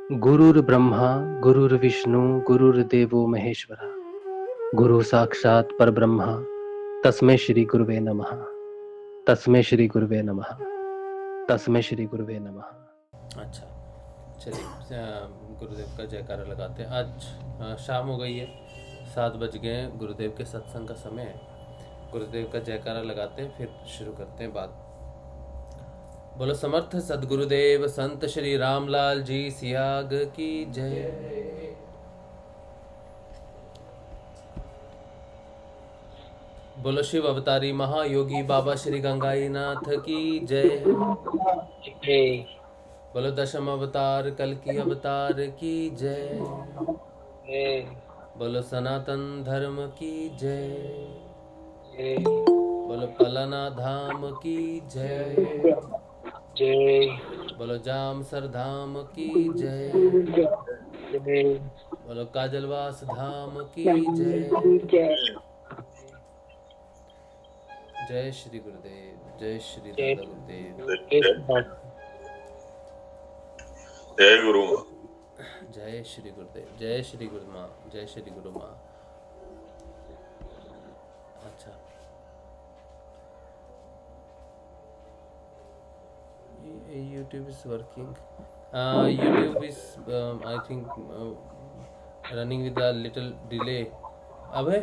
गुरुर्ब्रह्मा गुरुर्विष्णु गुरुर्देवो महेश्वरा गुरु साक्षात् परब्रह्म तस्मै श्री गुरुवे नमः। तस्मै श्री गुरुवे नमः। तस्मै श्री गुरुवे नमः। अच्छा, चलिए गुरुदेव का जयकारा लगाते हैं। आज शाम हो गई है, 7 बज गए हैं, गुरुदेव के सत्संग का समय है। गुरुदेव का जयकारा लगाते हैं, फिर शुरू करते हैं बात। बोलो समर्थ सदगुरुदेव संत श्री रामलाल जी सियाग की जय। बोलो शिव अवतारी महायोगी बाबा श्री गंगाई नाथ की जय। बोलो दशम अवतार कल की अवतार की जय। बोलो सनातन धर्म की जय। बोलो पलना धाम की जय। बोलो जामसर धाम की जय। बोलो काजलवास धाम की जय। जय श्री गुरुदेव, जय श्री दादा गुरुदेव, जय गुरु माँ। जय श्री गुरुदेव, जय श्री गुरु माँ, जय श्री गुरु माँ। अच्छा, YouTube is working. YouTube is I think running with a little delay. Abhay,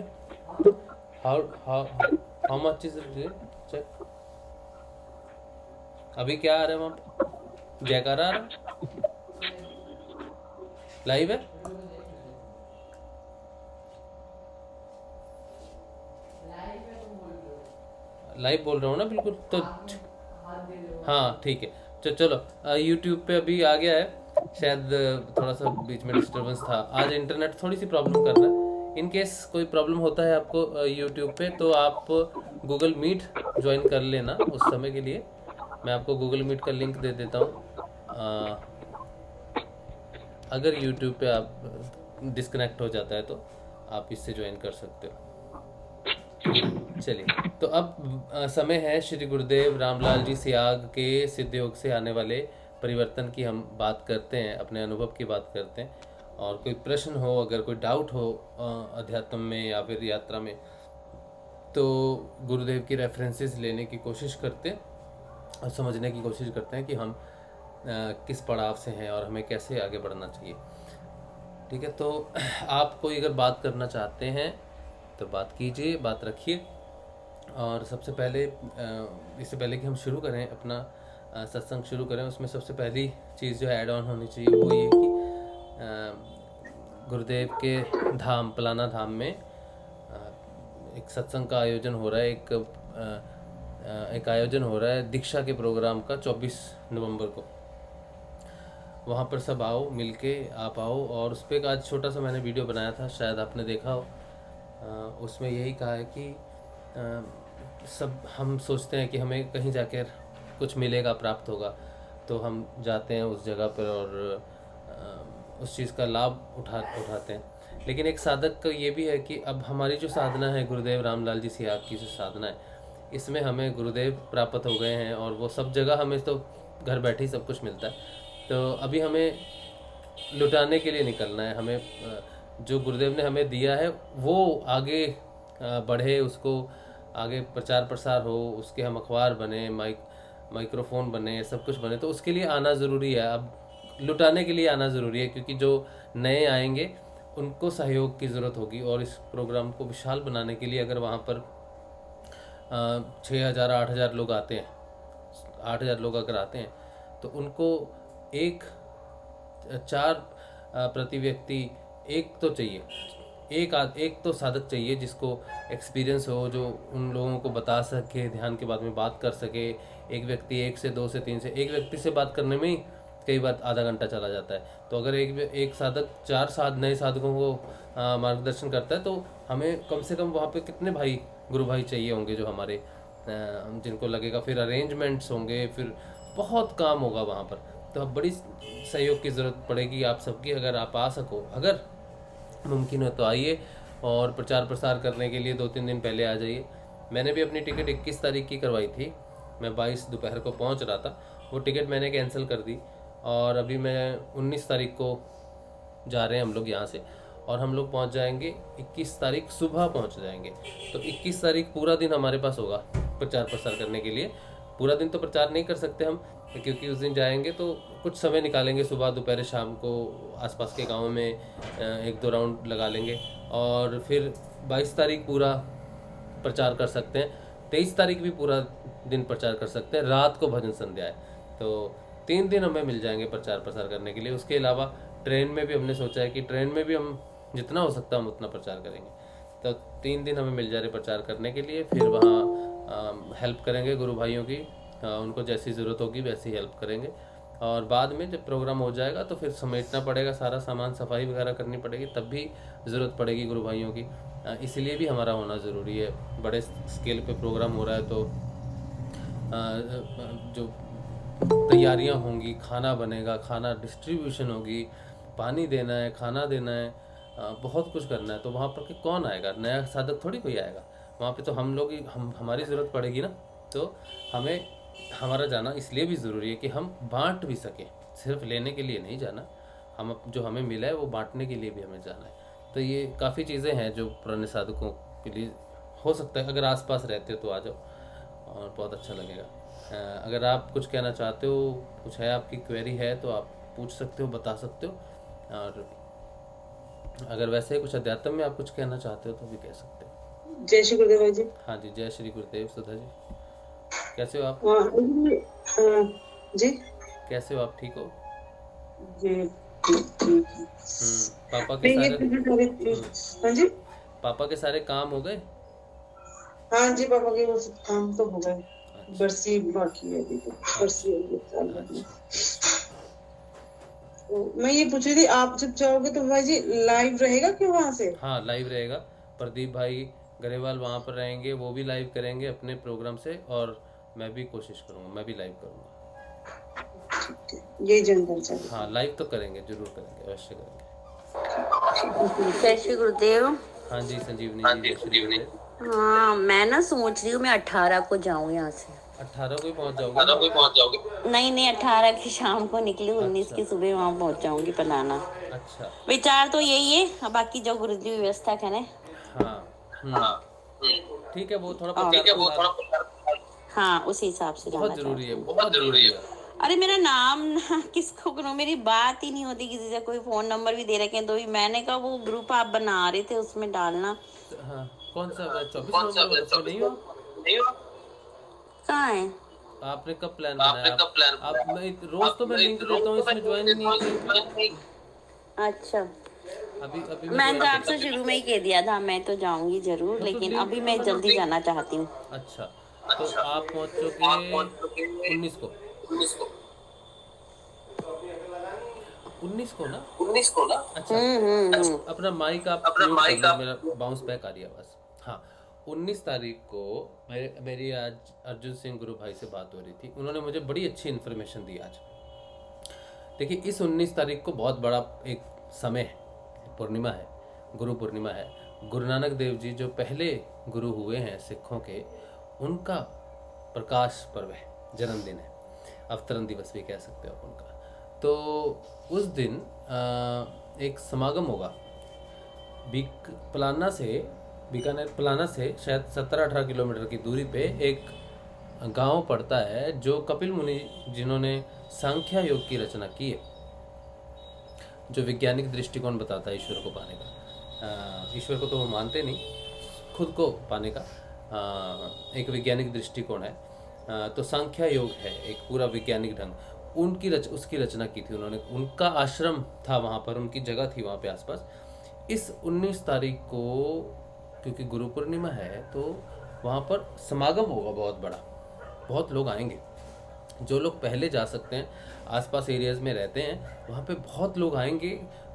how much is the delay? Check. अभी क्या आ रहा है वहाँ पे? जयकारा आ रहा है? लाइव है? लाइव बोल रहा हूँ ना बिल्कुल। तो हाँ ठीक है, चलो YouTube पे अभी आ गया है। शायद थोड़ा सा बीच में डिस्टर्बेंस था, आज इंटरनेट थोड़ी सी प्रॉब्लम कर रहा है। इन केस कोई प्रॉब्लम होता है आपको YouTube पे, तो आप गूगल मीट ज्वाइन कर लेना उस समय के लिए। मैं आपको गूगल मीट का लिंक दे देता हूँ। अगर YouTube पे आप डिस्कनेक्ट हो जाता है तो आप इससे ज्वाइन कर सकते हो। चलिए, तो अब समय है श्री गुरुदेव रामलाल जी सियाग के सिद्ध योग से आने वाले परिवर्तन की हम बात करते हैं, अपने अनुभव की बात करते हैं। और कोई प्रश्न हो, अगर कोई डाउट हो अध्यात्म में या फिर यात्रा में, तो गुरुदेव की रेफरेंसेस लेने की कोशिश करते हैं और समझने की कोशिश करते हैं कि हम किस पड़ाव से हैं और हमें कैसे आगे बढ़ना चाहिए। ठीक है, तो आप कोई अगर बात करना चाहते हैं तो बात कीजिए, बात रखिए। और सबसे पहले इससे पहले कि हम शुरू करें अपना सत्संग शुरू करें, उसमें सबसे पहली चीज़ जो ऐड ऑन होनी चाहिए वो ये कि गुरुदेव के धाम पलाना धाम में एक सत्संग का आयोजन हो रहा है। एक आयोजन हो रहा है दीक्षा के प्रोग्राम का 24 नवंबर को। वहाँ पर सब आओ, मिलके आप आओ। और उस पर एक आज छोटा सा मैंने वीडियो बनाया था, शायद आपने देखा हो। उसमें यही कहा है कि सब हम सोचते हैं कि हमें कहीं जाकर कुछ मिलेगा, प्राप्त होगा, तो हम जाते हैं उस जगह पर और उस चीज़ का लाभ उठाते हैं। लेकिन एक साधक का ये भी है कि अब हमारी जो साधना है, गुरुदेव रामलाल जी सियाग की जो साधना है, इसमें हमें गुरुदेव प्राप्त हो गए हैं और वो सब जगह हमें तो घर बैठे ही सब कुछ मिलता है। तो अभी हमें लुटाने के लिए निकलना है। हमें जो गुरुदेव ने हमें दिया है वो आगे बढ़े, उसको आगे प्रचार प्रसार हो, उसके हम अखबार बने, माइक्रोफोन बने, सब कुछ बने। तो उसके लिए आना ज़रूरी है, अब लुटाने के लिए आना ज़रूरी है, क्योंकि जो नए आएंगे उनको सहयोग की ज़रूरत होगी। और इस प्रोग्राम को विशाल बनाने के लिए अगर वहाँ पर 6,000 8,000 लोग आते हैं, 8,000 लोग अगर आते हैं, तो उनको 4 प्रति व्यक्ति एक तो चाहिए, एक तो साधक चाहिए जिसको एक्सपीरियंस हो, जो उन लोगों को बता सके, ध्यान के बारे में बात कर सके। एक व्यक्ति 1 से 2 से 3 से, एक व्यक्ति से बात करने में ही कई बार आधा घंटा चला जाता है। तो अगर एक साधक 4 नए साधकों को मार्गदर्शन करता है, तो हमें कम से कम वहाँ पे कितने भाई, गुरु भाई चाहिए होंगे जो हमारे जिनको लगेगा, फिर अरेंजमेंट्स होंगे, फिर बहुत काम होगा वहाँ पर। तो अब बड़ी सहयोग की ज़रूरत पड़ेगी आप सबकी। अगर आप आ सको, अगर मुमकिन हो तो आइए, और प्रचार प्रसार करने के लिए 2-3 दिन पहले आ जाइए। मैंने भी अपनी टिकट 21 तारीख की करवाई थी, मैं 22 दोपहर को पहुंच रहा था। वो टिकट मैंने कैंसिल कर दी और अभी मैं 19 तारीख को जा रहे हैं हम लोग यहाँ से, और हम लोग पहुँच जाएंगे 21 तारीख सुबह पहुँच जाएंगे। तो 21 तारीख पूरा दिन हमारे पास होगा प्रचार प्रसार करने के लिए। पूरा दिन तो प्रचार नहीं कर सकते हम, क्योंकि उस दिन जाएंगे तो कुछ समय निकालेंगे, सुबह दोपहर शाम को आसपास के गाँव में 1-2 राउंड लगा लेंगे, और फिर 22 तारीख पूरा प्रचार कर सकते हैं। 23 तारीख भी पूरा दिन प्रचार कर सकते हैं, रात को भजन संध्या है। तो 3 दिन हमें मिल जाएंगे प्रचार प्रसार करने के लिए। उसके अलावा ट्रेन में भी हमने सोचा है कि ट्रेन में भी हम जितना हो सकता है हम उतना प्रचार करेंगे। तो 3 दिन हमें मिल जा रहे प्रचार करने के लिए। फिर वहाँ हेल्प करेंगे गुरु भाइयों की, उनको जैसी ज़रूरत होगी वैसी हेल्प करेंगे। और बाद में जब प्रोग्राम हो जाएगा तो फिर समेटना पड़ेगा सारा सामान, सफाई वगैरह करनी पड़ेगी, तब भी ज़रूरत पड़ेगी गुरु भाइयों की। इसलिए भी हमारा होना ज़रूरी है। बड़े स्केल पे प्रोग्राम हो रहा है तो जो तैयारियां होंगी, खाना बनेगा, खाना डिस्ट्रीब्यूशन होगी, पानी देना है, खाना देना है, बहुत कुछ करना है। तो वहाँ पर के कौन आएगा, नया साधक थोड़ी कोई आएगा वहाँ पे। तो हम लोग ही हमारी ज़रूरत पड़ेगी ना। तो हमें हमारा जाना इसलिए भी ज़रूरी है कि हम बांट भी सकें, सिर्फ लेने के लिए नहीं जाना। हम जो हमें मिला है वो बांटने के लिए भी हमें जाना है। तो ये काफ़ी चीज़ें हैं जो पुराने साधकों के लिए हो सकता है। अगर आसपास रहते हो तो आ जाओ और बहुत अच्छा लगेगा। अगर आप कुछ कहना चाहते हो, कुछ है आपकी क्वेरी है तो आप पूछ सकते हो, बता सकते हो। और अगर वैसे कुछ अध्यात्म में आप कुछ कहना चाहते हो तो भी कह सकते हो। जय श्री गुरुदेव जी। हाँ जी, जय श्री गुरुदेव। सुधा जी कैसे हो आप? जी कैसे हो आप? ठीक हो? जी पापा के नहीं, सारे हाँ जी, पापा के सारे काम हो गए? हाँ जी, पापा के वो सब काम तो हो गए, बरसी बाकी है अभी तो। बरसी होगी साल भर में। तो मैं ये पूछ रही थी, आप जब जाओगे तो भाई जी लाइव रहेगा क्यों वहाँ से? हाँ, लाइव रहेगा। प्रदीप भाई गरेवाल वहाँ पर रहेंगे, वो भी लाइव करेंगे अपने प्रोग्राम से, और मैं भी कोशिश करूँगा, मैं भी लाइव करूँगा। ये जानकारी चाहिए। हाँ, लाइव तो करेंगे, जरूर करेंगे, अवश्य करेंगे। जय श्री गुरुदेव। हाँ जी संजीवनी जी, जय श्री गुरुदेव। हाँ, मैं ना सोच रही हूँ मैं 18 को जाऊँ यहाँ से। 18 को ही पहुँच जाओगे? नहीं, 18 की शाम को निकली, 19 की सुबह वहाँ पहुँच जाऊंगी पलाना। अच्छा, विचार तो यही है, अब बाकी जो गुरु जी व्यवस्था करें। हाँ, ठीक है। वो थोड़ा हाँ, उसी हिसाब से जाना बहुत जरूरी है, चाहती हूँ। बहुत जरूरी है। अरे मेरा नाम ना किसको करूँ, मेरी बात ही नहीं होती किसी से। कोई फोन नंबर भी दे रखे हैं तो भी मैंने कहा वो ग्रुप आप बना रहे थे उसमें डालना। हाँ, कौन सा 24 नवंबर उसमें नहीं हो? कहाँ है? आपने कब प्लान बनाया? आप मैं रोज तो मैं लिंक देता हूँ, इसमें ज्वाइन नहीं। अच्छा, अभी मैंने तो आपसे शुरू में ही कह दिया था मैं तो जाऊंगी जरूर, लेकिन अभी मैं जल्दी जाना चाहती हूँ। अच्छा, तो आप पहुँचोगे 19 को? 19 को ना? अच्छा, अपना माइक आप म्यूट कर लो, मेरा बाउंस बैक आ रही है आवाज़। हाँ, 19 तारीख को मेरी आज अर्जुन सिंह गुरु भाई से बात हो रही थी। उन्होंने मुझे बड़ी अच्छी इन्फॉर्मेशन दी आज। देखिए, इस 19 तारीख को बहुत बड़ा एक समय है, पूर्णिमा है, गुरु पूर्णिमा है। गुरु नानक देव जी जो पहले गुरु हुए हैं सिखों के, उनका प्रकाश पर्व है, जन्मदिन है, अवतरण दिवस भी कह सकते हो आप उनका। तो उस दिन एक समागम होगा बीकानेर पलाना से शायद 17-18 किलोमीटर की दूरी पे एक गांव पड़ता है, जो कपिल मुनि जिन्होंने सांख्य योग की रचना की है, जो वैज्ञानिक दृष्टिकोण बताता है ईश्वर को पाने का। ईश्वर को तो वो मानते नहीं, खुद को पाने का एक वैज्ञानिक दृष्टिकोण है। तो सांख्य योग है एक पूरा वैज्ञानिक ढंग, उसकी रचना की थी उन्होंने। उनका आश्रम था वहाँ पर, उनकी जगह थी वहाँ पे आसपास। इस 19 तारीख को क्योंकि गुरु पूर्णिमा है तो वहाँ पर समागम होगा बहुत बड़ा, बहुत लोग आएंगे। जो लोग पहले जा सकते हैं, आसपास एरियाज़ में रहते हैं, वहाँ पे बहुत लोग आएंगे।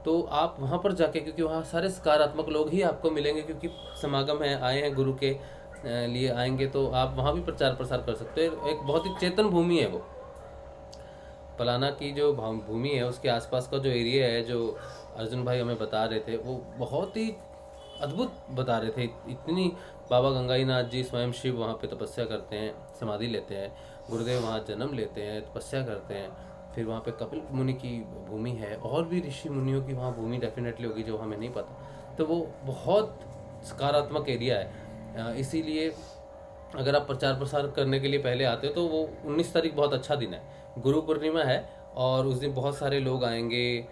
तो आप वहाँ पर जाके, क्योंकि वहाँ सारे सकारात्मक लोग ही आपको मिलेंगे, क्योंकि समागम है, आए हैं गुरु के लिए आएंगे, तो आप वहाँ भी प्रचार प्रसार कर सकते हो। एक बहुत ही चेतन भूमि है वो, पलाना की जो भूमि है उसके आसपास का जो एरिया है, जो अर्जुन भाई हमें बता रहे थे, वो बहुत ही अद्भुत बता रहे थे। इतनी बाबा गंगाईनाथ जी स्वयं शिव वहाँ पे तपस्या करते हैं, समाधि लेते हैं, गुरुदेव वहाँ जन्म लेते हैं, तपस्या करते हैं, फिर वहाँ पे कपिल मुनि की भूमि है, और भी ऋषि मुनियों की वहाँ भूमि डेफिनेटली होगी जो हमें नहीं पता। तो वो बहुत सकारात्मक एरिया है। इसीलिए अगर आप प्रचार प्रसार करने के लिए पहले आते हो तो वो 19 तारीख बहुत अच्छा दिन है, गुरु पूर्णिमा है, और उस दिन बहुत सारे लोग आएंगे।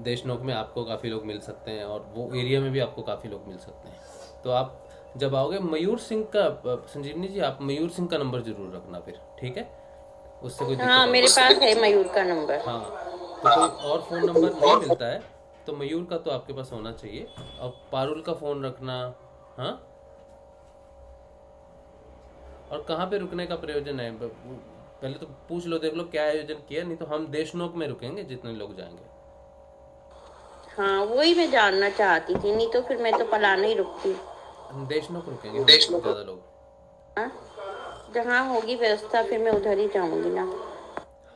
देशनोक में आपको काफ़ी लोग मिल सकते हैं, और वो एरिया में भी आपको काफ़ी लोग मिल सकते हैं। तो आप जब आओगे, मयूर सिंह का, संजीवनी जी आप मयूर सिंह का नंबर जरूर रखना फिर, ठीक है? उससे कोई दिक्कत हाँ, नहीं। मेरे पास है मयूर का नंबर। हाँ, तो कोई और फ़ोन नंबर नहीं मिलता है तो मयूर का तो आपके पास होना चाहिए। और पारुल का फ़ोन रखना। हाँ, और कहाँ पे रुकने का प्रयोजन है, पहले तो पूछ लो, देख लो क्या आयोजन किया, नहीं तो हम देशनोक में रुकेंगे जितने लोग जाएंगे। हाँ, वही मैं जानना चाहती थी, नहीं तो फिर मैं तो पलाना ही रुकती। हम देशनोक रुकेंगे, हम ज़्यादा लोग। हाँ, जहाँ होगी व्यवस्था फिर मैं उधर ही जाऊंगी ना।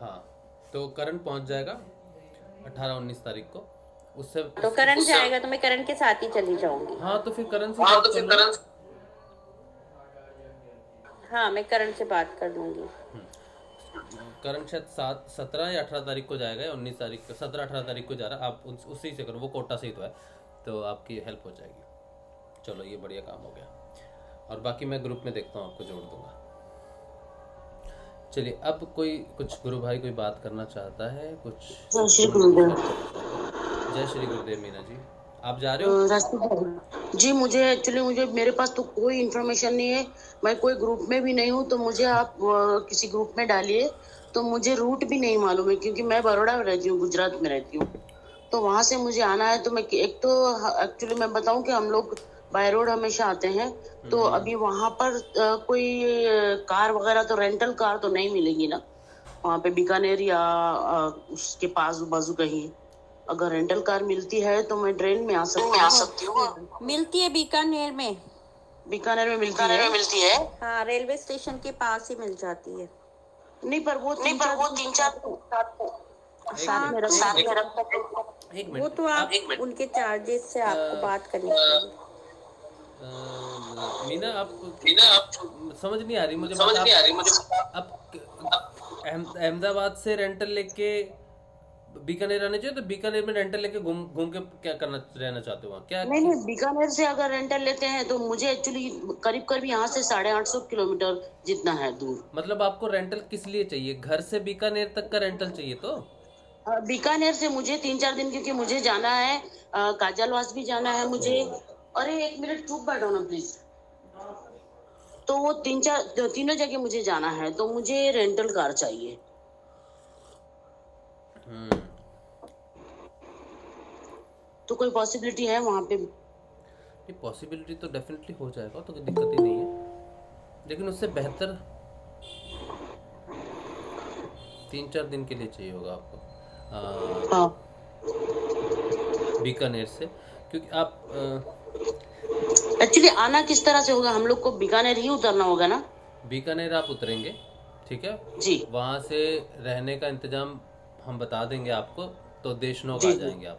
हाँ, तो करण पहुंच जाएगा 18-19 तारीख को। उससे तो करण जाएगा तो मैं करण के साथ ही चली जाऊंगी। हाँ, तो फिर करण से बात कर लो। हाँ, मैं करण से बात कर लूंगी। करण शायद 17 या 18 तारीख को जाएगा, या 19 तारीख को, 17-18 तारीख को जा रहा है। आप उसी से करो, वो कोटा से ही तो है, तो आपकी हेल्प हो जाएगी। चलो, ये बढ़िया काम हो गया। और बाकी मैं ग्रुप में देखता हूँ, आपको जोड़ दूंगा। चलिए, अब कोई कुछ गुरु भाई कोई बात करना चाहता है कुछ? जय श्री गुरुदेव। जय श्री गुरुदेव। मीना जी, आप जा रहे हो? रास्ते जी, मुझे एक्चुअली मेरे पास तो कोई इन्फॉर्मेशन नहीं है, मैं कोई ग्रुप में भी नहीं हूँ, तो मुझे आप किसी ग्रुप में डालिए। तो मुझे रूट भी नहीं मालूम है, क्योंकि मैं बड़ौदा में रहती हूँ, गुजरात में रहती हूँ। तो वहां से मुझे आना है, तो मैं एक तो एक्चुअली मैं बताऊं कि हम लोग बाय रोड हमेशा आते हैं। तो अभी वहां पर कोई कार वगैरह तो रेंटल कार तो नहीं मिलेगी ना वहां पे, बीकानेर या उसके पास बाजू कहीं। अगर रेंटल कार मिलती है तो मैं ट्रेन में आ सकती हूँ। मिलती है बीकानेर में। बीकानेर में मिलती है। हाँ, रेलवे स्टेशन के पास ही मिल जाती है। नहीं, पर वो तीन चार साथ में रखता है। एक वो मिनट, तो आप उनके चार्जेस से आपको बात करनी पड़ेगी। मीना, आप समझ नहीं आ रही मुझे बात। आप अहमदाबाद से रेंटल लेके बीकानेर आने चाहिए, तो बीकानेर में रेंटल लेके घूम के क्या रहना चाहते हो वहाँ, क्या? नहीं, बीकानेर से अगर रेंटल लेते हैं तो मुझे एक्चुअली करीब करीब यहाँ से 850 किलोमीटर जितना है दूर। मतलब आपको रेंटल किस लिए चाहिए? घर से बीकानेर तक का रेंटल चाहिए? तो बीकानेर से मुझे 3-4 दिन, क्योंकि मुझे जाना है काजलवास भी जाना है मुझे। अरे एक मिनट चुप बैठो ना प्लीज। तो वो तीनों जगह मुझे जाना है, तो मुझे रेंटल कार चाहिए। तो कोई पॉसिबिलिटी है वहाँ पे? ये पॉसिबिलिटी तो डेफिनेटली हो जाएगा, तो कोई दिक्कत ही नहीं है, लेकिन उससे बेहतर 3-4 दिन के लिए चाहिए होगा आपको बीकानेर से, क्योंकि आप एक्चुअली आना किस तरह से होगा? हम लोग को बीकानेर ही उतरना होगा ना? बीकानेर आप उतरेंगे, ठीक है जी। वहाँ से रहने का इंतजाम हम बता देंगे आपको। तो देशनोक आ जाएंगे आप,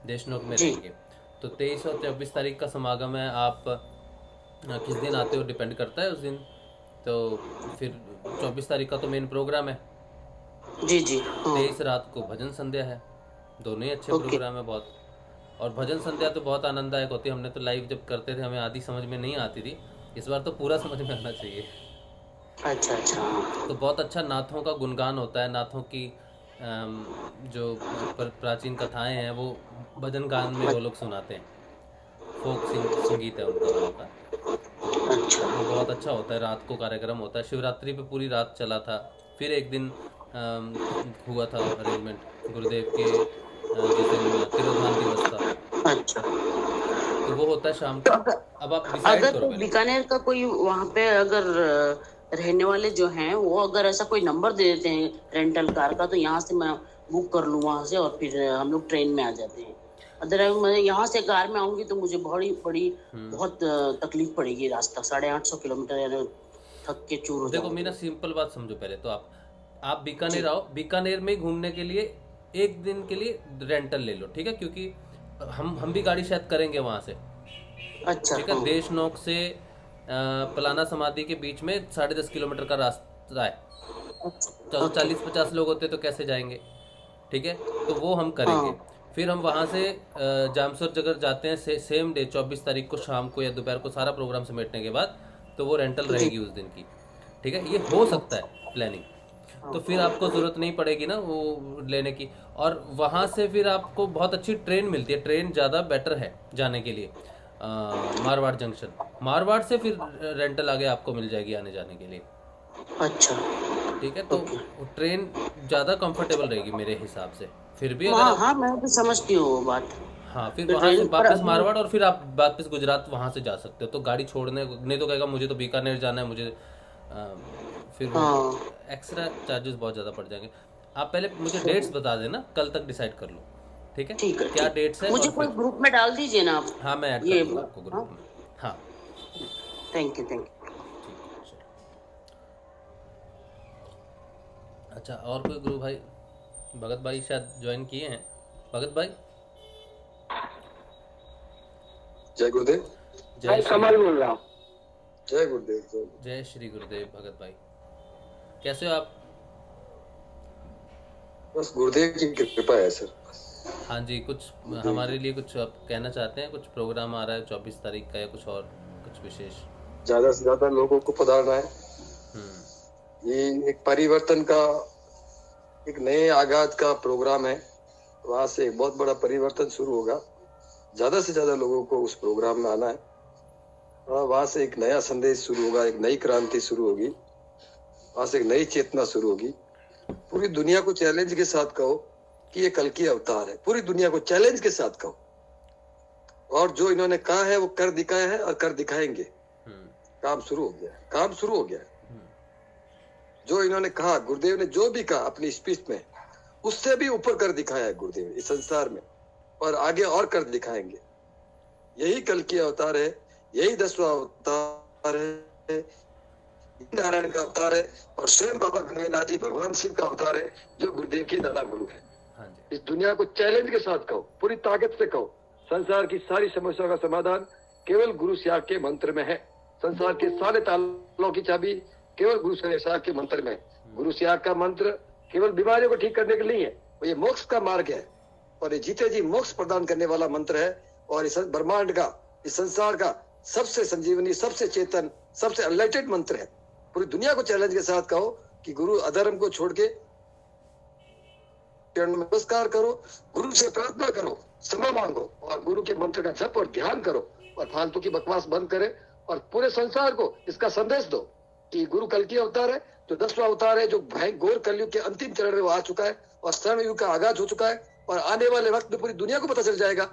देशनोक में रहेंगे। तो 23 और 24 तारीख का समागम है। आप किस दिन आते हो डिपेंड करता है उस दिन। तो फिर 24 तारीख का तो मेन प्रोग्राम है। जी। 23 रात को भजन संध्या है। दोनों ही अच्छे प्रोग्राम है बहुत। और भजन संध्या तो बहुत आनंददायक होती है। हमने तो लाइव जब करते थे हमें आधी समझ में नहीं आती थी, इस बार तो पूरा समझ में आना चाहिए। अच्छा। तो बहुत अच्छा नाथों का गुणगान होता है। नाथों की जो प्राचीन कथाएं हैं वो भजन गान में वो लोग सुनाते हैं। फोक संगीत है उनका वहाँ का। अच्छा। वो बहुत अच्छा होता है। रात को कार्यक्रम होता है। शिवरात्रि पे पूरी रात चला था। फिर एक दिन हुआ था अरेंजमेंट गुरुदेव के जिस दिन तिरोधान दिवस था। अच्छा, तो वो होता है शाम को। अब आप डिसाइड अगर करो पहले। बीकानेर का कोई वहाँ पे अगर रहने वाले जो हैं वो अगर ऐसा कोई नंबर दे देते हैं रेंटल कार का, तो यहाँ से मैं बुक कर लूँ वहाँ से, और फिर हम लोग ट्रेन में आ जाते हैं। अदरवाइज मैं यहाँ से कार में आऊंगी तो मुझे बड़ी बहुत तकलीफ पड़ेगी। रास्ता 850 किलोमीटर, यानी थक के चूर हो देखो जाऊंगी। मेरा सिंपल बात समझो पहले तो। आप बीकानेर आओ। बीकानेर में घूमने के लिए एक दिन के लिए रेंटल ले लो, ठीक है? क्योंकि हम भी गाड़ी शायद करेंगे वहाँ से। अच्छा, ठीक है। देशनोक से पलाना समाधि के बीच में 10.5 किलोमीटर का रास्ता है। अच्छा, 40-50 लोग होते तो कैसे जाएंगे, ठीक है। तो वो हम करेंगे। हाँ फिर हम वहाँ से जामसर जगह जाते हैं सेम डे 24 तारीख को शाम को या दोपहर को सारा प्रोग्राम समेटने के बाद, तो वो रेंटल जी, रहेगी उस दिन की, ठीक है। ये हो सकता है प्लानिंग, हाँ तो फिर आपको ज़रूरत नहीं पड़ेगी ना वो लेने की। और वहाँ से फिर आपको बहुत अच्छी ट्रेन मिलती है, ट्रेन ज़्यादा बेटर है जाने के लिए। मारवाड़ जंक्शन, मारवाड़ से फिर रेंटल आगे आपको मिल जाएगी आने जाने के लिए, अच्छा, ठीक है। तो ओके। ट्रेन ज़्यादा कंफर्टेबल रहेगी मेरे हिसाब से। फिर भी अगर हाँ आप, हाँ, मैं भी समझती हूँ वो बात। हाँ, फिर तो वहाँ से ट्रेन पर वापस अभी, मारवाड़ और फिर आप वापस गुजरात वहाँ से जा सकते हो। तो गाड़ी छोड़ने नहीं तो कहेगा मुझे तो बीकानेर जाना है मुझे, फिर वो हाँ एक्स्ट्रा चार्जेस बहुत ज़्यादा पड़ जाएंगे। आप पहले मुझे डेट्स बता देना, कल तक डिसाइड कर लो, ठीक है, ठीक है, क्या ठीक डेट्स है। है, मुझे और कोई फिर ग्रुप में डाल दीजिए ना आप। हाँ, मैं ऐड कर ये दूंगा आपको हाँ, ग्रुप में। हाँ, थैंक यू, थैंक यू। ठीक है, चलो। अच्छा, और कोई ग्रुप भाई? भगत भाई शायद ज्वाइन किए हैं। भगत भाई, जय गुरुदेव। जय श्री गुरु, बोल रहा हूँ। जय गुरुदेव। जय गुरुदेव। जय श्री गुरुदेव। भगत भाई कैसे हो आप? बस गुरुदेव की कृपा है सर। हाँ जी, कुछ हमारे लिए कुछ आप कहना चाहते हैं? कुछ प्रोग्राम आ रहा है 24 तारीख का, या कुछ और कुछ विशेष? ज्यादा से ज्यादा लोगों को पधारना है। हम्म। ये एक परिवर्तन का, एक नए आगाज का प्रोग्राम है। वहां से एक बहुत बड़ा परिवर्तन शुरू होगा। ज्यादा से ज्यादा लोगों को उस प्रोग्राम में आना है। वहां से एक नया संदेश शुरू होगा, एक नई क्रांति शुरू होगी, वहां से एक नई चेतना शुरू होगी। पूरी दुनिया को चैलेंज के साथ कहो कि ये कल की अवतार है। पूरी दुनिया को चैलेंज के साथ कहो, और जो इन्होंने कहा है वो कर दिखाया है और कर दिखाएंगे। काम शुरू हो गया, काम शुरू हो गया। जो इन्होंने कहा, गुरुदेव ने जो भी कहा अपनी स्पीच में, उससे भी ऊपर कर दिखाया है गुरुदेव इस संसार में, और आगे और कर दिखाएंगे। यही कल की अवतार है, यही 10वां अवतार है, नारायण का अवतार है, और स्वयं बाबा गणेशनाथ जी भगवान शिव का अवतार है, जो गुरुदेव के दादा गुरु है। हाँ जी। इस दुनिया को चैलेंज के साथ कहो, पूरी ताकत से कहो, संसार की सारी समस्याओं का समाधान केवल गुरु त्याग के मंत्र में है। संसार के सारे तालों की चाबी केवल गुरु त्याग के मंत्र में है। गुरु त्याग का मंत्र केवल बीमारियों को ठीक करने के लिए है, वो ये मोक्ष का मार्ग है, और ये जीते जी मोक्ष प्रदान करने वाला मंत्र है। और इस ब्रह्मांड का, इस संसार का सबसे संजीवनी, सबसे चेतन, सबसे अनलाइटेड मंत्र है। पूरी दुनिया को चैलेंज के साथ कहो कि गुरु अधर्म को छोड़ के चरण में नमस्कार करो, गुरु से प्रार्थना करो, क्षमा मांगो, और गुरु के मंत्र का जप और ध्यान करो, और फालतू की बकवास बंद करे, और पूरे संसार को इसका संदेश दो कि गुरु कल की अवतार है, जो 10वां अवतार है, जो घोर कलयुग के अंतिम चरण में वो आ चुका है, और स्वर्ण युग का आगाज हो चुका है। और आने वाले वक्त में पूरी दुनिया को पता चल जाएगा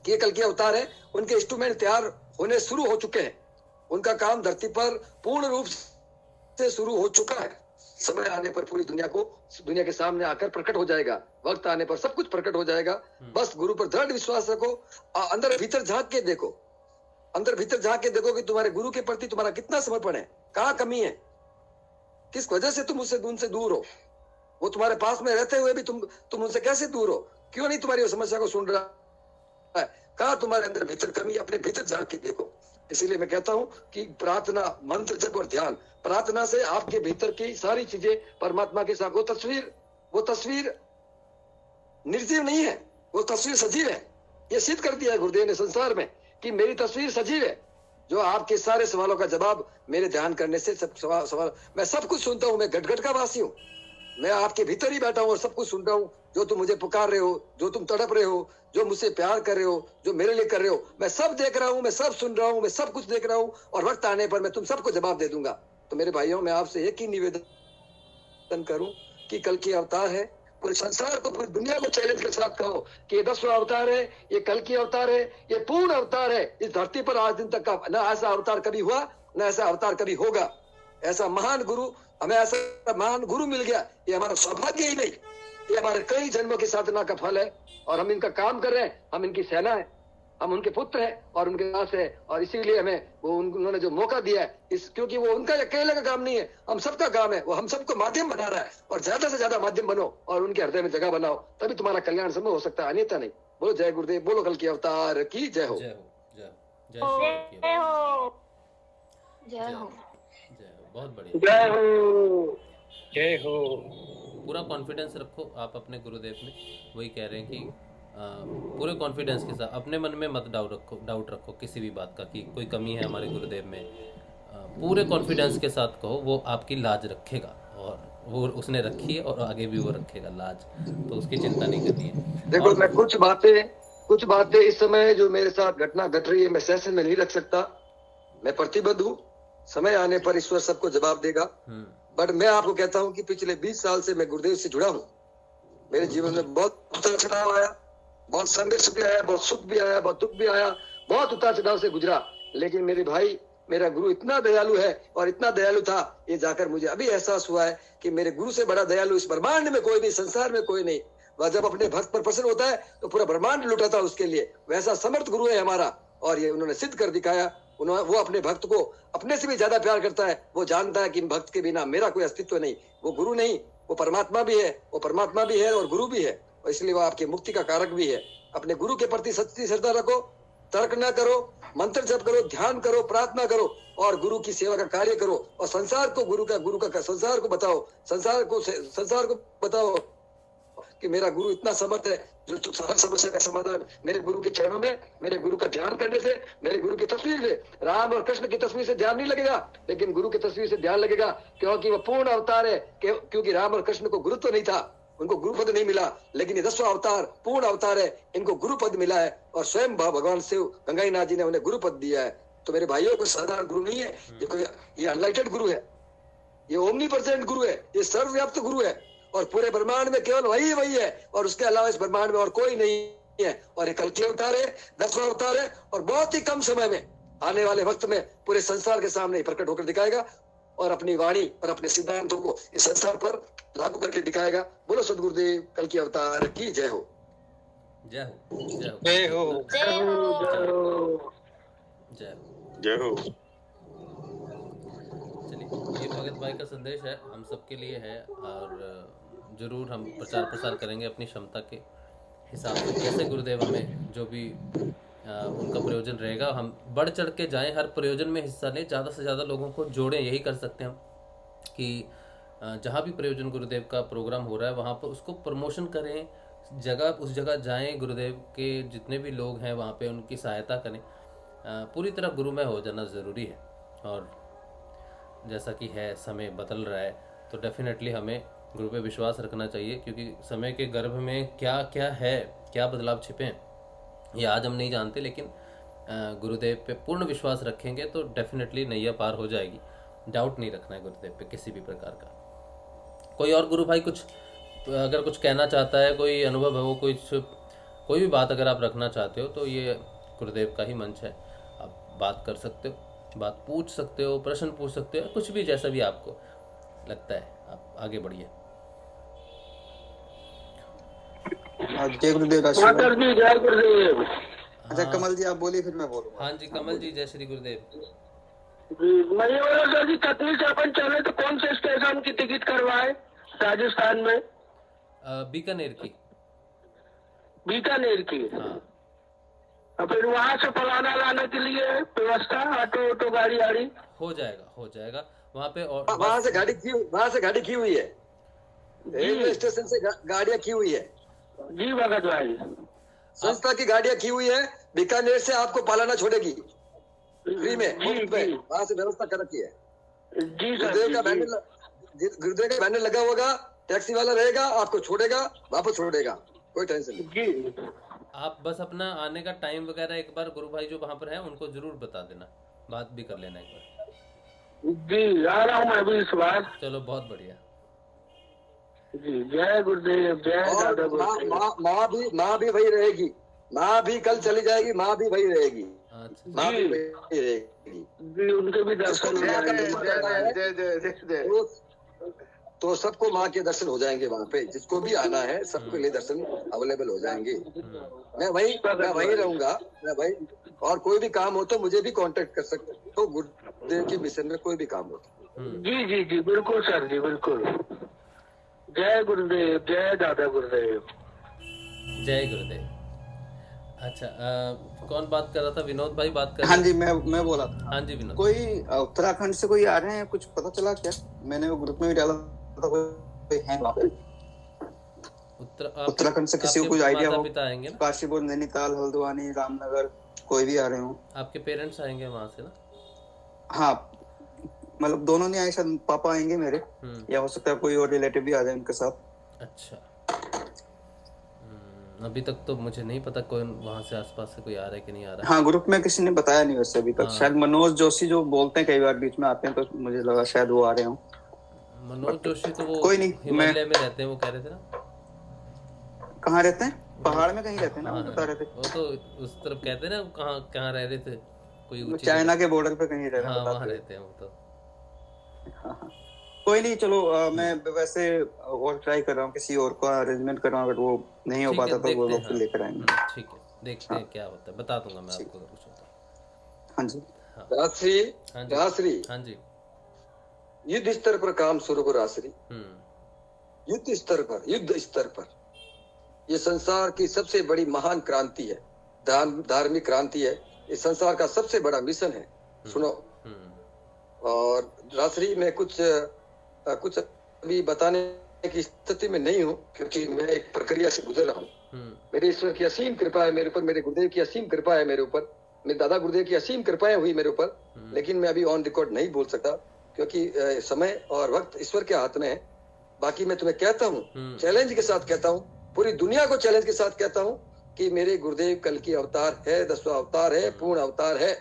कि ये कल के अवतार है। उनके इंस्ट्रूमेंट तैयार होने शुरू हो चुके हैं, उनका काम धरती पर पूर्ण रूप से शुरू हो चुका है। समय आने पर पूरी दुनिया को, दुनिया के सामने आकर प्रकट हो जाएगा। वक्त आने पर सब कुछ प्रकट हो जाएगा। बस गुरु पर दृढ़ विश्वास रखो, अंदर भीतर झांक के देखो, अंदर भीतर झांक के देखो कि तुम्हारे गुरु के प्रति तुम्हारा कितना समर्पण है, कहाँ कमी है, किस वजह से तुम उनसे दूर हो। वो तुम्हारे पास में रहते हुए भी तुम उनसे कैसे दूर हो, क्यों नहीं तुम्हारी समस्या को सुन रहा है, कहाँ तुम्हारे अंदर भीतर कमी, अपने भीतर झांक के देखो। इसीलिए मैं कहता हूं कि प्रार्थना, मंत्र जप और ध्यान, प्रार्थना से आपके भीतर की सारी चीजें परमात्मा के साथ, वो तस्वीर निर्जीव नहीं है, वो तस्वीर सजीव है। ये सिद्ध कर दिया है गुरुदेव ने संसार में कि मेरी तस्वीर सजीव है। जो आपके सारे सवालों का जवाब मेरे ध्यान करने से, सब सवाल मैं सब कुछ सुनता हूं। मैं घट का वासी हूँ, मैं आपके भीतर ही बैठा हूँ और सब कुछ सुन रहा हूँ। जो तुम मुझे पुकार रहे हो, जो तुम तड़प रहे हो, जो मुझसे प्यार कर रहे हो, जो मेरे लिए कर रहे हो, मैं सब देख रहा हूँ, मैं सब सुन रहा हूँ, मैं सब कुछ देख रहा हूँ, और वक्त आने पर मैं तुम सबको जवाब दे दूंगा। तो मेरे भाइयों, मैं आपसे एक ही निवेदन करूं कि कल की अवतार है, पूरे संसार को, पूरी दुनिया को चैलेंज के साथ कहो कि ये 10वां अवतार है, ये कल की अवतार है, ये पूर्ण अवतार है। इस धरती पर आज दिन तक का न ऐसा अवतार कभी हुआ, न ऐसा अवतार कभी होगा। ऐसा महान गुरु, हमें ऐसा महान गुरु मिल गया, ये हमारा सौभाग्य ही नहीं, ये हमारे कई जन्मों की साधना का फल है। और हम इनका काम कर रहे हैं, हम इनकी सेना है, हम उनके पुत्र हैं और उनके दास है। और इसीलिए हमें वो उन्होंने जो मौका दिया है, क्योंकि वो उनका अकेले का काम नहीं है, हम सबका काम है। वो हम सबको माध्यम बना रहा है, और ज्यादा से ज्यादा माध्यम बनो और उनके हृदय में जगह बनाओ, तभी तुम्हारा कल्याण संभव हो सकता है, अन्यथा नहीं। बोलो जय गुरुदेव, बोलो कल की अवतार की जय हो। जय हो, जय हो, जय हो, जय हो। जय हो। बहुत बढ़िया। जय हो। जय हो। पूरा कॉन्फिडेंस रखो आप अपने गुरुदेव में। वही कह रहे हैं कि पूरे कॉन्फिडेंस के साथ अपने मन में मत डाउट रखो किसी भी बात का कि कोई कमी है हमारे गुरुदेव में। पूरे कॉन्फिडेंस के साथ कहो, वो आपकी लाज रखेगा और वो उसने रखी है और आगे भी वो रखेगा लाज, तो उसकी चिंता नहीं करनी है। देखो और मैं कुछ बातें इस समय जो मेरे साथ घटना घट रही है मैं सेशन में नहीं रख सकता। मैं प्रतिबद्ध हूँ, समय आने पर ईश्वर सबको जवाब देगा। बट मैं आपको कहता हूँ कि पिछले 20 साल से मैं गुरुदेव से जुड़ा हूँ। मेरे जीवन में बहुत उतार चढ़ाव आया, बहुत संघर्ष भी आया, बहुत सुख भी आया, बहुत दुख भी आया, बहुत उतार चढ़ाव से गुजरा। लेकिन मेरे भाई, मेरा गुरु इतना दयालु है और इतना दयालु था, ये जाकर मुझे अभी एहसास हुआ है कि मेरे गुरु से बड़ा दयालु इस ब्रह्मांड में कोई नहीं, संसार में कोई नहीं। वह जब अपने भक्त पर प्रसन्न होता है तो पूरा ब्रह्मांड लुटाता है उसके लिए। वैसा समर्थ गुरु है हमारा और ये उन्होंने सिद्ध कर दिखाया। वो अपने भक्त को अपने से भी ज्यादा प्यार करता है। वो जानता है कि भक्त के बिना मेरा कोई अस्तित्व नहीं। वो गुरु नहीं, वो परमात्मा भी है, वो परमात्मा भी है और गुरु भी है, और इसलिए वो आपकी मुक्ति का कारक भी है। अपने गुरु के प्रति सच्ची श्रद्धा रखो, तर्क न करो, मंत्र जप करो, ध्यान करो, प्रार्थना करो और गुरु की सेवा का कार्य करो और संसार को गुरु का संसार को बताओ कि मेरा गुरु इतना समर्थ है जो हर समस्या का समाधान मेरे गुरु के चरणों में, मेरे गुरु का ध्यान करने से, मेरे गुरु की तस्वीर से, राम और कृष्ण की तस्वीर से ध्यान नहीं लगेगा, लेकिन गुरु की तस्वीर से ध्यान लगेगा, क्योंकि वो पूर्ण अवतार है। क्योंकि राम और कृष्ण को गुरुत्व नहीं था, उनको गुरुपद नहीं मिला, लेकिन ये 10वां अवतार पूर्ण अवतार है, इनको गुरुपद मिला है और स्वयं भगवान शिव गंगाईनाथ जी ने उन्हें गुरुपद दिया है। तो मेरे भाइयों, कोई साधारण गुरु नहीं है, ये अनलाइटेड गुरु है, ये ओमनीप्रेजेंट गुरु है, ये सर्वव्याप्त गुरु है और पूरे ब्रह्मांड में केवल वही है और उसके अलावा इस ब्रह्मांड में और कोई नहीं है। और ये कल्कि अवतार है, 10वां अवतार है और बहुत ही कम समय में आने वाले वक्त में पूरे संसार के सामने प्रकट होकर दिखाएगा और अपनी वाणी और अपने सिद्धांतों को इस संसार पर लागू करके दिखाएगा। बोलो सदगुरुदेव कल्कि अवतार की जय हो। जय हो, जय हो, जय हो, जय हो। जय हो। जय हो। चलिए, ये भगत भाई का संदेश है, हम सबके लिए है और जरूर हम प्रचार प्रसार करेंगे अपनी क्षमता के हिसाब से। जैसे गुरुदेव हमें जो भी उनका प्रयोजन रहेगा, हम बढ़ चढ़ के जाएं, हर प्रयोजन में हिस्सा लें, ज़्यादा से ज़्यादा लोगों को जोड़ें। यही कर सकते हैं हम कि जहाँ भी प्रयोजन गुरुदेव का प्रोग्राम हो रहा है वहाँ पर उसको प्रमोशन करें, उस जगह जाएं, गुरुदेव के जितने भी लोग हैं वहाँ पे उनकी सहायता करें। पूरी तरह गुरुमय हो जाना ज़रूरी है। और जैसा कि है, समय बदल रहा है, तो डेफिनेटली हमें गुरु पे विश्वास रखना चाहिए, क्योंकि समय के गर्भ में क्या क्या है, क्या बदलाव छिपे हैं, ये आज हम नहीं जानते। लेकिन गुरुदेव पे पूर्ण विश्वास रखेंगे तो डेफिनेटली नैया पार हो जाएगी। डाउट नहीं रखना है गुरुदेव पे किसी भी प्रकार का। कोई और गुरु भाई कुछ अगर कुछ कहना चाहता है, कोई अनुभव हो, कोई भी बात अगर आप रखना चाहते हो तो ये गुरुदेव का ही मंच है। आप बात कर सकते हो, बात पूछ सकते हो, प्रश्न पूछ सकते हो, कुछ भी जैसा भी आपको लगता है आप आगे बढ़िए। जय गुरुदेव। जय गुरुदेव। अच्छा कमल जी आप बोलिए, फिर मैं बोलूंगा। हाँ जी, कमल जी, जय श्री गुरुदेव। मैं ये बोल रहा था कि कटनी से अपन चले तो कौन से स्टेशन की टिकट करवाए राजस्थान में? बीकानेर की। बीकानेर की। हाँ। और फिर वहाँ से फलाना लाने के लिए व्यवस्था, ऑटो गाड़ी हो जाएगा वहाँ पे। और वहाँ से गाड़ी की हुई है, रेलवे स्टेशन से गाड़ियाँ की हुई है जी भगत भाई। संस्था की गाड़ियाँ की हुई है। बीकानेर से आपको पालाना छोड़ेगी फ्री में, मुफ्त में, वहाँ से व्यवस्था कर रखी है। जी सर। गुरुदेव का बैनर लगा होगा, टैक्सी वाला रहेगा, आपको छोड़ेगा, वापस छोड़ेगा, कोई टेंशन नहीं। जी आप बस अपना आने का टाइम वगैरह एक बार गुरु भाई जो वहाँ पर हैं उनको जरूर बता देना, बात भी कर लेना एक बार। जी आ रहा हूँ मैं भी इस बार। चलो बहुत बढ़िया जी। जय गुरुदेव, जय दादा गुरुदेव। माँ भी वही रहेगी, माँ भी कल चली जाएगी, माँ भी वही रहेगी। अच्छा माँ भी वही रहेगी जी, उनके भी दर्शन हो जाएंगे। तो सबको माँ के दर्शन हो जाएंगे वहाँ पे, जिसको भी आना है सबके लिए दर्शन अवेलेबल हो जाएंगे। मैं वहीं रहूंगा, मैं वहीं, और कोई भी काम हो तो मुझे भी कांटेक्ट कर सकते हो, तो गुरुदेव के मिशन में कोई भी काम हो। जी जी जी बिल्कुल सर जी, बिल्कुल। जय गुरुदेव, जय दादा गुरुदेव। जय गुरुदेव। अच्छा कौन बात कर रहा था? विनोद भाई बात कर। हाँ जी मैं बोला था। हाँ जी विनोद। कोई उत्तराखंड से कोई आ रहे हैं, कुछ पता चला क्या? मैंने वो ग्रुप में भी डाला था कोई है वहाँ पे? उत्तराखंड से किसी को कुछ आइडिया हो? पिता आएंगे ना? काशीपुर, नैनीताल, हल्द्वानी, रामनगर, कोई भी आ रहे हो? आपके पेरेंट्स आएंगे वहां से ना? हाँ, मतलब दोनों नहीं आए, शायद पापा आएंगे मेरे, या हो सकता है कोई और रिलेटिव भी आ जाए उनके साथ। अच्छा। अभी तक तो मुझे नहीं पता कोई वहां से आसपास से कोई आ रहा है कि नहीं आ रहा है। हाँ, ग्रुप में किसी ने बताया नहीं वैसे अभी तक। शायद मनोज जोशी जो बोलते हैं कई बार बीच में आते हैं, तो मुझे लगा शायद वो आ रहे हो। मनोज जोशी तो वो कोई नहीं, हिमालय में रहते हैं, वो कह रहे थे ना। कहाँ रहते हैं? पहाड़ में कहीं रहते हैं ना, वो बता रहे थे। वो तो उस तरफ कहते हैं ना, कहाँ कहाँ रह रहे थे, कोई चाइना के बॉर्डर पे कहीं रह रहे हैं। हाँ, वहाँ रहते हैं वो तो। हाँ, कोई नहीं, चलो मैं वैसे और ट्राई कर रहा हूँ, किसी और का अरेंजमेंट कर रहा हूँ। अगर वो नहीं हो पाता तो वो लोग फिर लेकर आएंगे। ठीक है, देखते हैं क्या होता है, बता दूंगा मैं आपको अगर कुछ होता है। हाँ जी। राजश्री, हाँ जी। युद्ध स्तर पर काम शुरू करो राजश्री। युद्ध स्तर पर ये संसार की सबसे बड़ी महान क्रांति है, धार्मिक क्रांति है। इस संसार का सबसे बड़ा मिशन है। सुनो। और राजश्री, मैं कुछ अभी बताने की स्थिति में नहीं हूँ, क्योंकि मैं एक प्रक्रिया से गुजर रहा हूँ। मेरे ईश्वर की असीम कृपा है मेरे ऊपर, मेरे गुरुदेव की असीम कृपा है मेरे ऊपर, मेरे दादा गुरुदेव की असीम कृपाएं हुई मेरे ऊपर। लेकिन मैं अभी ऑन रिकॉर्ड नहीं बोल सकता, क्योंकि समय और वक्त ईश्वर के हाथ में है। बाकी मैं तुम्हें कहता हूँ, चैलेंज के साथ कहता हूँ, पूरी दुनिया को चैलेंज के साथ कहता हूँ कि मेरे गुरुदेव कल की अवतार है, 10वां अवतार है, पूर्ण अवतार है।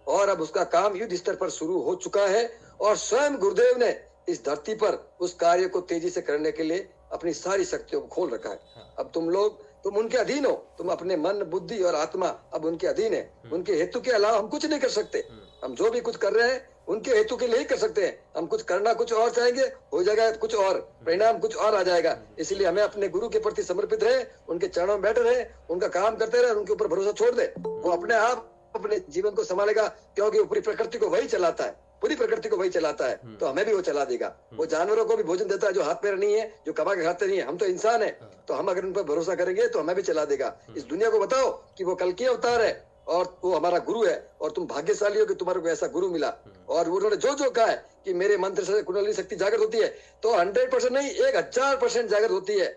और अब उसका काम युद्ध स्तर पर शुरू हो चुका है। और स्वयं गुरुदेव ने इस धरती पर उस कार्य को तेजी से करने के लिए अपनी सारी शक्तियों को खोल रखा है। अब तुम उनके अधीन हो। तुम अपने मन, बुद्धि और आत्मा अब उनके अधीन है। उनके हेतु के अलावा हम कुछ नहीं कर सकते। हम जो भी कुछ कर रहे हैं उनके हेतु के लिए ही कर सकते हैं। हम कुछ करना कुछ और चाहेंगे, हो जाएगा कुछ और, परिणाम कुछ और आ जाएगा। इसलिए हमें अपने गुरु के प्रति समर्पित रहे, उनके चरणों में बैठे रहे, उनका काम करते रहे, उनके ऊपर भरोसा छोड़ दे। वो अपने आप अपने जीवन को संभालेगा, क्योंकि वो पूरी प्रकृति को वही चलाता है, पूरी प्रकृति को वही चलाता है। तो हमें भी वो चला देगा। वो जानवरों को भी भोजन देता है जो हाथ पैर नहीं है, जो कमा के खाते नहीं है। हम तो इंसान है, तो हम अगर उन पर भरोसा करेंगे तो हमें भी चला देगा। इस दुनिया को बताओ कि वो कल की अवतार है और वो हमारा गुरु है। और तुम भाग्यशाली हो कि तुम्हारे को ऐसा गुरु मिला। और उन्होंने जो कहा है कि मेरे मंत्र से कुंडली शक्ति जागृत होती है, तो 100% नहीं, 1000% जागृत होती है।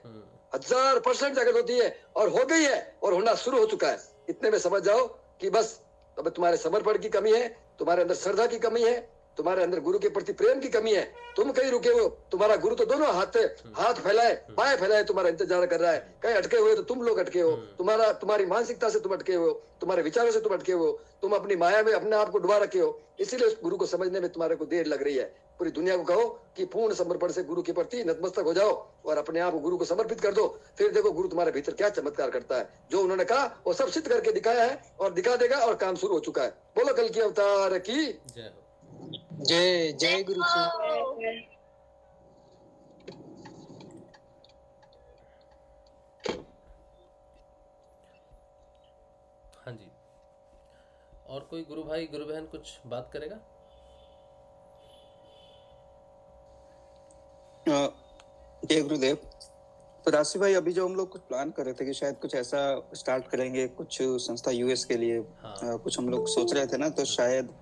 1000% जागृत होती है, और हो गई है, और होना शुरू हो चुका है। इतने में समझ जाओ कि बस अब तुम्हारे समर्पण की कमी है, तुम्हारे अंदर श्रद्धा की कमी है, तुम्हारे अंदर गुरु के प्रति प्रेम की कमी है। तुम कहीं रुके हो, तुम्हारा गुरु तो दोनों हाथ फैलाए, पाए फैलाए तुम्हारा इंतजार कर रहा है। कहीं अटके हुए तो तुम लोग अटके हो। तुम्हारी मानसिकता से तुम अटके हो, तुम्हारे विचारों से तुम अटके हो, तुम अपनी माया में अपने आप को डुबा रखे हो। इसीलिए उस गुरु को समझने में तुम्हारे को देर लग रही है। पूरी दुनिया को कहो कि पूर्ण समर्पण से गुरु के प्रति नतमस्तक हो जाओ और अपने आप को गुरु को समर्पित कर दो। फिर देखो गुरु तुम्हारे भीतर क्या चमत्कार करता है। जो उन्होंने कहा वो सब सिद्ध करके दिखाया है और दिखा देगा, और काम शुरू हो चुका है। बोलो कल की अवतार की जय। जय गुरु जी। हाँ जी। और कोई गुरु भाई गुरु बहन कुछ बात करेगा? जय गुरुदेव। तो राशि भाई, अभी जो हम लोग कुछ प्लान कर रहे थे कि शायद कुछ ऐसा स्टार्ट करेंगे, कुछ संस्था यूएस के लिए। कुछ हम लोग सोच रहे थे ना, तो शायद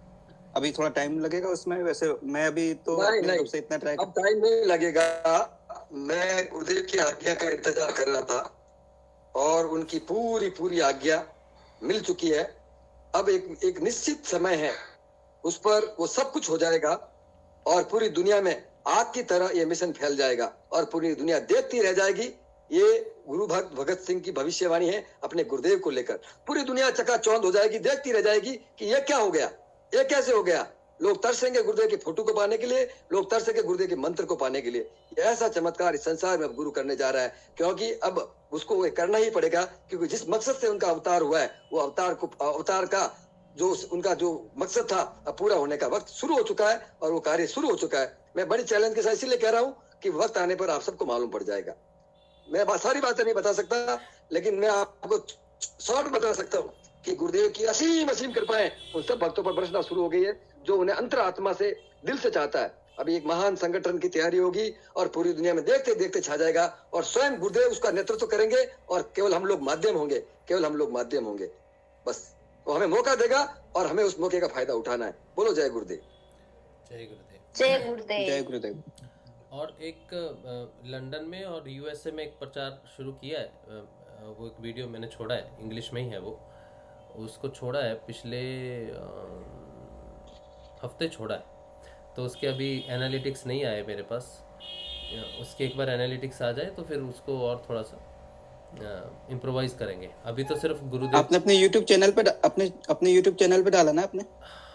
अभी थोड़ा टाइम लगेगा उसमें। वैसे मैं अभी तो नहीं, से इतना ट्राई अब टाइम नहीं लगेगा। मैं गुरुदेव की आज्ञा का इंतजार कर रहा था, और उनकी पूरी आज्ञा मिल चुकी है। अब एक निश्चित समय है, उस पर वो सब कुछ हो जाएगा, और पूरी दुनिया में आग की तरह ये मिशन फैल जाएगा, और पूरी दुनिया देखती रह जाएगी। ये गुरु भगत सिंह की भविष्यवाणी है अपने गुरुदेव को लेकर। पूरी दुनिया चकाचौंध हो जाएगी, देखती रह जाएगी कि ये क्या हो गया, ये कैसे हो गया। लोग तरसेंगे गुरुदेव की फोटो को पाने के लिए, लोग तरसेंगे गुरुदेव के मंत्र को पाने के लिए। ऐसा चमत्कार इस संसार में अब गुरु करने जा रहा है, क्योंकि अब उसको वो करना ही पड़ेगा। क्योंकि जिस मकसद से उनका अवतार हुआ है, वो अवतार का जो उनका जो मकसद था, अब पूरा होने का वक्त शुरू हो चुका है, और वो कार्य शुरू हो चुका है। मैं बड़ी चैलेंज के साथ इसीलिए कह रहा हूँ कि वक्त आने पर आप सबको मालूम पड़ जाएगा। मैं सारी बातें नहीं बता सकता, लेकिन मैं आपको शॉर्ट बता सकता हूँ कि गुरुदेव की असीम कृपाएं उन सब भक्तों पर बरसना शुरू हो गई है, जो उन्हें अंतरात्मा से दिल से चाहता है। अभी एक महान संगठन की तैयारी होगी, और पूरी दुनिया में देखते देखते छा जाएगा, और स्वयं गुरुदेव उसका नेतृत्व करेंगे, और केवल हम लोग माध्यम होंगे। बस वो हमें मौका देगा, और हमें उस मौके का फायदा उठाना है। बोलो जय गुरुदेव। जय गुरुदेव। जय गुरुदेव। जय गुरुदेव। और एक लंदन में और यूएसए में एक प्रचार शुरू किया है। वो एक वीडियो मैंने छोड़ा है, इंग्लिश में ही है वो, उसको छोड़ा है पिछले हफ्ते छोड़ा है, तो उसके अभी एनालिटिक्स नहीं आए मेरे पास। उसके एक बार एनालिटिक्स आ जाए तो फिर उसको और थोड़ा सा इम्प्रोवाइज करेंगे। अभी तो सिर्फ गुरुदेव आपने अपने YouTube चैनल पे अपने YouTube चैनल पे डाला ना आपने?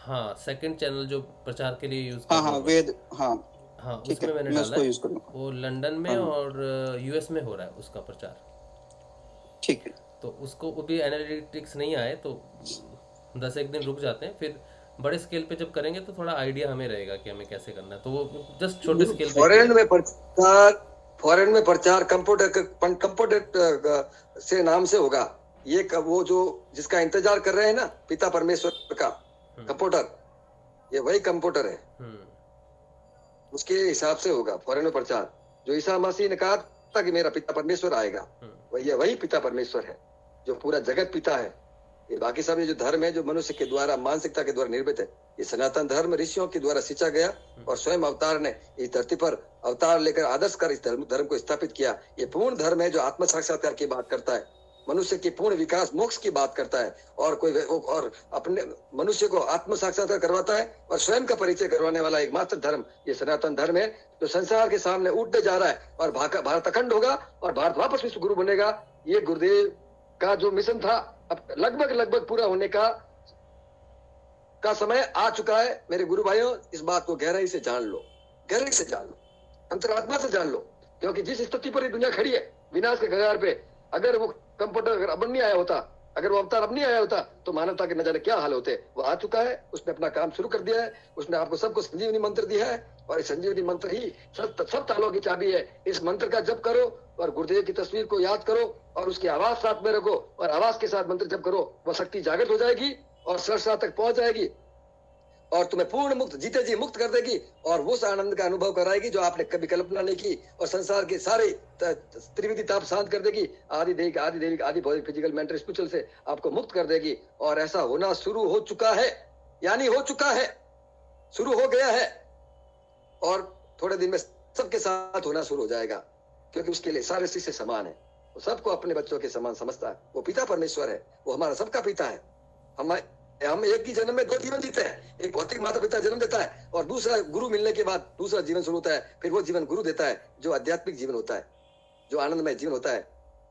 हाँ, सेकंड चैनल जो प्रचार के लिए यूज हाँ हाँ वेद, हाँ हाँ ठीक उसमें है, मैंने मैं डाला उसको है। यूज करूँगा। वो लंदन में हाँ और यूएस में हो रहा है उसका प्रचार, ठीक है। तो उसको वो भी एनालिटिक्स नहीं आए तो 10 एक दिन रुक जाते हैं, फिर बड़े स्केल पे जब करेंगे तो थोड़ा आइडिया हमें रहेगा कि हमें कैसे करना है। तो वो जस्ट छोटे स्केल पे फॉरेन में प्रचार कंप्यूटर से नाम से होगा। ये वो जो जिसका इंतजार कर रहे हैं ना पिता परमेश्वर का कंप्यूटर, ये वही कंप्यूटर है, उसके हिसाब से होगा फॉरेन में प्रचार। जो ईसा मसीह ने कहा था कि मेरा पिता परमेश्वर आएगा, वही पिता परमेश्वर है जो पूरा जगत पिता है। ये बाकी सब ये जो धर्म है जो मनुष्य के द्वारा मानसिकता के द्वारा निर्मित है, ये सनातन धर्म ऋषियों के द्वारा सींचा गया और स्वयं अवतार ने इस धरती पर अवतार लेकर आदर्श कर इस धर्म को स्थापित किया। ये पूर्ण धर्म है जो आत्म साक्षात्कार की बात करता है, मनुष्य के पूर्ण विकास मोक्ष की बात करता है, और अपने मनुष्य को आत्म साक्षात्कार करवाता है और स्वयं का परिचय करवाने वाला एकमात्र धर्म ये सनातन धर्म है जो संसार के सामने उठते जा रहा है। और भारत अखंड होगा और भारत वापस विश्व गुरु बनेगा। ये गुरुदेव का जो मिशन था अब लगभग पूरा होने का समय आ चुका है। मेरे गुरु भाइयों, इस बात को गहराई से जान लो, अंतरात्मा से जान लो, क्योंकि जिस स्थिति पर ये दुनिया खड़ी है विनाश के कगार पे, अगर वो कंप्यूटर अगर अब नहीं आया होता, अगर वो अवतार अब नहीं आया होता तो मानवता के न जाने क्या हाल होते। वो आ चुका है, उसने अपना काम शुरू कर दिया है, उसने आपको सबको संजीवनी मंत्र दिया है और इस संजीवनी मंत्र ही सब तालों की चाबी है। इस मंत्र का जप करो और गुरुदेव की तस्वीर को याद करो और उसकी आवाज साथ में रखो और आवाज के साथ मंत्र जप करो। वह शक्ति जागृत हो जाएगी और सहस्रा तक पहुंच जाएगी और तुम्हें पूर्ण मुक्त जीते जी मुक्त कर देगी और उस आनंद का अनुभव कराएगी जो आपने कभी कल्पना नहीं की, और संसार के सारे त्रिविधि ताप शांत कर देगी। आदि दैहिक आदि भौतिक फिजिकल मेंटल स्पिरिचुअल से आपको मुक्त कर देगी। और ऐसा होना शुरू हो चुका है, यानी हो चुका है, शुरू हो गया है और थोड़े दिन में सबके साथ होना शुरू हो जाएगा, क्योंकि उसके लिए सारे शिष्य समान है। वो सबको अपने बच्चों के समान समझता है। वो पिता परमेश्वर है, वो हमारा सबका पिता है। हम एक ही जन्म में दो जीवन जीते हैं, एक भौतिक माता पिता जन्म देता है और दूसरा गुरु मिलने के बाद दूसरा जीवन शुरू होता है। फिर वो जीवन गुरु देता है जो आध्यात्मिक जीवन होता है, जो आनंदमय जीवन होता है,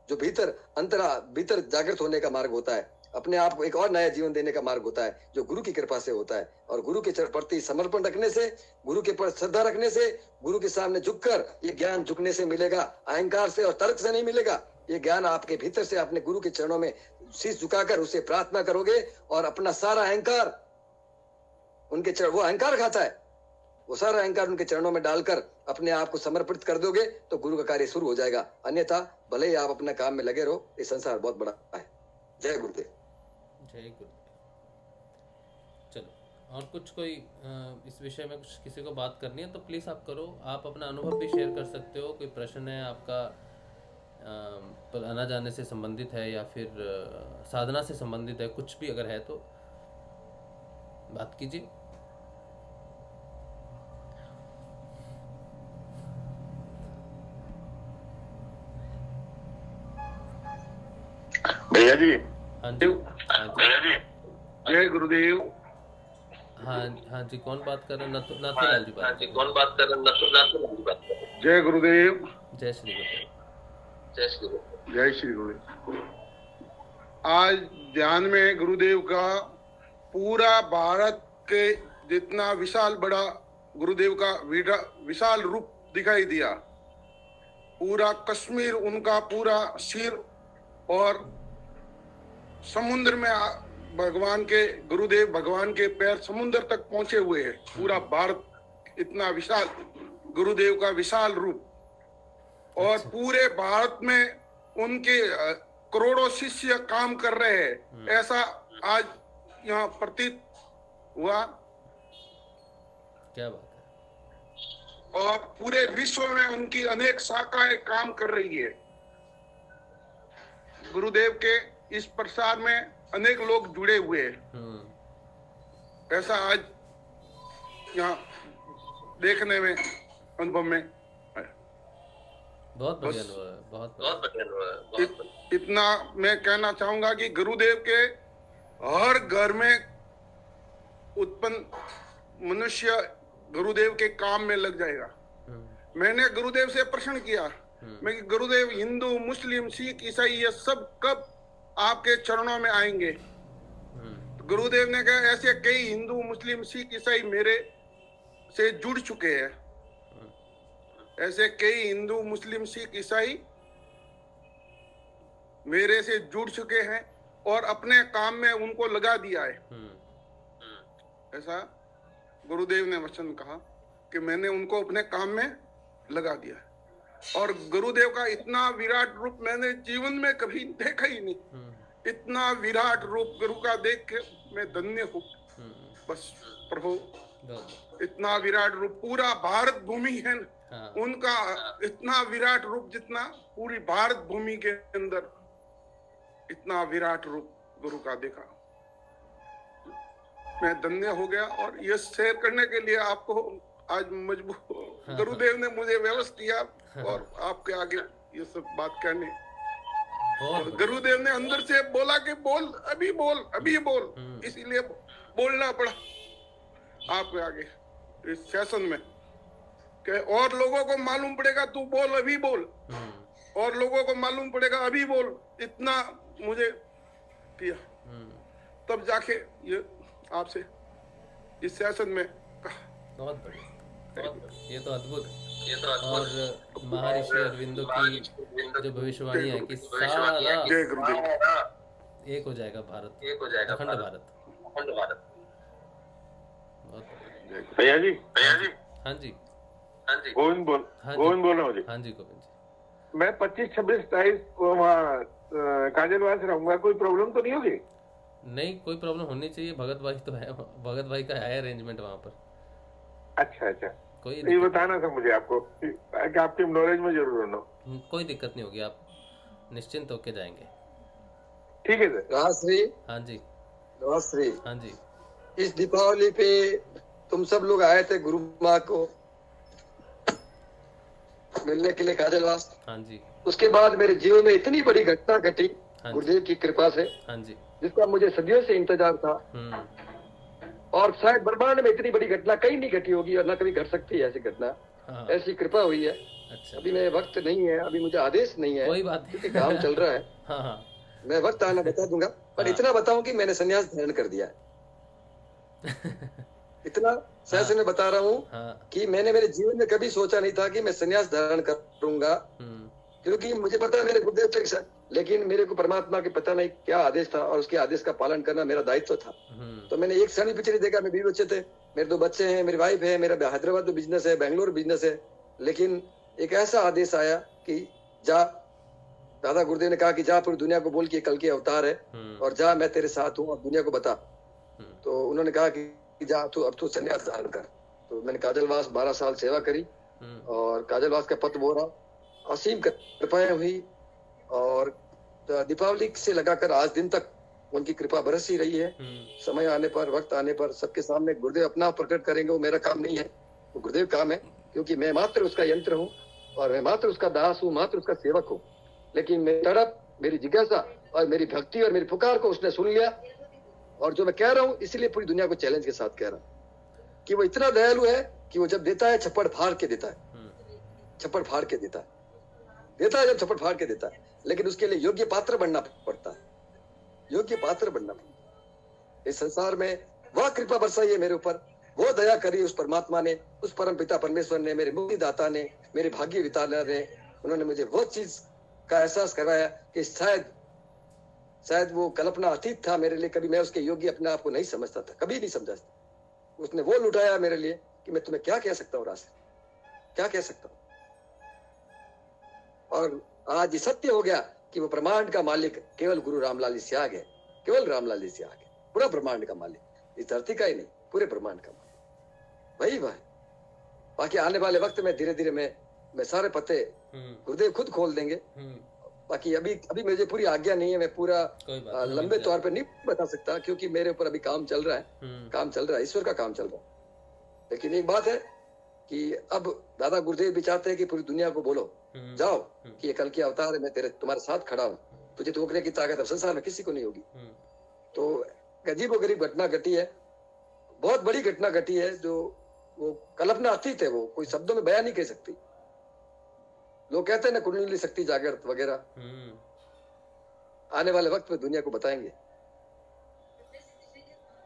जो भीतर जागृत होने का मार्ग होता है, अपने आप को एक और नया जीवन देने का मार्ग होता है, जो गुरु की कृपा से होता है। और गुरु के प्रति समर्पण रखने से, गुरु के प्रति श्रद्धा रखने से, गुरु के सामने झुककर ये ज्ञान झुकने से मिलेगा, अहंकार से और तर्क से नहीं मिलेगा। ये ज्ञान आपके भीतर से अपने गुरु के चरणों में शीश झुकाकर उसे प्रार्थना करोगे और अपना सारा अहंकार उनके चरण, वो अहंकार खाता है, वो सारा अहंकार उनके चरणों में डालकर अपने आप को समर्पित कर दोगे तो गुरु का कार्य शुरू हो जाएगा। अन्यथा भले ही आप अपने काम में लगे रहो, ये संसार बहुत बड़ा है। जय गुरुदेव। जय गुरुदेव। चलो, और कुछ कोई इस विषय में कुछ किसी को बात करनी है तो प्लीज आप करो। आप अपना अनुभव भी शेयर कर सकते हो। कोई प्रश्न है आपका, पर आना जाने से संबंधित है या फिर साधना से संबंधित है, कुछ भी अगर है तो बात कीजिए। भैया जी। हाँ जी, भैया जी, जय गुरुदेव। हाँ जी, कौन बात कर रहे हैं? नाथूलाल जी बात। कौन बात कर रहे हैं? नाथूलाल जी बात। जय गुरुदेव। जय श्री गुरुदेव। जय श्री गुरुदेव। जय श्री गुरुदेव। आज ध्यान में गुरुदेव का पूरा भारत के जितना विशाल बड़ा गुरुदेव का विशाल रूप दिखाई दिया। पूरा कश्मीर उनका पूरा सिर और समुद्र में भगवान के गुरुदेव भगवान के पैर समुद्र तक पहुंचे हुए हैं। पूरा भारत इतना विशाल गुरुदेव का विशाल रूप, और पूरे भारत में उनके करोड़ों शिष्य काम कर रहे हैं, ऐसा आज यहाँ प्रतीत हुआ। क्या बात है। और पूरे विश्व में उनकी अनेक शाखाएं काम कर रही है। गुरुदेव के इस प्रसार में अनेक लोग जुड़े हुए हैं, ऐसा आज यहाँ देखने में अनुभव में बहुत बढ़िया बस अनुभव है, बहुत बढ़िया अनुभव है, बहुत बढ़िया। इतना मैं कहना चाहूंगा कि गुरुदेव के हर घर में उत्पन्न मनुष्य गुरुदेव के काम में लग जाएगा। मैंने गुरुदेव से प्रश्न किया, मैं कि गुरुदेव हिंदू मुस्लिम सिख ईसाई ये सब कब आपके चरणों में आएंगे? तो गुरुदेव ने कहा ऐसे कई हिंदू मुस्लिम सिख ईसाई मेरे से जुड़ चुके हैं, ऐसे कई हिंदू मुस्लिम सिख ईसाई मेरे से जुड़ चुके हैं और अपने काम में उनको लगा दिया है। ऐसा गुरुदेव ने वचन कहा कि मैंने उनको अपने काम में लगा दिया है। और गुरुदेव का इतना विराट रूप मैंने जीवन में कभी देखा ही नहीं। इतना विराट रूप गुरु का देख के मैं धन्य हूँ। बस प्रभु इतना विराट रूप पूरा भारत भूमि है उनका, इतना विराट रूप जितना पूरी भारत भूमि के अंदर इतना विराट रूप गुरु का देखा, मैं धन्य हो गया। और ये शेयर करने के लिए आपको आज मजबूर गुरुदेव ने मुझे व्यवस्था दिया और आपके आगे ये सब बात करने। गुरुदेव ने अंदर से बोला कि बोल, अभी बोल, अभी बोल, इसीलिए बोलना पड़ा आपके आगे इस सेशन में कि और लोगों को मालूम पड़ेगा तू बोल, अभी बोल, और लोगों को मालूम पड़ेगा अभी बोल। इतना मुझे किया, तब जाके ये आपसे इस सेशन में कहा। बहुत बढ़िया, ये तो अद्भुत है, ये तो अद्भुत। और महर्षि अरविंदो की जो भविष्यवाणी है कि सारा एक हो जाएगा भारत, एक हो जाएगा अखंड भारत, अखंड भारत। बहुत बढ़िया भैया जी, भैया जी। हाँ जी, हाँ जी। गोविंद बोल रहा हूँ जी। हाँ जी गोविंद जी। मैं 25, 26, 27 को वहाँ काजलवास रहूंगा, कोई प्रॉब्लम तो नहीं होगी? नहीं, कोई प्रॉब्लम होनी चाहिए। भगत भाई तो है, भगत भाई का है अरेंजमेंट वहाँ पर। अच्छा अच्छा, कोई ये बताना था मुझे आपको कि आपकी नॉलेज में जरूर होना। कोई दिक्कत नहीं होगी, आप निश्चिंत होके जाएंगे। ठीक है सर। राजश्री। हाँ जी राजश्री। हाँ जी। इस दीपावली पे तुम सब लोग आए थे गुरु माँ को मिलने के लिए काजलवास। हाँ जी। उसके बाद मेरे जीवन में इतनी बड़ी घटना घटी गुरुदेव की कृपा से, हाँ जी, जिसका मुझे सदियों से इंतजार था। और शायद ब्रह्मांड में इतनी बड़ी घटना कहीं नहीं घटी होगी और न कभी घट सकती है ऐसी घटना। हाँ। ऐसी कृपा हुई है। अच्छा। अभी मेरे वक्त नहीं है, अभी मुझे आदेश नहीं है, कोई बात क्योंकि काम चल रहा है। हाँ हाँ। मैं वक्त आना बता दूंगा, पर इतना बताऊं कि मैंने संन्यास धारण कर दिया है। इतना सहज में बता रहा हूँ कि मैंने मेरे जीवन में कभी सोचा नहीं था कि मैं संन्यास धारण करूंगा, क्योंकि मुझे पता है मेरे गुरुदेव से, लेकिन मेरे को परमात्मा के पता नहीं क्या आदेश था और उसके आदेश का पालन करना मेरा दायित्व था। तो मैंने एक क्षण भी पीछे नहीं देखा। मेरे 2 बच्चे थे, मेरे 2 बच्चे हैं, मेरी वाइफ है, मेरा हैदराबाद में बिजनेस है, बेंगलोर बिजनेस है, लेकिन एक ऐसा आदेश आया कि जा, दादा गुरुदेव ने कहा कि जा पूरी दुनिया को बोल के कल के अवतार है और जा, मैं तेरे साथ हूँ और दुनिया को बता। तो उन्होंने कहा कि जा तू, अब तू संन्यास धारण कर। तो मैंने काजलवास 12 साल सेवा करी और काजलवास का पद बोरा, असीम कृपाएं हुई और दीपावली से लगाकर आज दिन तक उनकी कृपा बरस ही रही है। समय आने पर, वक्त आने पर सबके सामने गुरुदेव अपना प्रकट करेंगे। वो मेरा काम नहीं है, वो गुरुदेव काम है, क्योंकि मैं मात्र उसका यंत्र हूँ और मैं मात्र उसका दास हूँ, मात्र उसका सेवक हूँ। लेकिन मेरी तड़प, मेरी जिज्ञासा और मेरी भक्ति और मेरी पुकार को उसने सुन लिया। और जो मैं कह रहा हूँ इसलिए पूरी दुनिया को चैलेंज के साथ कह रहा हूँ कि वो इतना दयालु है कि वो जब देता है छप्पड़ फाड़ के देता है, छप्पड़ फाड़ के देता है जब छप्पड़ फाड़ के देता है। लेकिन उसके लिए योग्य पात्र बनना पड़ता है, योग्य पात्र बनना पड़ता है। इस संसार में वह कृपा बरसाई है मेरे ऊपर, वो दया करी उस परमात्मा ने, उस परम पिता परमेश्वर ने, मेरे मुक्ति दाता ने, मेरे भाग्य विताना ने। उन्होंने मुझे वो चीज का एहसास कराया कि शायद वो कल्पना अतीत था मेरे लिए। कभी मैं उसके योग्य अपने आप को नहीं समझता था, कभी नहीं समझा था। उसने वो लुटाया मेरे लिए कि मैं तुम्हें क्या कह सकता हूँ रास्ते, क्या कह सकता हूँ। और आज ये सत्य हो गया कि वो ब्रह्मांड का मालिक केवल गुरु रामलाल सियाग है, केवल रामलाल सियाग है, पूरा ब्रह्मांड का मालिक, इस धरती का ही नहीं, पूरे ब्रह्मांड का मालिक वही वह। बाकी आने वाले वक्त में धीरे धीरे मैं सारे पते गुरुदेव खुद खोल देंगे। बाकी अभी मुझे पूरी आज्ञा नहीं है, मैं पूरा लंबे तौर पे नहीं बता सकता, क्योंकि मेरे ऊपर अभी काम चल रहा है, काम चल रहा है, ईश्वर का काम चल रहा है। लेकिन एक बात है कि अब दादा गुरुदेव भी चाहते हैं कि पूरी दुनिया को बोलो जाओ कि ये कल की अवतार है, मैं तुम्हारे साथ खड़ा हूँ, तुझे रोकने की ताकत अब संसार में किसी को नहीं होगी। तो अजीब गरीब घटना घटी है, बहुत बड़ी घटना घटी है, जो वो कल्पना अतीत है, वो कोई शब्दों में बयान नहीं कर सकती। लोग कहते हैं ना कुंडली शक्ति जागृत वगैरह, आने वाले वक्त में दुनिया को बताएंगे,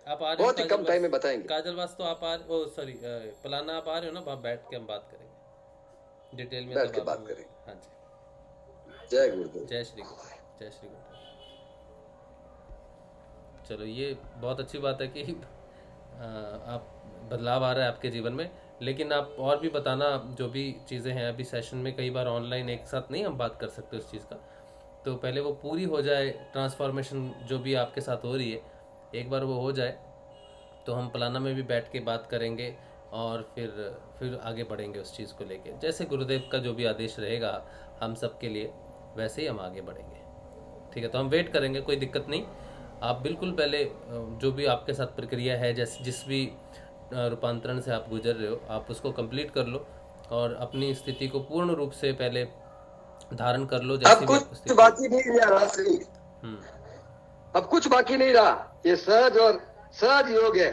आप आ रहे हो बहुत ही कम टाइम में बताएंगे। काजलवास तो आप पलाना आप आ रहे हो ना, वहाँ बैठ के हम बात करेंगे डिटेल में, बैठ के तब बात आप करेंगे। हाँ जी, जय गुरुदेव। जय श्री गुरु, जय श्री गुरु। चलो ये बहुत अच्छी बात है कि आप बदलाव आ रहा है आपके जीवन में, लेकिन आप और भी बताना जो भी चीज़ें हैं। अभी सेशन में कई बार ऑनलाइन एक साथ नहीं हम बात कर सकते उस चीज़ का, तो पहले वो पूरी हो जाए ट्रांसफॉर्मेशन जो भी आपके साथ हो रही है, एक बार वो हो जाए तो हम पलाना में भी बैठ के बात करेंगे और फिर आगे बढ़ेंगे उस चीज़ को लेके। जैसे गुरुदेव का जो भी आदेश रहेगा हम सब के लिए, वैसे ही हम आगे बढ़ेंगे। ठीक है, तो हम वेट करेंगे, कोई दिक्कत नहीं। आप बिल्कुल पहले जो भी आपके साथ प्रक्रिया है, जैसे जिस भी रूपांतरण से आप गुजर रहे हो, आप उसको कंप्लीट कर लो और अपनी स्थिति को पूर्ण रूप से पहले धारण कर लो। जैसे अब कुछ बाकी नहीं रहा रात्रि, अब कुछ बाकी नहीं रहा, ये सहज और सहज योग है।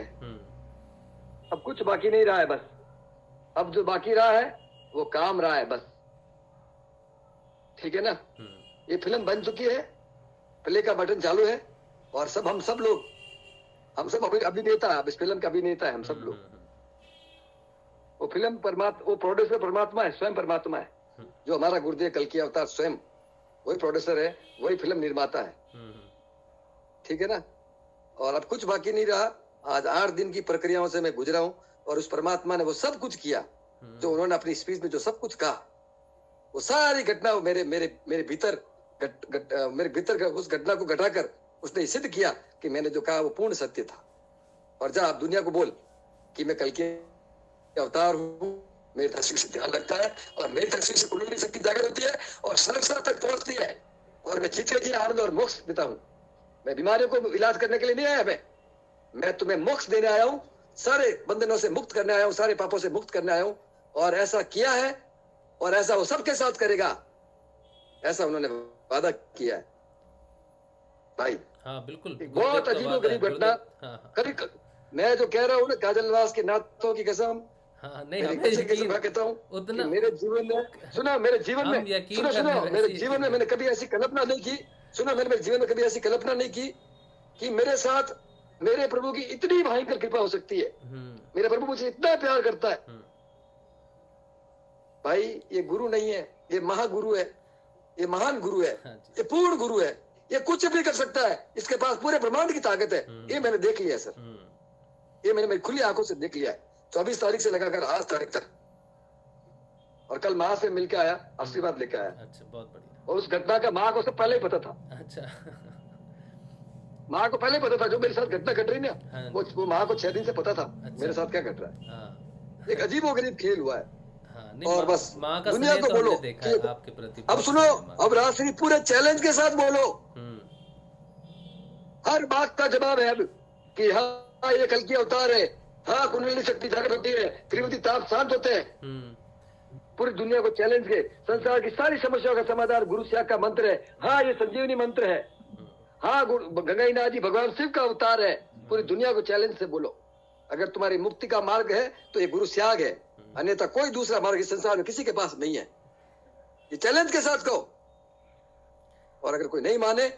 अब कुछ बाकी नहीं रहा है, बस अब जो बाकी रहा है वो काम रहा है, बस। ठीक है ना, ये फिल्म बन चुकी है, प्ले का बटन चालू है और हम सब लोग अभिनेता, अब इस फिल्म का अभिनेता है हम सब लोग। वो फिल्म वो प्रोड्यूसर परमात्मा है, स्वयं परमात्मा है, जो हमारा गुरुदेव कल की अवतार स्वयं वही प्रोड्यूसर है, वही फिल्म निर्माता है। ठीक है ना, और अब कुछ बाकी नहीं रहा। आज 8 दिन की प्रक्रियाओं से मैं गुजरा हूं और उस परमात्मा ने वो सब कुछ किया जो उन्होंने अपनी स्पीच में जो सब कुछ कहा, वो सारी घटना मेरे भीतर उस घटना को घटाकर उसने सिद्ध किया कि मैंने जो कहा वो पूर्ण सत्य था। और जा आप दुनिया को बोल कि मैं कल के अवतार हूँ, मेरी तस्वीर से ध्यान रखता है और मेरी तस्वीर से कुंडली शक्ति जागृत होती है और सर्वस्तर तक पहुंचती है और मैं जीते जी आनंद और मोक्ष देता हूँ। मैं बीमारियों को इलाज करने के लिए नहीं आया, मैं तुम्हें मोक्ष देने आया हूँ, सारे बंधनों से मुक्त करने आया हूँ, सारे पापों से मुक्त करने आया हूँ। और ऐसा किया है और ऐसा वो सबके साथ करेगा, ऐसा उन्होंने वादा किया है भाई। हाँ बिल्कुल, बहुत अजीब घटना। कभी मैं जो कह रहा हूँ ना, काजलवास के नाथों की कसम, कहता हूँ उतना मेरे जीवन में सुनो, मेरे जीवन में मैंने कभी ऐसी कल्पना नहीं की, मेरे जीवन में कभी ऐसी कल्पना नहीं की कि मेरे साथ मेरे प्रभु की इतनी भयंकर कृपा हो सकती है। मेरा प्रभु मुझे इतना प्यार करता है भाई। ये गुरु नहीं है, ये महागुरु है, ये महान गुरु है, ये पूर्ण गुरु है, ये कुछ भी कर सकता है, इसके पास पूरे ब्रह्मांड की ताकत है। ये मैंने देख लिया सर, ये मैंने मेरी खुली आंखों से देख लिया है। 24 तारीख से लगाकर आज तारीख तक, और कल माँ से मिलकर आया, आशीर्वाद लेकर आया। अच्छा, बहुत बढ़िया। और उस घटना का माँ को सब पहले ही पता था। अच्छा, माँ को पहले पता था जो मेरे साथ घटना घट रही ना, वो माँ को 6 दिन से पता था मेरे साथ क्या घट रहा है। एक अजीबोगरीब खेल हुआ है। और बस दुनिया को बोलो कि आपके प्रति। अब सुनो, अब राजश्री पूरे चैलेंज के साथ बोलो, हर बात का जवाब है अब कि हाँ ये कल की अवतार है, हाँ कुंडली शक्ति जागृत होती है, त्रिवती ताप शांत होते हैं। पूरी दुनिया को चैलेंज के संसार की सारी समस्याओं का समाधान गुरु श्याग का मंत्र है। हाँ ये संजीवनी मंत्र है। हाँ गंगाईनाथ जी भगवान शिव का अवतार है। पूरी दुनिया को चैलेंज से बोलो, अगर तुम्हारी मुक्ति का मार्ग है तो ये गुरु श्याग है, अन्यथा कोई दूसरा मार्ग इस संसार में किसी के पास नहीं है। ये चैलेंज के साथ कहो, और अगर कोई नहीं माने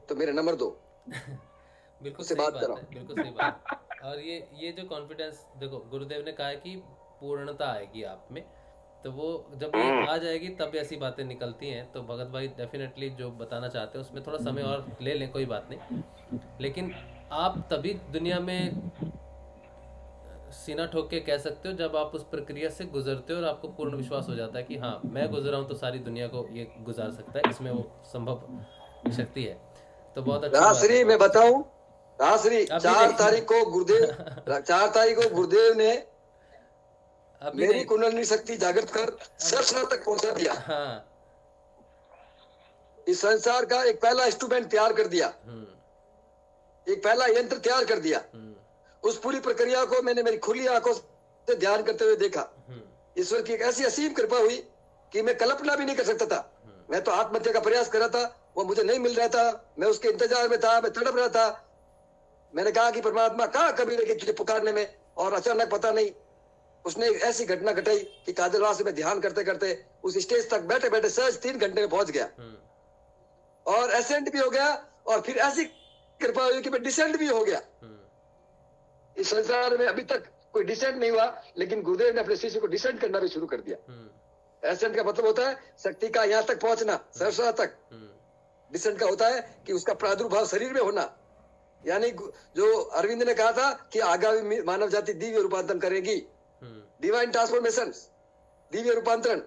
तो मेरे नंबर दो, बिल्कुल सही बात है, बिल्कुल सही बात। और ये जो कॉन्फिडेंस, देखो गुरुदेव ने कहा है कि पूर्णता आएगी आप में, तो वो जब ये आ जाएगी तब ऐसी बातें निकलती हैं। तो भगत भाई डेफिनेटली जो बताना चाहते हैं उसमें थोड़ा समय और ले लें, कोई बात नहीं, लेकिन आप तभी दुनिया में सीना ठोक के कह सकते हो जब आप उस प्रक्रिया से गुजरते हो और आपको पूर्ण विश्वास हो जाता है कि हाँ मैं गुजरा हूँ तो सारी दुनिया को ये गुजार सकता है, इसमें वो संभव शक्ति है। तो बहुत अच्छा। राजश्री मैं बताऊं, राजश्री 4 तारीख को गुरुदेव ने मेरी कुंडली शक्ति जागृत कर सर्वस्तर तक पहुंचा दिया। हाँ। इस संसार का एक पहला इंस्ट्रूमेंट तैयार कर दिया, एक पहला यंत्र तैयार कर दिया। उस पूरी प्रक्रिया को मैंने मेरी खुली आंखों से ध्यान करते हुए देखा। ईश्वर की एक ऐसी असीम कृपा हुई कि मैं कल्पना भी नहीं कर सकता था। मैं तो आत्महत्या का प्रयास कर रहा था, वो मुझे नहीं मिल रहा था, मैं उसके इंतजार में था, मैं तड़प रहा था। मैंने कहा कि परमात्मा कहाँ कभी लगे तुझे पुकारने में, और अचानक पता नहीं उसने एक ऐसी घटना घटाई कि काजलवास में ध्यान करते करते उस स्टेज तक बैठे बैठे सहज 3 घंटे में पहुंच गया, और एसेंट भी हो गया, और फिर ऐसी कृपा हुई कि मैं डिसेंट भी हो गया। इस संसार में अभी तक कोई डिसेंट नहीं हुआ, लेकिन गुरुदेव ने अपने शिष्य को डिसेंट करना भी शुरू कर दिया। एसेंट का मतलब होता है शक्ति का यहाँ तक पहुंचना, सरसा तक। डिसेंट का होता है कि उसका प्रादुर्भाव शरीर में होना, यानी जो अरविंद ने कहा था कि आगामी मानव जाति दिव्य रूपांतरण करेगी, डिवाइन ट्रांसफॉर्मेशन, दिव्य रूपांतरण।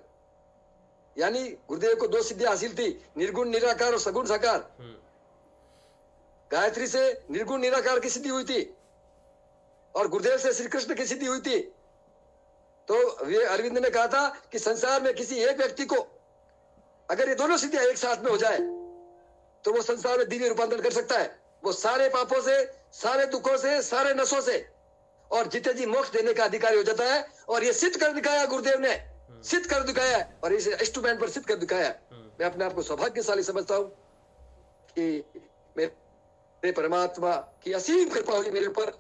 यानी गुरुदेव को 2 सिद्धियां हासिल थी, निर्गुण निराकार और सगुण साकार। गायत्री से निर्गुण निराकार की सिद्धि हुई थी, और गुरुदेव से श्री कृष्ण की सिद्धि हुई थी। तो ये अरविंद ने कहा था कि संसार में किसी एक व्यक्ति को अगर ये दोनों सिद्धियां एक साथ में हो जाए तो वो संसार में दिव्य रूपांतरण कर सकता है। वो सारे पापों से, सारे दुखों से, सारे नशों से और जीते जी मोक्ष देने का अधिकारी हो जाता है। और ये सिद्ध कर दिखाया गुरुदेव ने, सिद्ध कर दिखाया है, और इसे इंस्ट्रूमेंट पर सिद्ध कर दिखाया है। मैं अपने आप को सौभाग्यशाली समझता हूँ कि मेरे परमात्मा की असीम कृपा हुई मेरे ऊपर,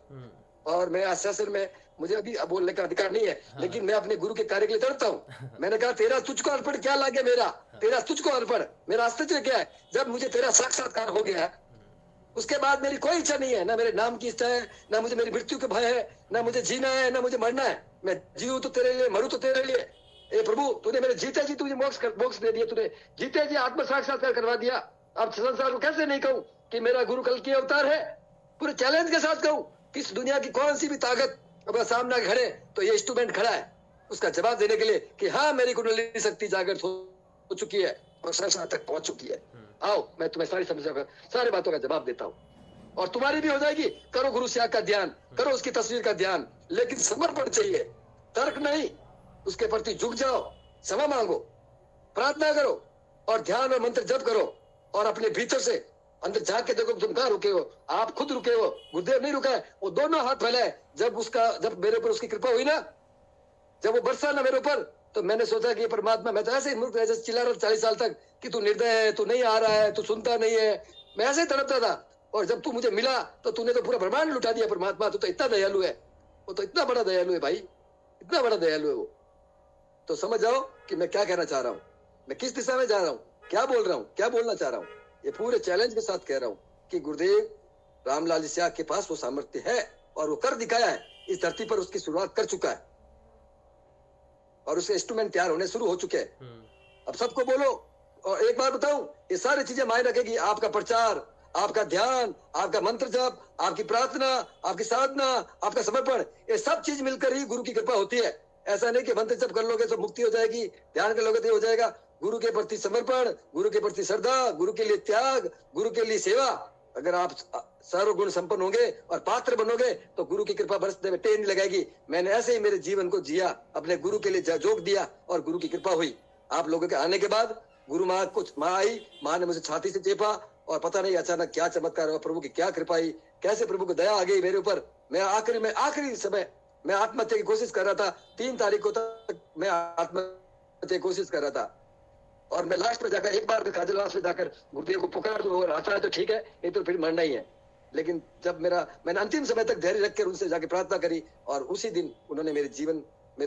और मैं आश्वासन में, मुझे अभी बोलने का अधिकार नहीं है, लेकिन मैं अपने गुरु के कार्य के लिए तड़पता हूँ। मैंने कहा तेरा तुझको अर्पण क्या लागे मेरा, तेरा तुझको अर्पण, मेरा अस्तित्व क्या है। जब मुझे तेरा साक्षात्कार हो गया उसके बाद मेरी कोई इच्छा नहीं है, ना मेरे नाम की इच्छा है, ना मुझे मेरी मृत्यु के भय है, ना मुझे जीना है, ना मुझे मरना है। मैं जीऊं तो तेरे लिए, मरूं तो तेरे लिए। ए प्रभु, तूने मेरे जीते जी तुझे मोक्ष दे दिया, तूने जीते जी आत्म साक्षात्कार करवा दिया। अब संसार को कैसे नहीं कहूं कि मेरा गुरु कल की अवतार है। पूरे चैलेंज के साथ कहूं, किस दुनिया की कौन सी भी ताकत अपना सामना खड़े तो ये इंस्ट्रूमेंट खड़ा है उसका जवाब देने के लिए कि हाँ मेरी कुंडली शक्ति जागृत हो चुकी है और संसार तक पहुंच चुकी है। आओ, मैं तुम्हें सारी समस्या का, सारी बातों का जवाब देता हूँ, और तुम्हारी भी हो जाएगी। करो गुरु श्याग का ध्यान, करो उसकी तस्वीर का ध्यान, लेकिन समर्पण चाहिए, तर्क नहीं। उसके प्रति झुक जाओ, क्षमा मांगो, प्रार्थना करो, और ध्यान और मंत्र जप करो, और अपने भीतर से अंदर झांक के देखो तुम कहाँ रुके हो। आप खुद रुके हो, गुरुदेव नहीं रुका है। वो दोनों हाथ फैलाए। जब मेरे ऊपर उसकी कृपा हुई ना, जब वो बरसा ना मेरे ऊपर, तो मैंने सोचा कि ये परमात्मा, मैं तो ऐसे ही मूर्ख ऐसे चिल्ला रहा 40 साल तक कि तू निर्दय है, तू नहीं आ रहा है, तू सुनता नहीं है। मैं ऐसे ही तड़पता था, और जब तू मुझे मिला तो तूने तो पूरा ब्रह्मांड लुटा दिया। परमात्मा तू तो इतना दयालु है, वो तो इतना बड़ा दयालु है भाई, इतना बड़ा दयालु है वो। तो समझ जाओ कि मैं क्या कहना चाह रहा हूँ, मैं किस दिशा में जा रहा हूँ, क्या बोल रहा हूँ, क्या बोलना चाह रहा हूँ। ये पूरे चैलेंज के साथ कह रहा हूँ कि गुरुदेव रामलाल श्याग के पास वो सामर्थ्य है, और वो कर दिखाया है। इस धरती पर उसकी शुरुआत कर चुका है, और उसके इंस्ट्रूमेंट तैयार होने शुरू हो चुके हैं। अब सबको बोलो, और एक बार बताऊं, ये सारी चीजें मायने रखेगी। आपका प्रचार, आपका ध्यान, आपका मंत्र जप, आपकी प्रार्थना, आपकी साधना, आपका समर्पण, ये सब चीज मिलकर ही गुरु की कृपा होती है। ऐसा नहीं कि मंत्र जप कर लोगे तो मुक्ति हो जाएगी, ध्यान कर लोगे तो हो जाएगा। गुरु के प्रति समर्पण, गुरु के प्रति श्रद्धा, गुरु के लिए त्याग, गुरु के लिए सेवा, अगर आप सर्वगुण संपन्न होंगे और पात्र बनोगे तो गुरु की कृपा बरसने में टेन लगाएगी। मैंने ऐसे ही मेरे जीवन को जिया, अपने गुरु के लिए जोक दिया, और गुरु की कृपा हुई। आप लोगों के आने के बाद गुरु माँ कुछ माँ आई, माँ ने मुझे छाती से चेपा, और पता नहीं अचानक क्या चमत्कार हुआ, प्रभु की क्या कृपा आई, कैसे प्रभु की दया आ गई मेरे ऊपर। मैं आखिरी समय मैं आत्महत्या की कोशिश कर रहा था। 3 तारीख को तक मैं आत्महत्या की कोशिश कर रहा था, और मैं लास्ट में जाकर एक बार काजलवास में जाकर गुरुदेव को पुकार दूं, और आता है तो ठीक है, नहीं तो फिर मरना ही है। लेकिन जब मैंने अंतिम समय तक धैर्य रखकर उनसे जाके प्रार्थना करी, और उसी दिन उन्होंने मेरे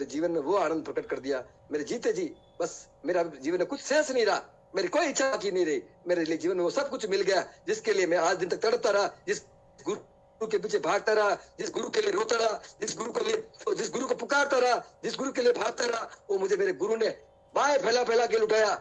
जीवन में वो आनंद प्रकट कर दिया। मेरे जीते जी बस मेरा जीवन में कुछ शेष नहीं रहा, मेरी कोई इच्छा की नहीं रही। मेरे लिए जीवन में वो सब कुछ मिल गया जिसके लिए मैं आज दिन तक तड़पता रहा, जिस गुरु के पीछे भागता रहा, जिस गुरु के लिए रोता रहा, जिस गुरु को पुकारता रहा, जिस गुरु के लिए भागता रहा, वो मुझे मेरे गुरु ने बाएं फैला फैला के लुटाया,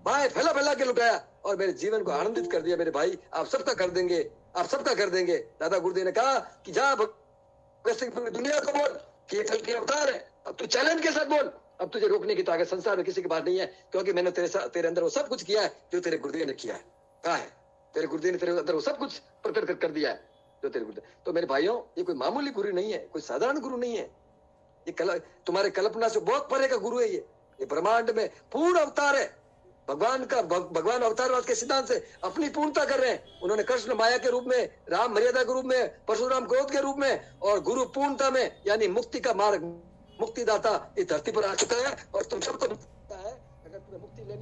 बाएं फैला फैला के लुटाया, और मेरे जीवन को आनंदित कर दिया। मेरे भाई, आप सबका कर देंगे, आप सबका कर देंगे। दादा गुरुदेव ने कहा कि जा दुनिया को बोल कि ये कल की अवतार है। अब तू चैलेंज के साथ बोल, अब तुझे रोकने की ताकत संसार में किसी के पास नहीं है, क्योंकि मैंने तेरे अंदर वो सब कुछ किया है जो तेरे गुरुदेव ने किया है। कहा है तेरे गुरुदेव ने तेरे अंदर वो सब कुछ प्रकट कर दिया है जो तेरे गुरुदेव। तो मेरे भाइयों, ये कोई मामूली गुरु नहीं है, कोई साधारण गुरु नहीं है। ये तुम्हारे कल्पना से बहुत परे का गुरु है। ये ब्रह्मांड में पूर्ण अवतार है। भगवान अवतारवाद के सिद्धांत से अपनी पूर्णता कर रहे हैं। उन्होंने कृष्ण माया के रूप में, राम मर्यादा के रूप में, परशुराम क्रोध के रूप में, और गुरु पूर्णता में, यानी मुक्ति का मार्ग, मुक्तिदाता इस धरती पर आ चुका है। और तुम सबको है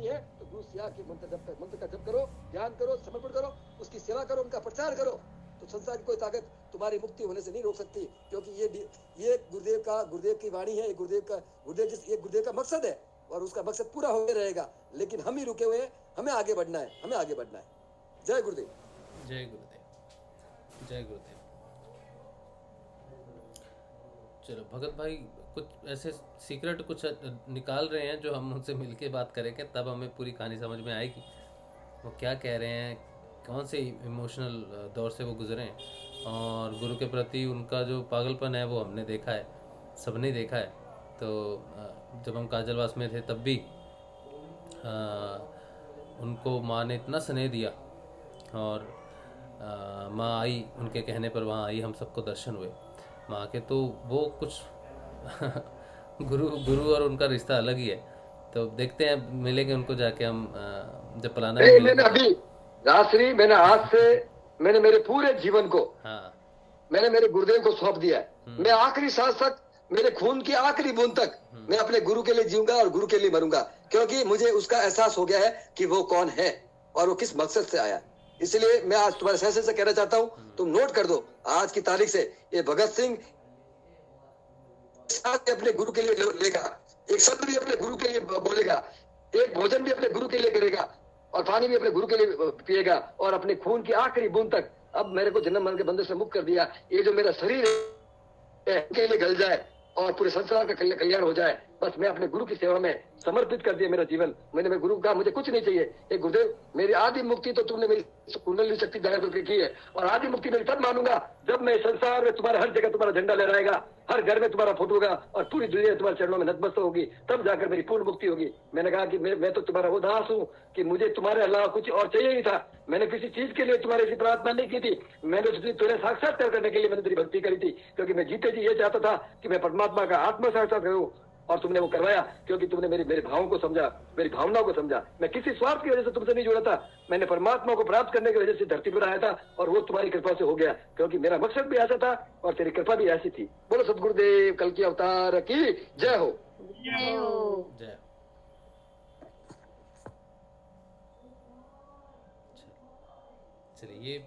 करनी है तो गुरु सिया के मंत्र का जप करो, ध्यान करो, समर्पण करो, उसकी सेवा करो, उनका प्रचार करो, तो संसार की कोई ताकत तुम्हारी मुक्ति होने से नहीं रोक सकती, क्योंकि ये गुरुदेव की वाणी है, गुरुदेव का मकसद है और उसका मकसद पूरा होते रहेगा, लेकिन हम ही रुके हुए हैं, हमें आगे बढ़ना है। जय गुरुदेव। जय गुरुदेव, जय गुरुदेव। चलो भगत भाई कुछ ऐसे सीक्रेट कुछ निकाल रहे हैं जो हम उनसे मिलके बात करेंगे, तब हमें पूरी कहानी समझ में आएगी वो क्या कह रहे हैं, कौन से इमोशनल दौर से वो गुजरे हैं, और गुरु के प्रति उनका जो पागलपन है वो हमने देखा है, सबने देखा है। तो जब हम काजलवास में थे तब भी उनको माँ ने इतना स्नेह दिया, और माँ आई उनके कहने पर, वहाँ आई, हम सबको दर्शन हुए माँ के, तो वो कुछ गुरु और उनका रिश्ता अलग ही है। तो देखते हैं, मिलेंगे उनको जाके हम जब पलाना में मैंने अभी राजश्री, मैंने मेरे पूरे जीवन को मैंने मेरे गुरुदेव को सौंप दिया है। मैं आखिरी सांस तक, मेरे खून की आखिरी बूंद तक मैं अपने गुरु के लिए जीऊंगा और गुरु के लिए मरूंगा, क्योंकि मुझे उसका एहसास हो गया है कि वो कौन है और वो किस मकसद से आया। इसलिए मैं आज तुम्हारे सेशन से कहना चाहता हूँ, तुम नोट कर दो, आज की तारीख से ये भगत सिंह अपने गुरु के लिए लेगा, एक शब्द भी अपने गुरु के लिए बोलेगा, एक भोजन भी अपने गुरु के लिए करेगा, और पानी भी अपने गुरु के लिए पिएगा, और अपने खून की आखिरी बूंद तक। अब मेरे को जन्म मरण के बंधन से मुक्त कर दिया, ये जो मेरा शरीर है के लिए गल जाए और पूरे संसार का कल्याण हो जाए, बस मैं अपने गुरु की सेवा में समर्पित कर दिया मेरा जीवन। मैंने मेरे गुरु कहा मुझे कुछ नहीं चाहिए, एक गुरुदेव मेरी आदि मुक्ति तो तुमने मेरी कुंडली शक्ति दायर करके की है, और आदि मुक्ति मेरी तब मानूंगा जब मैं संसार में तुम्हारा हर जगह तुम्हारा झंडा लहराएगा, हर घर में तुम्हारा फोटो होगा, और पूरी दुनिया तुम्हारे चरणों में नतमस्तक होगी, तब जाकर मेरी पूर्ण मुक्ति होगी। मैंने कहा कि मैं तो तुम्हारा वो दास हूँ कि मुझे तुम्हारे अलावा कुछ और चाहिए नहीं था। मैंने किसी चीज के लिए तुम्हारी ऐसी प्रार्थना नहीं की थी, मैंने तुम्हें साक्षात्कार करने के लिए मैंने तेरी भक्ति करी थी, क्योंकि मैं जीते जी ये चाहता था कि मैं परमात्मा का आत्म साक्षात्कार करूँ, और तुमने वो करवाया, क्योंकि तुमने मेरे भावों को समझा, मेरी भावनाओं को समझा। मैं किसी स्वार्थ की वजह से तुमसे नहीं जुड़ा था, मैंने परमात्मा को प्राप्त करने की वजह से धरती पर आया था, और वो तुम्हारी कृपा से हो गया, क्योंकि मेरा मकसद भी ऐसा था और तेरी कृपा भी ऐसी थी। बोलो सतगुरुदेव कल की अवतार की जय हो। जय। चलिए, ये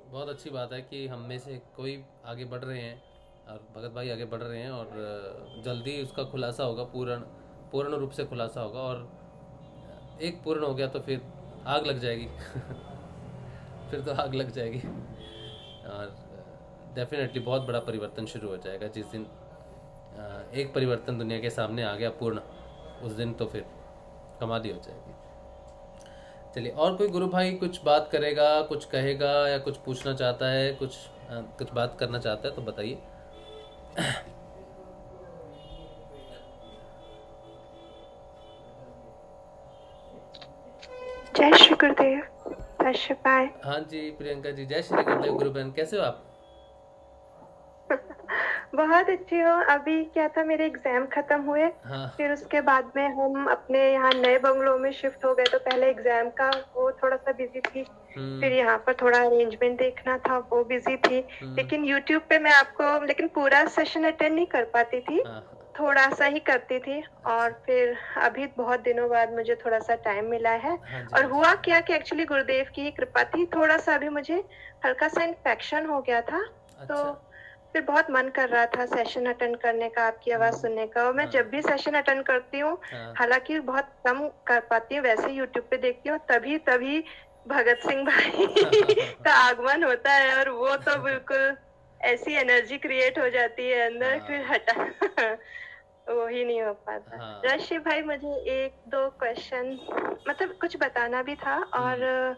बहुत अच्छी बात है कि हम में से कोई आगे बढ़ रहे हैं, और भगत भाई आगे बढ़ रहे हैं, और जल्दी उसका खुलासा होगा, पूर्ण रूप से खुलासा होगा, और एक पूर्ण हो गया तो फिर आग लग जाएगी फिर तो आग लग जाएगी, और डेफिनेटली बहुत बड़ा परिवर्तन शुरू हो जाएगा। जिस दिन एक परिवर्तन दुनिया के सामने आ गया पूर्ण, उस दिन तो फिर कमाल हो जाएगी। चलिए, और कोई गुरु भाई कुछ बात करेगा, कुछ कहेगा, या कुछ पूछना चाहता है, कुछ बात करना चाहता है तो बताइए। जय श्री गुरुदेव। जय श्री भाई। हाँ जी प्रियंका जी, जय श्री गुरुदेव। गुरु बहन कैसे हो आप? बहुत अच्छी हो। अभी क्या था, मेरे एग्जाम खत्म हुए, हाँ। फिर उसके बाद में हम अपने यहाँ नए बंगलों में शिफ्ट हो गए, तो पहले एग्जाम का वो थोड़ा सा बिजी थी, फिर यहाँ पर थोड़ा अरेंजमेंट देखना था, वो बिजी थी। लेकिन यूट्यूब पे मैं आपको, लेकिन पूरा सेशन अटेंड नहीं कर पाती थी, थोड़ा सा ही करती थी, और फिर अभी बहुत दिनों बाद मुझे थोड़ा सा टाइम मिला है। और हुआ क्या कि एक्चुअली गुरुदेव की कृपा थी, थोड़ा सा अभी मुझे हल्का सा इन्फेक्शन हो गया था, तो फिर बहुत मन कर रहा था सेशन अटेंड करने का, आपकी आवाज सुनने का। और मैं जब भी सेशन अटेंड करती हूँ, हालांकि बहुत कम कर पाती हूँ, वैसे यूट्यूब पे देखती हूँ, तभी भगत सिंह भाई का आगमन होता है, और वो तो बिल्कुल ऐसी एनर्जी क्रिएट हो जाती है अंदर, फिर हटा वो ही नहीं हो पाता। रश्मि भाई, मुझे 1-2 क्वेश्चन, मतलब कुछ बताना भी था, और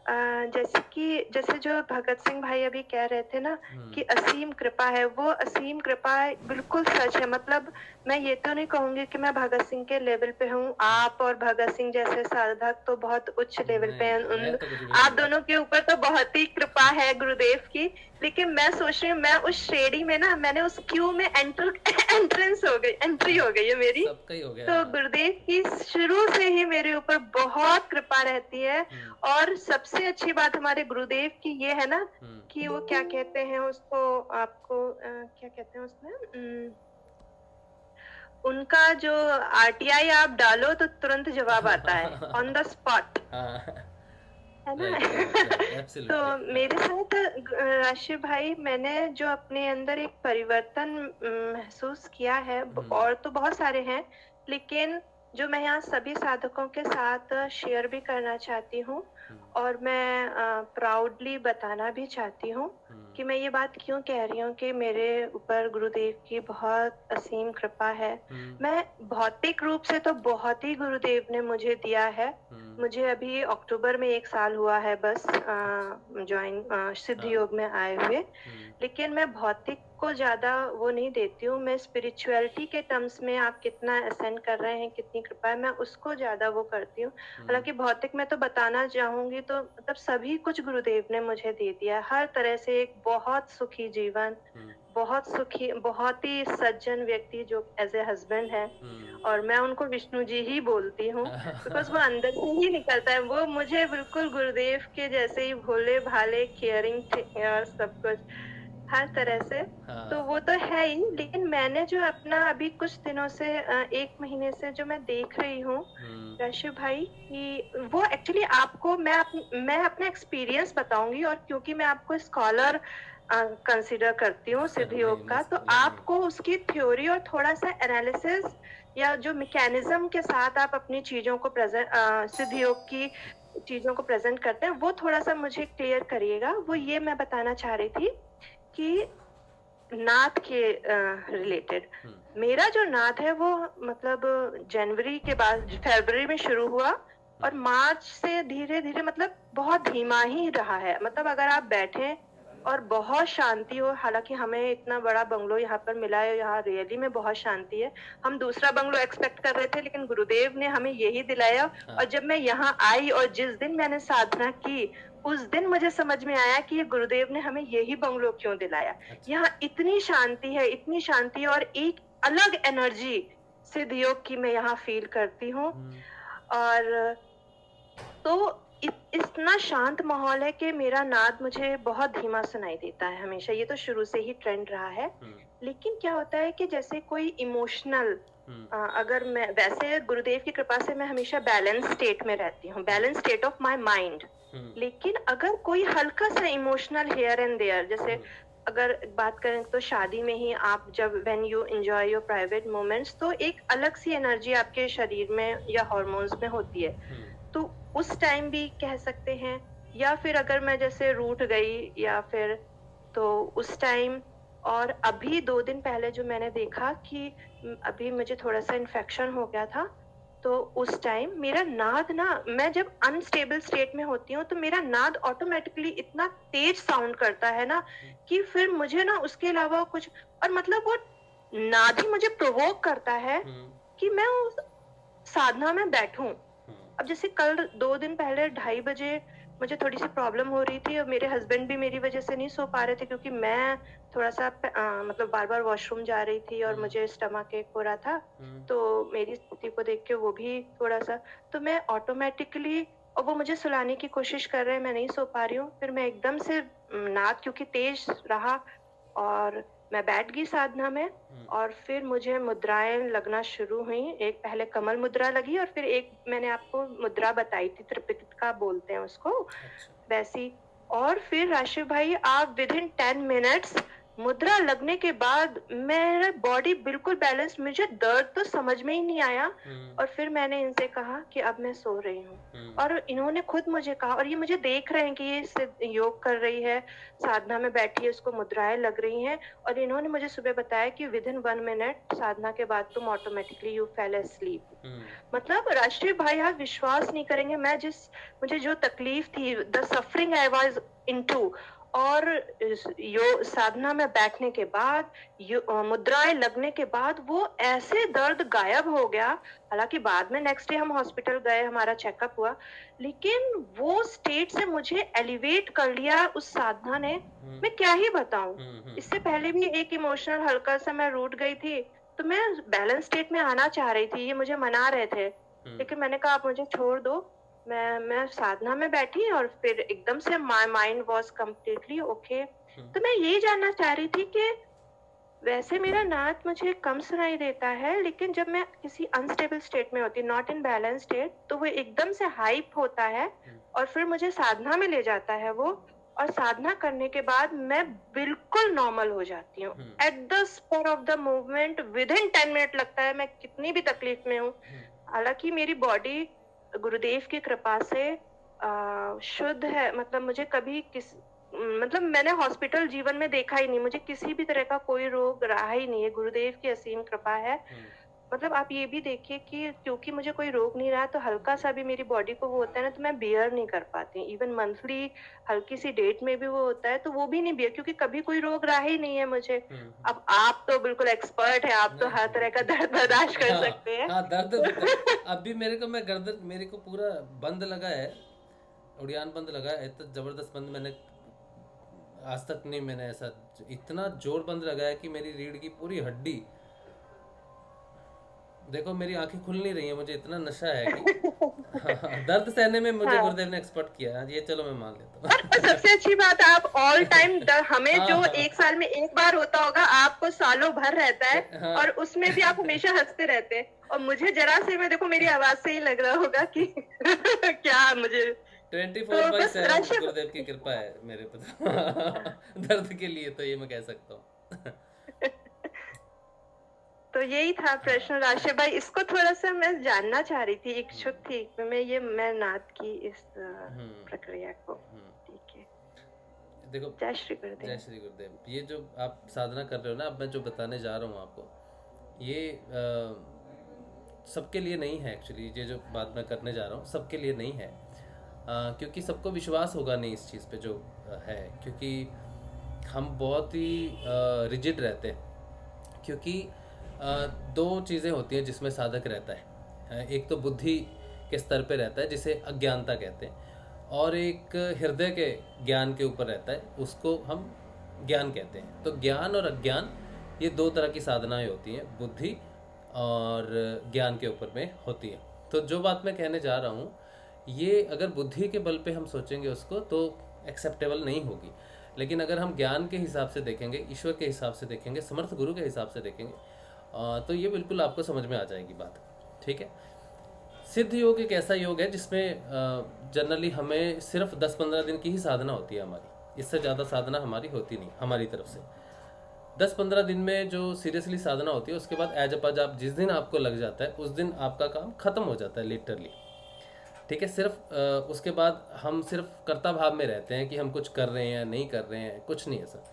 जैसे जो भगत सिंह भाई अभी कह रहे थे ना कि असीम कृपा है, वो असीम कृपा बिल्कुल सच है। मतलब मैं ये तो नहीं कहूंगी कि मैं भगत सिंह के लेवल पे हूँ, आप और भगत सिंह जैसे साधक तो बहुत उच्च लेवल पे हैं, आप दोनों के ऊपर तो बहुत ही कृपा है गुरुदेव की। लेकिन मैं सोच रही हूँ, मैं उस श्रेणी में ना, मैंने उस क्यू में एंट्री हो गई है मेरी, तो गुरुदेव की शुरू से ही मेरे ऊपर बहुत कृपा रहती है। और सबसे अच्छी बात हमारे गुरुदेव की ये है ना कि वो क्या कहते हैं उसको, आपको क्या कहते हैं उसमें, उनका जो RTI आप डालो तो तुरंत जवाब आता है ऑन द स्पॉट, है ना। तो मेरे साथ राशिद भाई, मैंने जो अपने अंदर एक परिवर्तन महसूस किया है, और तो बहुत सारे हैं, लेकिन जो मैं यहाँ सभी साधकों के साथ शेयर भी करना चाहती हूँ, और मैं प्राउडली बताना भी चाहती हूँ कि मैं ये बात क्यों कह रही हूँ कि मेरे ऊपर गुरुदेव की बहुत असीम कृपा है। मैं भौतिक रूप से तो बहुत ही गुरुदेव ने मुझे दिया है। मुझे अभी अक्टूबर में 1 साल हुआ है बस ज्वाइन सिद्ध योग में आए हुए, लेकिन मैं भौतिक को ज्यादा वो नहीं देती हूँ। मैं स्पिरिचुअलिटी के टर्म्स में आप कितना असेंड कर रहे हैं, कितनी कृपा है, मैं उसको ज्यादा वो करती हूँ। हालांकि भौतिक में तो बताना चाहूंगी तो मतलब सभी कुछ गुरुदेव ने मुझे दे दिया है, हर तरह से एक बहुत सुखी जीवन, बहुत सुखी, बहुत ही सज्जन व्यक्ति जो एज ए हस्बैंड है, और मैं उनको विष्णु जी ही बोलती हूँ बिकॉज वो अंदर से ही निकलता है। वो मुझे बिल्कुल गुरुदेव के जैसे ही भोले भाले, केयरिंग और सब कुछ हर तरह से, तो वो तो है ही। लेकिन मैंने जो अपना अभी कुछ दिनों से 1 महीने से जो मैं देख रही हूँ राशिद भाई, कि वो एक्चुअली आपको मैं अपना एक्सपीरियंस बताऊंगी, और क्योंकि मैं आपको स्कॉलर कंसिडर करती हूँ सिद्ध योग का, तो आपको उसकी थ्योरी और थोड़ा सा एनालिसिस या जो मैकेनिज्म के साथ आप अपनी चीजों को सिद्ध योग की चीजों को प्रेजेंट करते हैं, वो थोड़ा सा मुझे क्लियर करिएगा। वो ये मैं बताना चाह रही थी कि नाद के रिलेटेड, मेरा जो नाद है वो मतलब जनवरी के बाद फरवरी में शुरू हुआ, और मार्च से धीरे धीरे मतलब बहुत धीमा ही रहा है। मतलब अगर आप बैठे और बहुत शांति हो, हालांकि हमें इतना बड़ा बंगलो यहाँ पर मिला है, यहाँ रियली में बहुत शांति है। हम दूसरा बंगलो एक्सपेक्ट कर रहे थे, लेकिन गुरुदेव ने हमें यही दिलाया। और जब मैं यहाँ आई और जिस दिन मैंने साधना की, उस दिन मुझे समझ में आया कि ये गुरुदेव ने हमें यही बंगलो क्यों दिलाया। यहाँ इतनी शांति है, इतनी शांति, और एक अलग एनर्जी सिद्ध योग की मैं यहाँ फील करती हूँ। और तो इतना शांत माहौल है कि मेरा नाद मुझे बहुत धीमा सुनाई देता है हमेशा। ये तो शुरू से ही ट्रेंड रहा है। लेकिन क्या होता है कि जैसे कोई इमोशनल, अगर मैं वैसे गुरुदेव की कृपा से मैं हमेशा बैलेंस स्टेट में रहती हूँ, balance state of my mind. लेकिन अगर कोई हल्का सा इमोशनल हियर एंड देयर, जैसे अगर बात करें तो शादी में ही आप जब when you enjoy your private moments, तो एक अलग सी एनर्जी आपके शरीर में या हार्मोन्स में होती है, तो उस टाइम भी कह सकते हैं। या फिर अगर मैं जैसे रूठ गई या फिर, तो उस टाइम। और अभी 2 दिन पहले जो मैंने देखा कि अभी मुझे थोड़ा सा इन्फेक्शन हो गया था, तो उस टाइम मेरा नाद ना, मैं जब अनस्टेबल स्टेट में होती हूँ तो मेरा नाद ऑटोमेटिकली इतना तेज साउंड करता है ना कि फिर मुझे ना उसके अलावा कुछ, और मतलब वो नाद ही मुझे प्रोवोक करता है कि मैं उस साधना में बैठूं। अब जैसे कल 2 दिन पहले 2:30 बजे मुझे थोड़ी सी प्रॉब्लम हो रही थी, और मेरे हस्बैंड भी मेरी वजह से नहीं सो पा रहे थे, क्योंकि मैं थोड़ा सा मतलब बार बार वॉशरूम जा रही थी और मुझे स्टमक एक हो रहा था। तो मेरी स्थिति को देख के वो भी थोड़ा सा, तो मैं ऑटोमेटिकली, और वो मुझे सुलाने की कोशिश कर रहे हैं, मैं नहीं सो पा रही हूँ। फिर मैं एकदम से नाद क्योंकि तेज रहा, और मैं बैठ गई साधना में, और फिर मुझे मुद्राएं लगना शुरू हुई। एक पहले कमल मुद्रा लगी, और फिर एक मैंने आपको मुद्रा बताई थी, त्रिपिटका बोलते हैं उसको, वैसी। और फिर राशिद भाई, आप विदिन 10 मिनट्स मुद्रा लगने के बाद मेरा बॉडी बिल्कुल बैलेंस, मुझे दर्द तो समझ में ही नहीं आया। और फिर मैंने इनसे कहा कि अब मैं सो रही हूँ, और इन्होंने खुद मुझे कहा, और ये मुझे देख रहे हैं कि ये योग कर रही है, साधना में बैठी है, उसको मुद्राएं लग रही हैं, और इन्होंने मुझे सुबह बताया कि विदिन 1 मिनट साधना के बाद तुम ऑटोमेटिकली यू फेल अस्लीप। मतलब राशिद भाई, आप विश्वास नहीं करेंगे, मुझे जो तकलीफ थी, the suffering I was into, और साधना में बैठने के बाद, मुद्राएं लगने के बाद, वो ऐसे दर्द गायब हो गया। हालांकि बाद में नेक्स्ट डे हम हॉस्पिटल गए, हमारा चेकअप हुआ, लेकिन वो स्टेट से मुझे एलिवेट कर लिया उस साधना ने, मैं क्या ही बताऊं। इससे पहले भी एक इमोशनल हल्का सा मैं रूठ गई थी, तो मैं बैलेंस स्टेट में आना चाह रही थी, ये मुझे मना रहे थे, लेकिन मैंने कहा आप मुझे छोड़ दो। मैं साधना में बैठी, और फिर एकदम से my mind was completely okay. तो मैं ये जानना चाह रही थी कि वैसे मेरा नाद मुझे कम सुनाई देता है, लेकिन जब मैं किसी अनस्टेबल स्टेट में होती हूँ, नॉट इन बैलेंस स्टेट, तो वो एकदम से हाइप होता है और फिर मुझे साधना में ले जाता है वो, और साधना करने के बाद मैं बिल्कुल नॉर्मल हो जाती हूँ at the spot of the movement. With in 10 minute लगता है, मैं कितनी भी तकलीफ में हूँ। हालांकि मेरी बॉडी गुरुदेव की कृपा से शुद्ध है, मतलब मुझे कभी मतलब मैंने हॉस्पिटल जीवन में देखा ही नहीं, मुझे किसी भी तरह का कोई रोग रहा ही नहीं है, गुरुदेव की असीम कृपा है। मतलब आप ये भी देखिए कि क्योंकि मुझे कोई रोग नहीं रहा, तो हल्का सा भी मेरी बॉडी को वो होता है ना, तो मैं बियर नहीं कर पाती। इवन मंथली हल्की सी डेट में भी वो होता है, तो वो भी नहीं बियर, क्योंकि कभी कोई रोग रहा ही नहीं है मुझे। अब आप तो बिल्कुल एक्सपर्ट है, आप तो हर तरह का दर्द बर्दाश्त कर सकते हैं। हाँ, दर्द अभी मेरे को पूरा बंद लगा है, उड़ियान बंद लगा है, तो जबरदस्त बंद मैंने आज तक नहीं, मैंने ऐसा इतना जोर बंद लगा है कि मेरी रीढ़ की पूरी हड्डी, देखो मेरी आंखें खुल नहीं रही है, मुझे इतना नशा है कि दर्द सहने में मुझे गुरुदेव ने एक्सपर्ट किया है, ये चलो मैं मान लेता हूँ। सबसे अच्छी बात, आप ऑल टाइम हमें जो एक साल में एक बार होता होगा, आपको सालों भर रहता है, और उसमें भी आप हमेशा हंसते रहते हैं। और मुझे जरा से, मैं देखो मेरी आवाज से ही लग रहा होगा कि क्या मुझे 24/7 गुरुदेव की कृपा है मेरे पे दर्द के लिए, तो ये मैं कह सकता हूँ। तो यही था प्रश्न राशि भाई, इसको थोड़ा सा मैं जानना चाह रही थी, इच्छुक थी मैं नाद की इस प्रक्रिया को। ठीक है, देखो, जय श्री गुरुदेव। जय श्री गुरुदेव। ये जो आप साधना कर रहे हो ना, अब मैं जो बताने जा रहा हूँ आपको, ये सबके लिए नहीं है एक्चुअली। ये जो बात मैं करने जा रहा हूँ सबके लिए नहीं है, क्योंकि सबको विश्वास होगा नहीं इस चीज़ पे जो है, क्योंकि हम बहुत ही रिजिड रहते हैं। क्योंकि दो चीज़ें होती हैं जिसमें साधक रहता है, एक तो बुद्धि के स्तर पे रहता है जिसे अज्ञानता कहते हैं, और एक हृदय के ज्ञान के ऊपर रहता है, उसको हम ज्ञान कहते हैं। तो ज्ञान और अज्ञान, ये दो तरह की साधनाएं होती हैं, बुद्धि और ज्ञान के ऊपर में होती है। तो जो बात मैं कहने जा रहा हूँ, ये अगर बुद्धि के बल पे हम सोचेंगे उसको तो एक्सेप्टेबल नहीं होगी, लेकिन अगर हम ज्ञान के हिसाब से देखेंगे, ईश्वर के हिसाब से देखेंगे, समर्थ गुरु के हिसाब से देखेंगे, तो ये बिल्कुल आपको समझ में आ जाएगी बात। ठीक है, सिद्ध योग एक ऐसा योग है जिसमें जनरली हमें सिर्फ 10-15 दिन की ही साधना होती है हमारी, इससे ज़्यादा साधना हमारी होती नहीं हमारी तरफ से। 10-15 दिन में जो सीरियसली साधना होती है, उसके बाद एज अ आप जिस दिन आपको लग जाता है उस दिन आपका काम खत्म हो जाता है लिटरली। ठीक है, सिर्फ उसके बाद हम सिर्फ कर्ता भाव में रहते हैं कि हम कुछ कर रहे हैं या नहीं कर रहे हैं, कुछ नहीं ऐसा।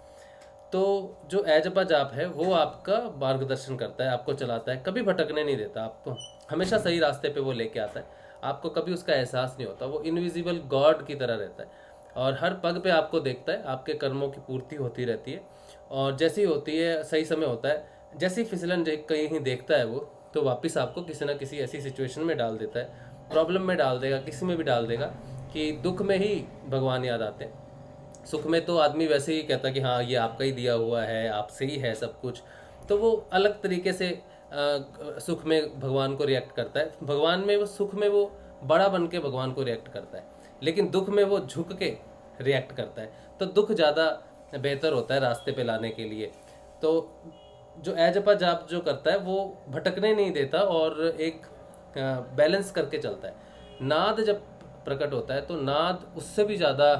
तो जो एजपा जाप है वो आपका मार्गदर्शन करता है, आपको चलाता है, कभी भटकने नहीं देता आपको, हमेशा सही रास्ते पे वो लेके आता है, आपको कभी उसका एहसास नहीं होता। वो इनविजिबल गॉड की तरह रहता है और हर पग पे आपको देखता है, आपके कर्मों की पूर्ति होती रहती है, और जैसी होती है सही समय होता है, जैसी फिसलन कहीं देखता है वो, तो वापस आपको किसी ना किसी ऐसी सिचुएशन में डाल देता है, प्रॉब्लम में डाल देगा, किसी में भी डाल देगा कि दुख में ही भगवान याद आते हैं। सुख में तो आदमी वैसे ही कहता कि हाँ ये आपका ही दिया हुआ है, आपसे ही है सब कुछ, तो वो अलग तरीके से सुख में भगवान को रिएक्ट करता है, भगवान में वो सुख में वो बड़ा बन के भगवान को रिएक्ट करता है, लेकिन दुख में वो झुक के रिएक्ट करता है। तो दुख ज़्यादा बेहतर होता है रास्ते पे लाने के लिए। तो जो एजपा जाप जो करता है वो भटकने नहीं देता और एक बैलेंस करके चलता है। नाद जब प्रकट होता है तो नाद उससे भी ज़्यादा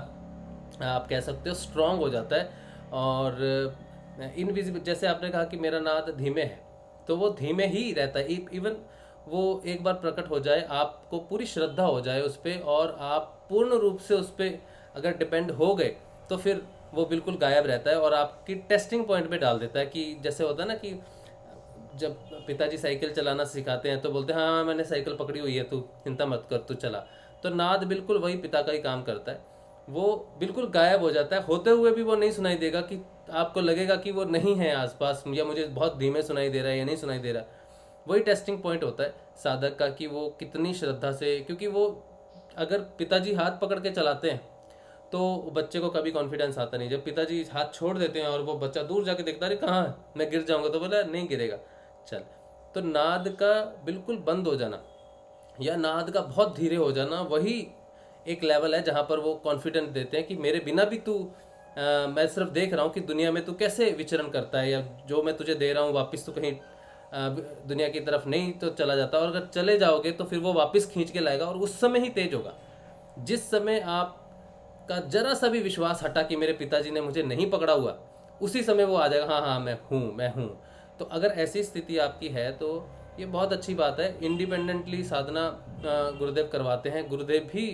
आप कह सकते हो स्ट्रांग हो जाता है, और इनविजिबल, जैसे आपने कहा कि मेरा नाद धीमे है, तो वो धीमे ही रहता है। इवन वो एक बार प्रकट हो जाए, आपको पूरी श्रद्धा हो जाए उस पर, और आप पूर्ण रूप से उस पर अगर डिपेंड हो गए तो फिर वो बिल्कुल गायब रहता है और आपकी टेस्टिंग पॉइंट पे डाल देता है। कि जैसे होता है ना कि जब पिताजी साइकिल चलाना सिखाते हैं तो बोलते हैं हाँ मैंने साइकिल पकड़ी हुई है, तू चिंता मत कर, तू चला। तो नाद बिल्कुल वही पिता का ही काम करता है, वो बिल्कुल गायब हो जाता है, होते हुए भी वो नहीं सुनाई देगा, कि आपको लगेगा कि वो नहीं है आसपास, या मुझे बहुत धीमे सुनाई दे रहा है या नहीं सुनाई दे रहा। वही टेस्टिंग पॉइंट होता है साधक का कि वो कितनी श्रद्धा से, क्योंकि वो अगर पिताजी हाथ पकड़ के चलाते हैं तो बच्चे को कभी कॉन्फिडेंस आता नहीं। जब पिताजी हाथ छोड़ देते हैं और वो बच्चा दूर जाके देखता है कहाँ मैं गिर जाऊंगा, तो बोला नहीं गिरेगा, चल। तो नाद का बिल्कुल बंद हो जाना या नाद का बहुत धीरे हो जाना, वही एक लेवल है जहाँ पर वो कॉन्फिडेंस देते हैं कि मेरे बिना भी तू मैं सिर्फ देख रहा हूँ कि दुनिया में तू कैसे विचरण करता है, या जो मैं तुझे दे रहा हूँ वापस तो कहीं दुनिया की तरफ नहीं तो चला जाता, और अगर चले जाओगे तो फिर वो वापस खींच के लाएगा, और उस समय ही तेज होगा। जिस समय आपका जरा सा भी विश्वास हटा कि मेरे पिताजी ने मुझे नहीं पकड़ा हुआ, उसी समय वो आ जाएगा, हाँ हाँ मैं हूँ। तो अगर ऐसी स्थिति आपकी है तो ये बहुत अच्छी बात है। इंडिपेंडेंटली साधना गुरुदेव करवाते हैं, गुरुदेव भी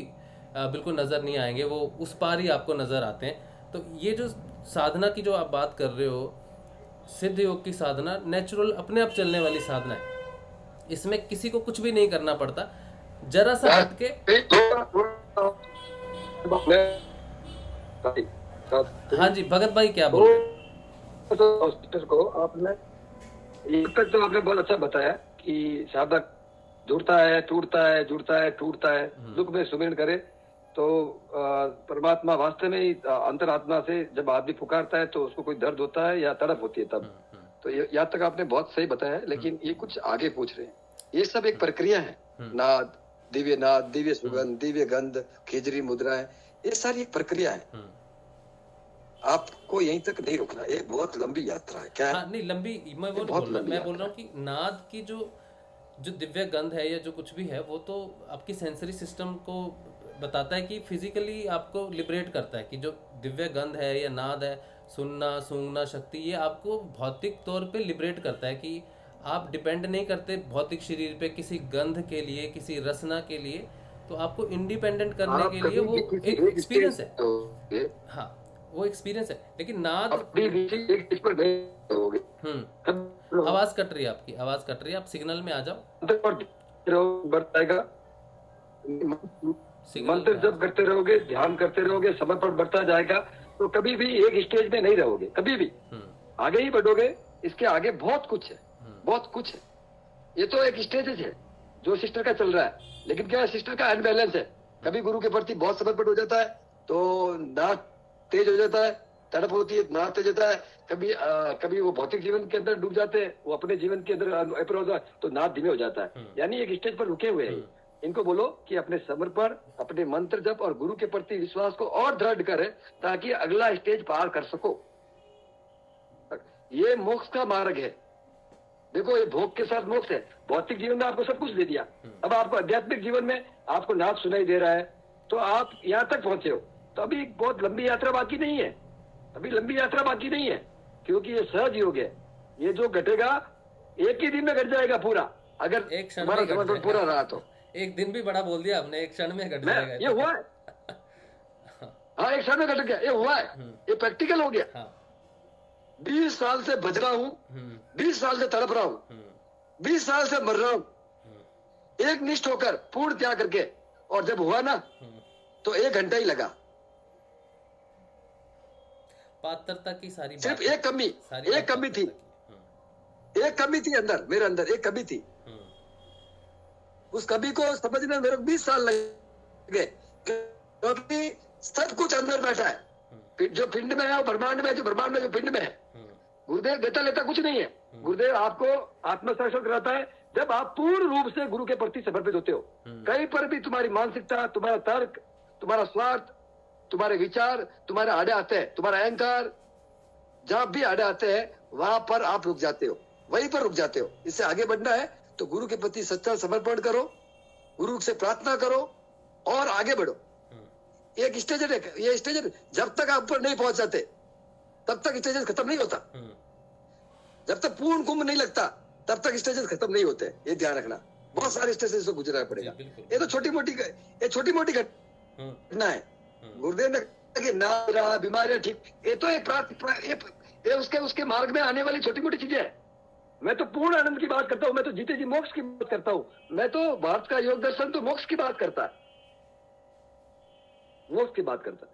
बिल्कुल नज़र नहीं आएंगे, वो उस पार ही आपको नज़र आते हैं। तो ये जो साधना की जो आप बात कर रहे हो, सिद्ध योग की साधना नेचुरल अपने आप चलने वाली साधना है, इसमें किसी को कुछ भी नहीं करना पड़ता, जरा सा हटके। हाँ जी भगत भाई क्या बोल रहे हैं? तो को आपने ये तक तो आपने बहुत अच्छा बताया कि साधक जुड़ता है, टूटता है, जुड़ता है, टूटता है, दुख में सुमिरन करे तो परमात्मा वास्तव में ही अंतरात्मा से जब आदमी पुकारता है तो उसको कोई दर्द होता है या तड़प होती है तब। तो यहाँ तक आपने बहुत सही बताया, लेकिन ये कुछ आगे पूछ रहे हैं। ये सब एक प्रक्रिया है, नाद, दिव्य सुगंध, दिव्य गंध, खिजरी मुद्राएं, ये सारी एक प्रक्रिया है। आपको यहीं तक नहीं रुकना, ये बहुत लंबी यात्रा है। क्या हाँ, नहीं लंबी, मैं बोल रहा हूँ कि नाद की जो दिव्य गंध है या जो कुछ भी है, वो तो आपकी सेंसरी सिस्टम को बताता है कि फिजिकली आपको लिबरेट करता है, कि जो दिव्य गंध है या नाद है, सुनना सूंघना शक्ति, ये आपको भौतिक तौर पे लिबरेट करता है कि आप डिपेंड नहीं करते भौतिक शरीर पे किसी गंध के लिए, किसी रसना के लिए। तो आपको इंडिपेंडेंट करने के लिए वो एक एक्सपीरियंस है। हाँ, वो एक्सपीरियंस है। लेकिन नाद आवाज कट रही है आपकी, आवाज कट रही है, आप सिग्नल में आ जाओ। मंत्र जब करते रहोगे, ध्यान करते रहोगे, समर्पण बढ़ता जाएगा, तो कभी भी एक स्टेज में नहीं रहोगे, कभी भी आगे ही बढ़ोगे। इसके आगे बहुत कुछ है, बहुत कुछ है। ये तो एक स्टेज है जो सिस्टर का चल रहा है, लेकिन क्या है, सिस्टर का अनबैलेंस है। कभी गुरु के प्रति बहुत समर्पण हो जाता है तो नाद तेज हो जाता है, तड़प होती है, नाद तेज होता है। कभी वो भौतिक जीवन के अंदर डूब जाते हैं, वो अपने जीवन के अंदर अपर होता है तो नाद धीमे हो जाता है। यानी एक स्टेज पर रुके हुए हैं। इनको बोलो कि अपने समर्पण, अपने मंत्र जप और गुरु के प्रति विश्वास को और दृढ़ करें, ताकि अगला स्टेज पार कर सको। ये मोक्ष का मार्ग है। देखो, ये भोग के साथ मोक्ष है। भौतिक जीवन में आपको सब कुछ दे दिया, अब आपको आध्यात्मिक जीवन में आपको नाद सुनाई दे रहा है, तो आप यहाँ तक पहुंचे हो। तो अभी बहुत लंबी यात्रा बाकी नहीं है, अभी लंबी यात्रा बाकी नहीं है, क्योंकि ये सहज योग है। ये जो घटेगा एक ही दिन में घट जाएगा पूरा, अगर एक क्षण हमारा समर्पण पूरा रहा तो। एक दिन भी बड़ा बोल दिया आपने, एक क्षण में घट जाएगा। ये हुआ है, हाँ, एक क्षण में घट गया, ये हुआ है, ये प्रैक्टिकल हो गया। हाँ। 20 साल से बज रहा हूँ, 20 साल से तड़प रहा हूँ, 20 साल से मर रहा हूँ, एक निष्ठ होकर पूर्ण त्याग करके, और जब हुआ ना तो 1 घंटा ही लगा। पात्रता की सारी सिर्फ एक कमी थी, एक कमी थी अंदर, मेरे अंदर एक कमी थी। उस कमी को समझने में मेरे को 20 साल लगे, क्योंकि सब कुछ अंदर बैठा है। जो पिंड में है वो ब्रह्मांड में है, जो ब्रह्मांड में जो पिंड में है। गुरुदेव देता लेता कुछ नहीं है। गुरुदेव आपको आत्मसाक्षात्कार कराता है जब आप पूर्ण रूप से गुरु के प्रति समर्पित होते हो। कहीं पर भी तुम्हारी मानसिकता, तुम्हारा तर्क, तुम्हारा स्वार्थ, तुम्हारे विचार, तुम्हारे आड़े आते हैं, तुम्हारा अहंकार जहां भी आड़े आते हैं, वहां पर आप रुक जाते हो, वहीं पर रुक जाते हो। इससे आगे बढ़ना है तो गुरु के प्रति सच्चा समर्पण करो, गुरु से प्रार्थना करो और आगे बढ़ो। एक स्टेज है, ये स्टेज जब तक आप ऊपर नहीं पहुंच जाते तब तक स्टेजेस खत्म नहीं होता। जब तक पूर्ण कुंभ नहीं लगता तब तक स्टेजेस खत्म नहीं होते, ये ध्यान रखना। बहुत सारे स्टेजेस को गुजरना पड़ेगा। ये तो छोटी मोटी घटना है। गुरुदेव ने कहा कि ना बीमारियां ठीक, ये तो एक उसके मार्ग में आने वाली छोटी मोटी चीजें है। मैं तो पूर्ण आनंद की बात करता हूँ, मैं तो जीते जी मोक्ष की बात करता हूँ। मैं तो भारत का योग दर्शन तो मोक्ष की बात करता है, मोक्ष की बात करता है।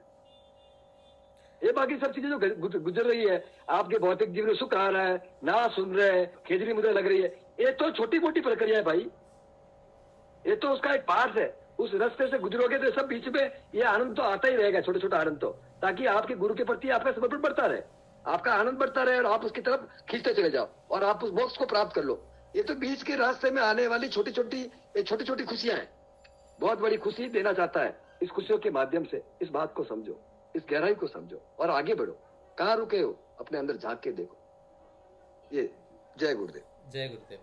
ये बाकी सब चीजें जो गुजर रही है, आपके भौतिक जीवन में सुख आ रहा है, ना सुन रहे हैं, खेजरी मुद्रा लग रही है, ये तो छोटी मोटी प्रक्रिया है भाई। ये तो उसका एक पार्ट है। उस रास्ते से गुजरोगे तो सब बीच में ये आनंद तो आता ही रहेगा, छोटे छोटे आनंद तो, ताकि आपके गुरु के प्रति आपका समर्पण बढ़ता रहे, आपका आनंद बढ़ता रहे और आप उसकी तरफ खींचते चले जाओ और आप उस मोक्ष को प्राप्त कर लो। ये तो बीच के रास्ते में आने वाली छोटी छोटी खुशियां हैं। बहुत बड़ी खुशी देना चाहता है, इस खुशियों के माध्यम से इस बात को समझो। इस गहराई को समझो और आगे बढ़ो। कहाँ रुके हो, अपने अंदर झांक के देखो। ये जय गुरुदेव। जय गुरुदेव।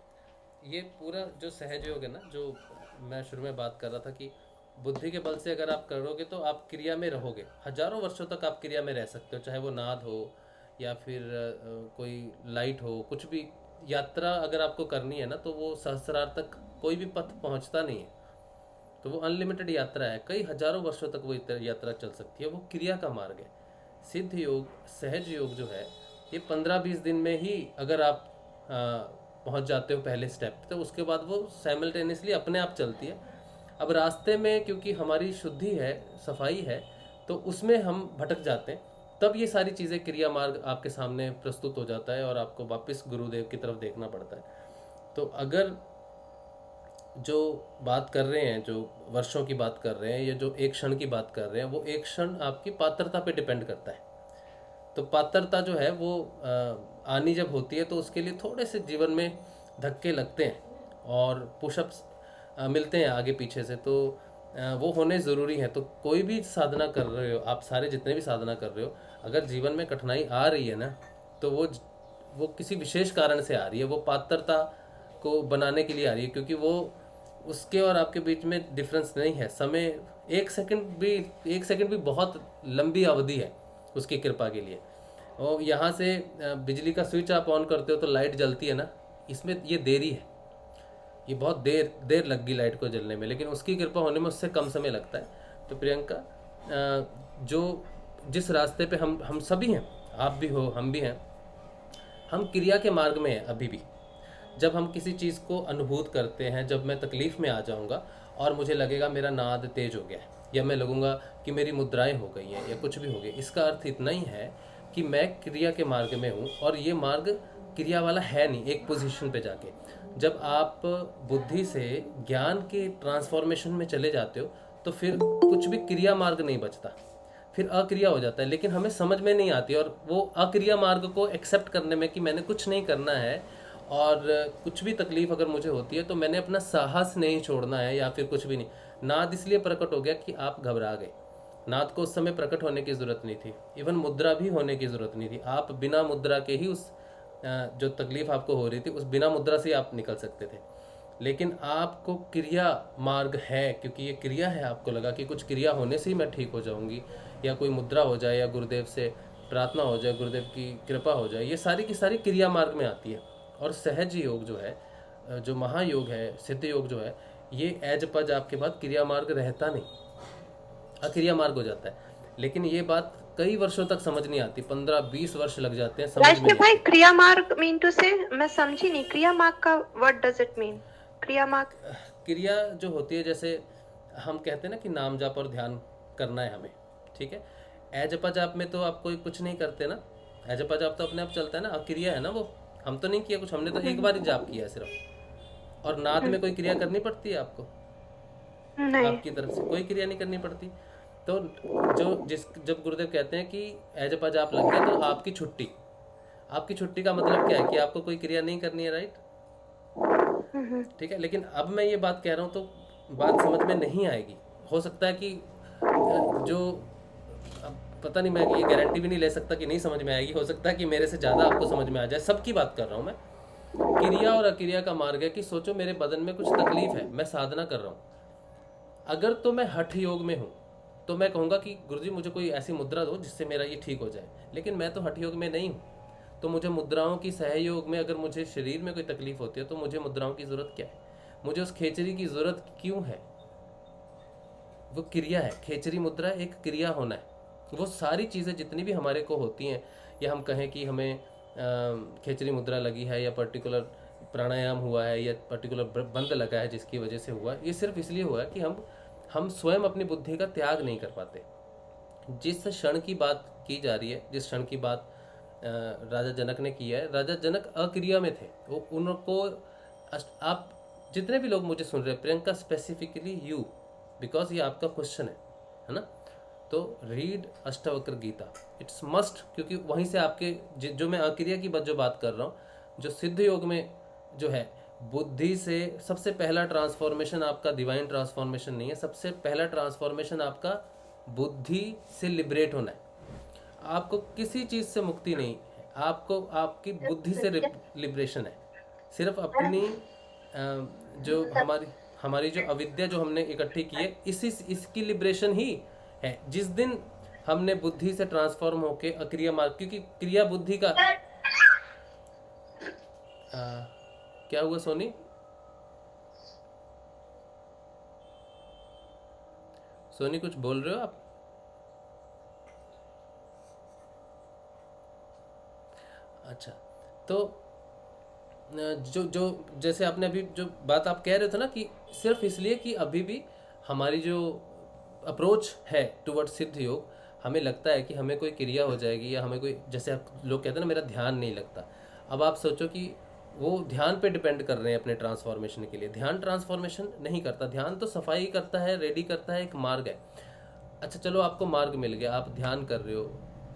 ये पूरा जो सहज योग है ना, जो मैं शुरू में बात कर रहा था कि बुद्धि के बल से अगर आप करोगे तो आप क्रिया में रहोगे, हजारों वर्षों तक आप क्रिया में रह सकते हो, चाहे वो नाद हो या फिर कोई लाइट हो, कुछ भी यात्रा अगर आपको करनी है ना, तो वो सहस्रार तक कोई भी पथ पहुंचता नहीं है, तो वो अनलिमिटेड यात्रा है, कई हजारों वर्षों तक वो यात्रा चल सकती है। वो क्रिया का मार्ग है। सिद्ध योग, सहज योग जो है, ये 15-20 दिन में ही अगर आप पहुंच जाते हो पहले स्टेप, तो उसके बाद वो साइमल्टेनियसली अपने आप चलती है। अब रास्ते में क्योंकि हमारी शुद्धि है, सफाई है, तो उसमें हम भटक जाते हैं, तब ये सारी चीज़ें, क्रिया मार्ग आपके सामने प्रस्तुत हो जाता है और आपको वापस गुरुदेव की तरफ देखना पड़ता है। तो अगर जो बात कर रहे हैं, जो वर्षों की बात कर रहे हैं या जो एक क्षण की बात कर रहे हैं, वो एक क्षण आपकी पात्रता पे डिपेंड करता है। तो पात्रता जो है वो आनी जब होती है तो उसके लिए थोड़े से जीवन में धक्के लगते हैं और पुशअप्स मिलते हैं आगे पीछे से, तो वो होने ज़रूरी है। तो कोई भी साधना कर रहे हो आप, सारे जितने भी साधना कर रहे हो, अगर जीवन में कठिनाई आ रही है ना, तो वो किसी विशेष कारण से आ रही है, वो पात्रता को बनाने के लिए आ रही है, क्योंकि वो उसके और आपके बीच में डिफरेंस नहीं है समय। एक सेकंड भी बहुत लंबी अवधि है उसकी कृपा के लिए। और यहाँ से बिजली का स्विच आप ऑन करते हो तो लाइट जलती है ना, इसमें ये देरी है, ये बहुत देर लग गई लाइट को जलने में, लेकिन उसकी कृपा होने में उससे कम समय लगता है। तो प्रियंका, जो जिस रास्ते पे हम सभी हैं, आप भी हो, हम भी हैं, हम क्रिया के मार्ग में हैं अभी भी। जब हम किसी चीज़ को अनुभूत करते हैं, जब मैं तकलीफ़ में आ जाऊंगा और मुझे लगेगा मेरा नाद तेज हो गया है, या मैं लगूंगा कि मेरी मुद्राएं हो गई हैं या कुछ भी हो गया, इसका अर्थ इतना ही है कि मैं क्रिया के मार्ग में हूँ और ये मार्ग क्रिया वाला है नहीं। एक पोजीशन पे जाके जब आप बुद्धि से ज्ञान के ट्रांसफॉर्मेशन में चले जाते हो, तो फिर कुछ भी क्रिया मार्ग नहीं बचता, फिर अक्रिया हो जाता है। लेकिन हमें समझ में नहीं आती, और वो अक्रिया मार्ग को एक्सेप्ट करने में कि मैंने कुछ नहीं करना है, और कुछ भी तकलीफ अगर मुझे होती है तो मैंने अपना साहस नहीं छोड़ना है, या फिर कुछ भी नहीं। नाद इसलिए प्रकट हो गया कि आप घबरा गए। नाद को उस समय प्रकट होने की ज़रूरत नहीं थी, इवन मुद्रा भी होने की ज़रूरत नहीं थी। आप बिना मुद्रा के ही उस जो तकलीफ आपको हो रही थी, उस बिना मुद्रा से आप निकल सकते थे। लेकिन आपको क्रिया मार्ग है, क्योंकि ये क्रिया है, आपको लगा कि कुछ क्रिया होने से ही मैं ठीक हो जाऊंगी, या कोई मुद्रा हो जाए, या गुरुदेव से प्रार्थना हो जाए, गुरुदेव की कृपा हो जाए, ये सारी की सारी क्रिया मार्ग में आती है। और सहज योग जो है, जो महायोग है, सिद्ध योग जो है, ये एज पज आपके बाद क्रिया मार्ग रहता नहीं, अक्रिया मार्ग हो जाता है। लेकिन ये बात कई वर्षों तक समझ नहीं आती, 15-20 वर्ष लग जाते हैं समझ में। भाई, क्रिया मार्ग मीन टू से, मैं समझी नहीं, क्रिया मार्ग का व्हाट डज इट मीन? क्रिया मार्ग, क्रिया जो होती है, जैसे हम कहते हैं ना कि नाम जाप और ध्यान करना है हमें, ठीक है। एज अ जाप में तो आप कोई कुछ नहीं करते ना, एज अ जाप तो अपने आप चलता है ना, अक्रिया है ना वो, हम तो नहीं किया कुछ, हमने तो एक बार ही जाप किया सिर्फ। और नाद में कोई क्रिया करनी पड़ती है आपको? नहीं, आपकी तरफ से कोई क्रिया नहीं करनी पड़ती। तो जब गुरुदेव कहते हैं कि एज अ जाप लग गया, तो आपकी छुट्टी का मतलब क्या है कि आपको कोई क्रिया नहीं करनी है, राइट? ठीक है। लेकिन अब मैं ये बात कह रहा हूँ तो बात समझ में नहीं आएगी। हो सकता है कि जो, पता नहीं, मैं ये गारंटी भी नहीं ले सकता कि नहीं समझ में आएगी, हो सकता है कि मेरे से ज़्यादा आपको समझ में आ जाए। सबकी बात कर रहा हूँ मैं। क्रिया और अक्रिया का मार्ग है कि सोचो मेरे बदन में कुछ तकलीफ है, मैं साधना कर रहा हूँ, अगर तो मैं हठ योग में हूँ तो मैं कहूँगा कि गुरुजी मुझे कोई ऐसी मुद्रा दो जिससे मेरा ये ठीक हो जाए। लेकिन मैं तो हठ योग में नहीं हूँ, तो मुझे मुद्राओं की सहयोग में, अगर मुझे शरीर में कोई तकलीफ होती है तो मुझे मुद्राओं की ज़रूरत क्या है, मुझे उस खेचरी की ज़रूरत क्यों है? वो क्रिया है, खेचरी मुद्रा एक क्रिया होना है। वो सारी चीज़ें जितनी भी हमारे को होती हैं, या हम कहें कि हमें खेचरी मुद्रा लगी है, या पर्टिकुलर प्राणायाम हुआ है, या पर्टिकुलर बंद लगा है जिसकी वजह से हुआ, ये सिर्फ इसलिए हुआ है कि हम स्वयं अपनी बुद्धि का त्याग नहीं कर पाते। जिस क्षण की बात की जा रही है, जिस क्षण की बात राजा जनक ने की है, राजा जनक अक्रिया में थे। वो उनको, आप जितने भी लोग मुझे सुन रहे हैं, प्रियंका स्पेसिफिकली यू, बिकॉज ये आपका क्वेश्चन है ना, तो read Ashtavakra Gita, it's must, क्योंकि वहीं से आपके जो मैं अक्रिया की जो बात कर रहा हूँ, जो सिद्ध योग में जो है, बुद्धि से सबसे पहला ट्रांसफॉर्मेशन आपका डिवाइन ट्रांसफॉर्मेशन नहीं है, सबसे पहला ट्रांसफॉर्मेशन आपका बुद्धि से लिबरेट होना है। आपको किसी चीज़ से मुक्ति नहीं है, आपको आपकी बुद्धि से लिबरेशन है। सिर्फ अपनी जो हमारी जो अविद्या जो हमने इकट्ठी की है, इसकी लिबरेशन ही है। जिस दिन हमने बुद्धि से ट्रांसफॉर्म होके अक्रिया मार्ग, क्योंकि क्रिया बुद्धि का क्या हुआ सोनी? सोनी कुछ बोल रहे हो आप? अच्छा, तो जो जैसे आपने अभी जो बात आप कह रहे थे ना कि सिर्फ इसलिए कि अभी भी हमारी जो अप्रोच है टुवर्ड्स सिद्ध योग, हमें लगता है कि हमें कोई क्रिया हो जाएगी या हमें कोई, जैसे आप लोग कहते हैं ना मेरा ध्यान नहीं लगता। अब आप सोचो कि वो ध्यान पे डिपेंड कर रहे हैं अपने ट्रांसफॉर्मेशन के लिए। ध्यान ट्रांसफॉर्मेशन नहीं करता, ध्यान तो सफाई करता है, रेडी करता है, एक मार्ग है। अच्छा चलो, आपको मार्ग मिल गया, आप ध्यान कर रहे हो,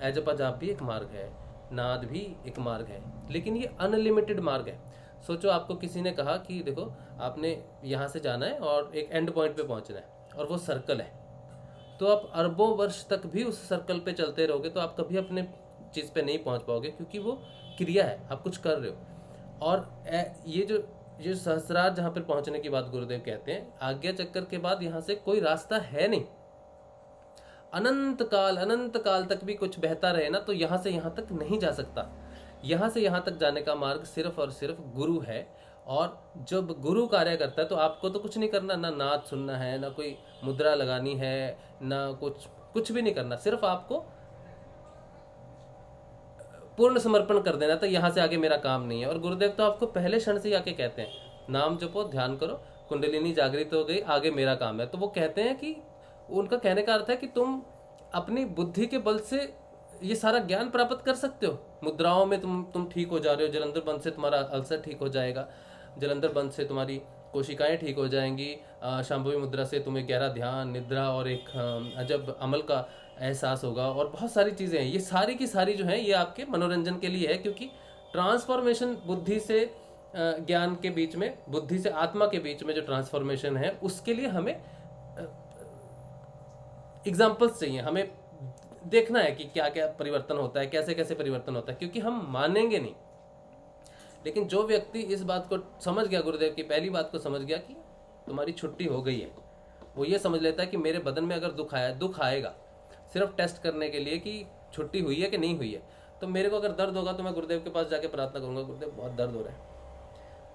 एजपा जाप भी एक मार्ग है, नाद भी एक मार्ग है, लेकिन ये अनलिमिटेड मार्ग है। सोचो आपको किसी ने कहा कि देखो आपने यहाँ से जाना है और एक एंड पॉइंट पे पहुँचना है और वो सर्कल है, तो आप अरबों वर्ष तक भी उस सर्कल पे चलते रहोगे तो आप कभी अपने चीज़ पे नहीं पहुँच पाओगे, क्योंकि वो क्रिया है, आप कुछ कर रहे हो। और ये जो सहस्रार जहाँ पर पहुँचने की बात गुरुदेव कहते हैं, आज्ञा चक्कर के बाद यहाँ से कोई रास्ता है नहीं। अनंत काल तक भी कुछ बहता रहे ना, तो यहाँ से यहाँ तक नहीं जा सकता। यहाँ से यहाँ तक जाने का मार्ग सिर्फ और सिर्फ गुरु है। और जब गुरु कार्य करता है तो आपको तो कुछ नहीं करना, ना नाद सुनना है, ना कोई मुद्रा लगानी है, ना कुछ भी नहीं करना, सिर्फ आपको पूर्ण समर्पण कर देना। तो यहाँ से आगे मेरा काम नहीं है। और गुरुदेव तो आपको पहले क्षण से ही आके कहते हैं, नाम जपो, ध्यान करो, कुंडलिनी जागृत हो गई, आगे मेरा काम है। तो वो कहते हैं कि उनका कहने का अर्थ है कि तुम अपनी बुद्धि के बल से ये सारा ज्ञान प्राप्त कर सकते हो। मुद्राओं में तुम ठीक हो जा रहे हो, जलंधर बंद से तुम्हारा अल्सर ठीक हो जाएगा, जलंधर बंद से तुम्हारी कोशिकाएं ठीक हो जाएंगी, शांभवी मुद्रा से तुम्हें गहरा ध्यान, निद्रा और एक अजब अमल का एहसास होगा, और बहुत सारी चीज़ें हैं। ये सारी की सारी जो हैं ये आपके मनोरंजन के लिए है, क्योंकि ट्रांसफॉर्मेशन बुद्धि से ज्ञान के बीच में, बुद्धि से आत्मा के बीच में जो ट्रांसफॉर्मेशन है, उसके लिए हमें एग्जाम्पल्स चाहिए। हमें देखना है कि क्या क्या परिवर्तन होता है, कैसे कैसे परिवर्तन होता है, क्योंकि हम मानेंगे नहीं। लेकिन जो व्यक्ति इस बात को समझ गया, गुरुदेव की पहली बात को समझ गया कि तुम्हारी छुट्टी हो गई है, वो ये समझ लेता है कि मेरे बदन में अगर दुख आएगा सिर्फ टेस्ट करने के लिए कि छुट्टी हुई है कि नहीं हुई है। तो मेरे को अगर दर्द होगा तो मैं गुरुदेव के पास जाके प्रार्थना करूंगा, गुरुदेव बहुत दर्द हो रहा है,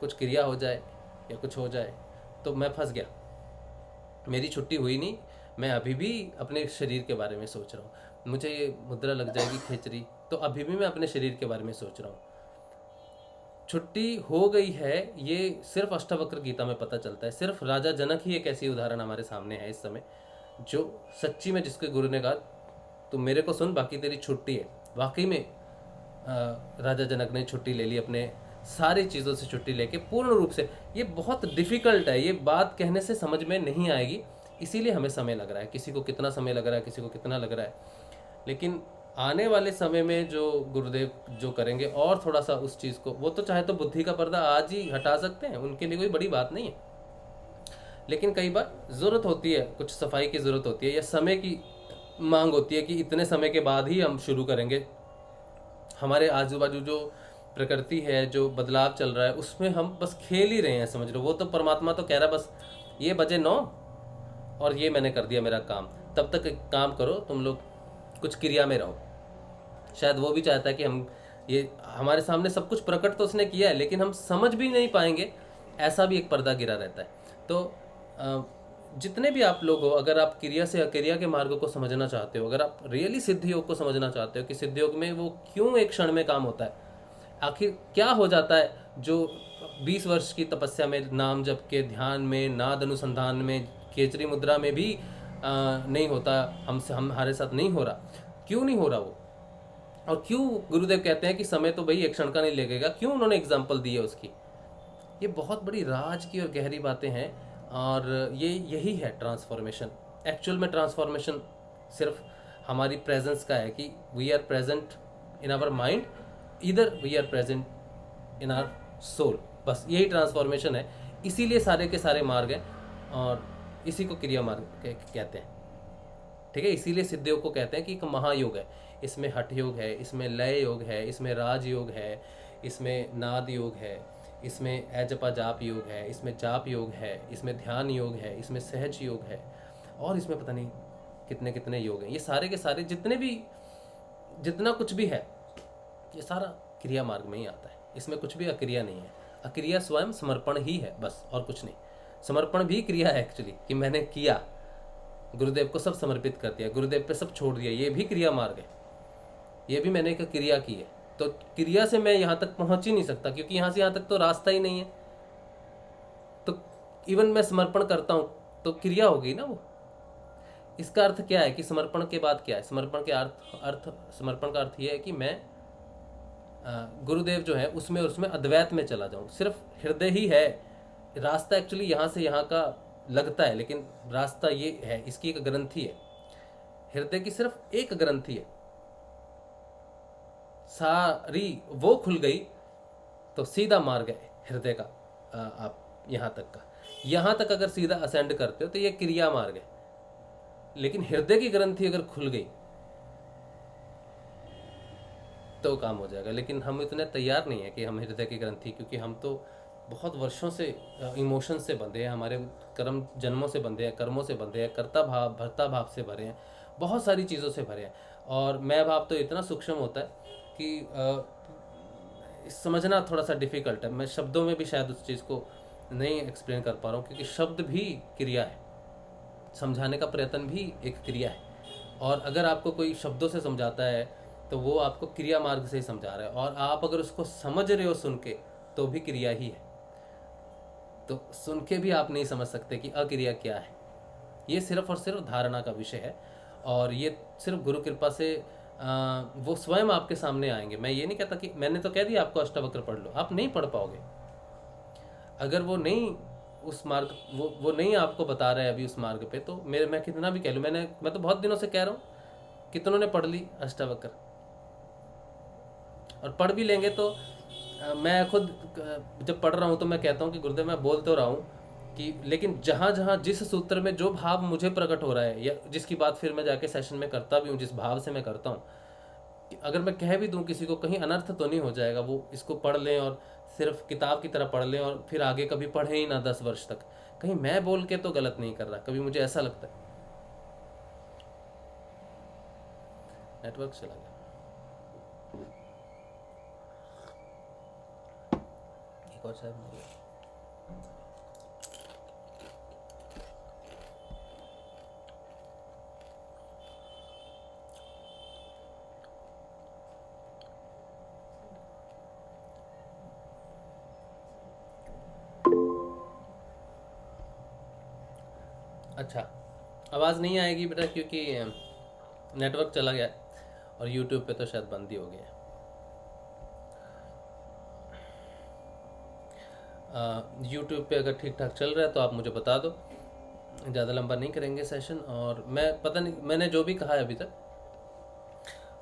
कुछ क्रिया हो जाए या कुछ हो जाए तो मैं फंस गया, मेरी छुट्टी हुई नहीं, मैं अभी भी अपने शरीर के बारे में सोच रहा हूँ, मुझे ये मुद्रा लग जाएगी खेचरी, तो अभी भी मैं अपने शरीर के बारे में सोच रहा हूँ। छुट्टी हो गई है, ये सिर्फ अष्टावक्र गीता में पता चलता है। सिर्फ राजा जनक ही एक ऐसी उदाहरण हमारे सामने है इस समय, जो सच्ची में जिसके गुरु ने कहा तुम मेरे को सुन, बाकी तेरी छुट्टी है। वाकई में राजा जनक ने छुट्टी ले ली, अपने सारी चीज़ों से छुट्टी लेके पूर्ण रूप से। ये बहुत डिफ़िकल्ट है, ये बात कहने से समझ में नहीं आएगी, इसीलिए हमें समय लग रहा है। किसी को कितना समय लग रहा है, किसी को कितना लग रहा है, लेकिन आने वाले समय में जो गुरुदेव जो करेंगे और थोड़ा सा उस चीज़ को, वो तो चाहे तो बुद्धि का पर्दा आज ही हटा सकते हैं, उनके लिए कोई बड़ी बात नहीं है। लेकिन कई बार ज़रूरत होती है, कुछ सफाई की ज़रूरत होती है, या समय की मांग होती है कि इतने समय के बाद ही हम शुरू करेंगे। हमारे आजू बाजू जो प्रकृति है, जो बदलाव चल रहा है, उसमें हम बस खेल ही रहे हैं, समझ लो। वो तो परमात्मा तो कह रहा है बस ये बजे 9 और ये मैंने कर दिया मेरा काम, तब तक काम करो, तुम लोग कुछ क्रिया में रहो। शायद वो भी चाहता है कि हम, ये हमारे सामने सब कुछ प्रकट तो उसने किया है, लेकिन हम समझ भी नहीं पाएंगे, ऐसा भी एक पर्दा गिरा रहता है। तो जितने भी आप लोग हो, अगर आप क्रिया से अक्रिया के मार्ग को समझना चाहते हो, अगर आप रियली सिद्ध योग को समझना चाहते हो कि सिद्ध योग में वो क्यों एक क्षण में काम होता है, आखिर क्या हो जाता है जो 20 वर्ष की तपस्या में, नाम जप के ध्यान में, नाद अनुसंधान में, केचरी मुद्रा में भी नहीं होता, हमारे साथ नहीं हो रहा, क्यों नहीं हो रहा वो, और क्यों गुरुदेव कहते हैं कि समय तो भाई एक क्षण का नहीं लगेगा, क्यों उन्होंने एग्जाम्पल दी है उसकी। ये बहुत बड़ी राज की और गहरी बातें हैं, और यही है ट्रांसफॉर्मेशन। एक्चुअल में ट्रांसफॉर्मेशन सिर्फ हमारी प्रेजेंस का है कि we are present in our mind, इधर we are present in our soul, बस यही ट्रांसफॉर्मेशन है। इसीलिए सारे के सारे मार्ग हैं और इसी को क्रिया मार्ग कहते हैं। ठीक है। इसीलिए सिद्ध योग को कहते हैं कि एक महायोग है। इसमें हठ योग है, इसमें लय योग है, इसमें राज योग है, इसमें नाद योग है, इसमें अजपा जाप योग है, इसमें जाप योग है, इसमें ध्यान योग है, इसमें सहज योग है, और इसमें पता नहीं कितने कितने योग हैं। ये सारे के सारे जितना कुछ भी है ये सारा क्रिया मार्ग में ही आता है। इसमें कुछ भी अक्रिया नहीं है। अक्रिया स्वयं समर्पण ही है बस, और कुछ नहीं। समर्पण भी क्रिया है एक्चुअली, कि मैंने किया, गुरुदेव को सब समर्पित कर दिया, गुरुदेव पे सब छोड़ दिया, ये भी क्रिया मार्ग है। ये भी मैंने एक क्रिया की है। तो क्रिया से मैं यहाँ तक पहुँच ही नहीं सकता, क्योंकि यहाँ से यहाँ तक तो रास्ता ही नहीं है। तो इवन मैं समर्पण करता हूँ तो क्रिया हो गई ना वो। इसका अर्थ क्या है कि समर्पण के बाद क्या है? समर्पण का अर्थ ये है कि मैं गुरुदेव जो है उसमें अद्वैत में चला जाऊँ। सिर्फ हृदय ही है रास्ता। एक्चुअली यहाँ से यहाँ का लगता है, लेकिन रास्ता ये है, इसकी एक ग्रंथि है, हृदय की सिर्फ एक ग्रंथि है। सारी वो खुल गई तो सीधा मार्ग है हृदय का। आप यहाँ तक अगर सीधा असेंड करते हो तो ये क्रिया मार्ग है। लेकिन हृदय की ग्रंथि अगर खुल गई तो काम हो जाएगा। लेकिन हम इतने तैयार नहीं है कि हम हृदय की ग्रंथि, क्योंकि हम तो बहुत वर्षों से इमोशन से बंधे हैं, हमारे कर्म जन्मों से बंधे हैं, कर्मों से बंधे हैं, कर्ता भाव भर्ता भाव से भरे हैं, बहुत सारी चीज़ों से भरे हैं। और मैं भाव तो इतना सूक्ष्म होता है कि समझना थोड़ा सा डिफ़िकल्ट है। मैं शब्दों में भी शायद उस चीज़ को नहीं एक्सप्लेन कर पा रहा हूँ, क्योंकि शब्द भी क्रिया है, समझाने का प्रयत्न भी एक क्रिया है। और अगर आपको कोई शब्दों से समझाता है तो वो आपको क्रिया मार्ग से ही समझा रहा है, और आप अगर उसको समझ रहे हो सुन के तो भी क्रिया ही है। तो सुन के भी आप नहीं समझ सकते कि अक्रिया क्या है। ये सिर्फ और सिर्फ धारणा का विषय है, और ये सिर्फ गुरु कृपा से वो स्वयं आपके सामने आएंगे। मैं ये नहीं कहता कि मैंने तो कह दिया आपको अष्टावक्र पढ़ लो, आप नहीं पढ़ पाओगे अगर वो नहीं उस मार्ग वो नहीं आपको बता रहा है अभी उस मार्ग पे। तो मैं कितना भी कह लूँ, मैं तो बहुत दिनों से कह रहा हूँ, कितनों ने पढ़ ली अष्टावक्र, और पढ़ भी लेंगे तो मैं खुद जब पढ़ रहा हूँ तो मैं कहता हूँ कि गुरुदेव मैं बोल तो रहा हूँ कि, लेकिन जहाँ जहाँ जिस सूत्र में जो भाव मुझे प्रकट हो रहा है, या जिसकी बात फिर मैं जाके सेशन में करता भी हूँ, जिस भाव से मैं करता हूँ, अगर मैं कह भी दूँ किसी को, कहीं अनर्थ तो नहीं हो जाएगा, वो इसको पढ़ लें और सिर्फ किताब की तरह पढ़ लें और फिर आगे कभी पढ़े ही ना 10 वर्ष तक, कहीं मैं बोल के तो गलत नहीं कर रहा, कभी मुझे ऐसा लगता है। नेटवर्क चला गया। एक और शायद नहीं। अच्छा, आवाज़ नहीं आएगी बेटा, क्योंकि नेटवर्क चला गया और यूट्यूब पे तो शायद बंद ही हो गया। यूट्यूब पे अगर ठीक ठाक चल रहा है तो आप मुझे बता दो, ज़्यादा लंबा नहीं करेंगे सेशन। और मैं पता नहीं, मैंने जो भी कहा है अभी तक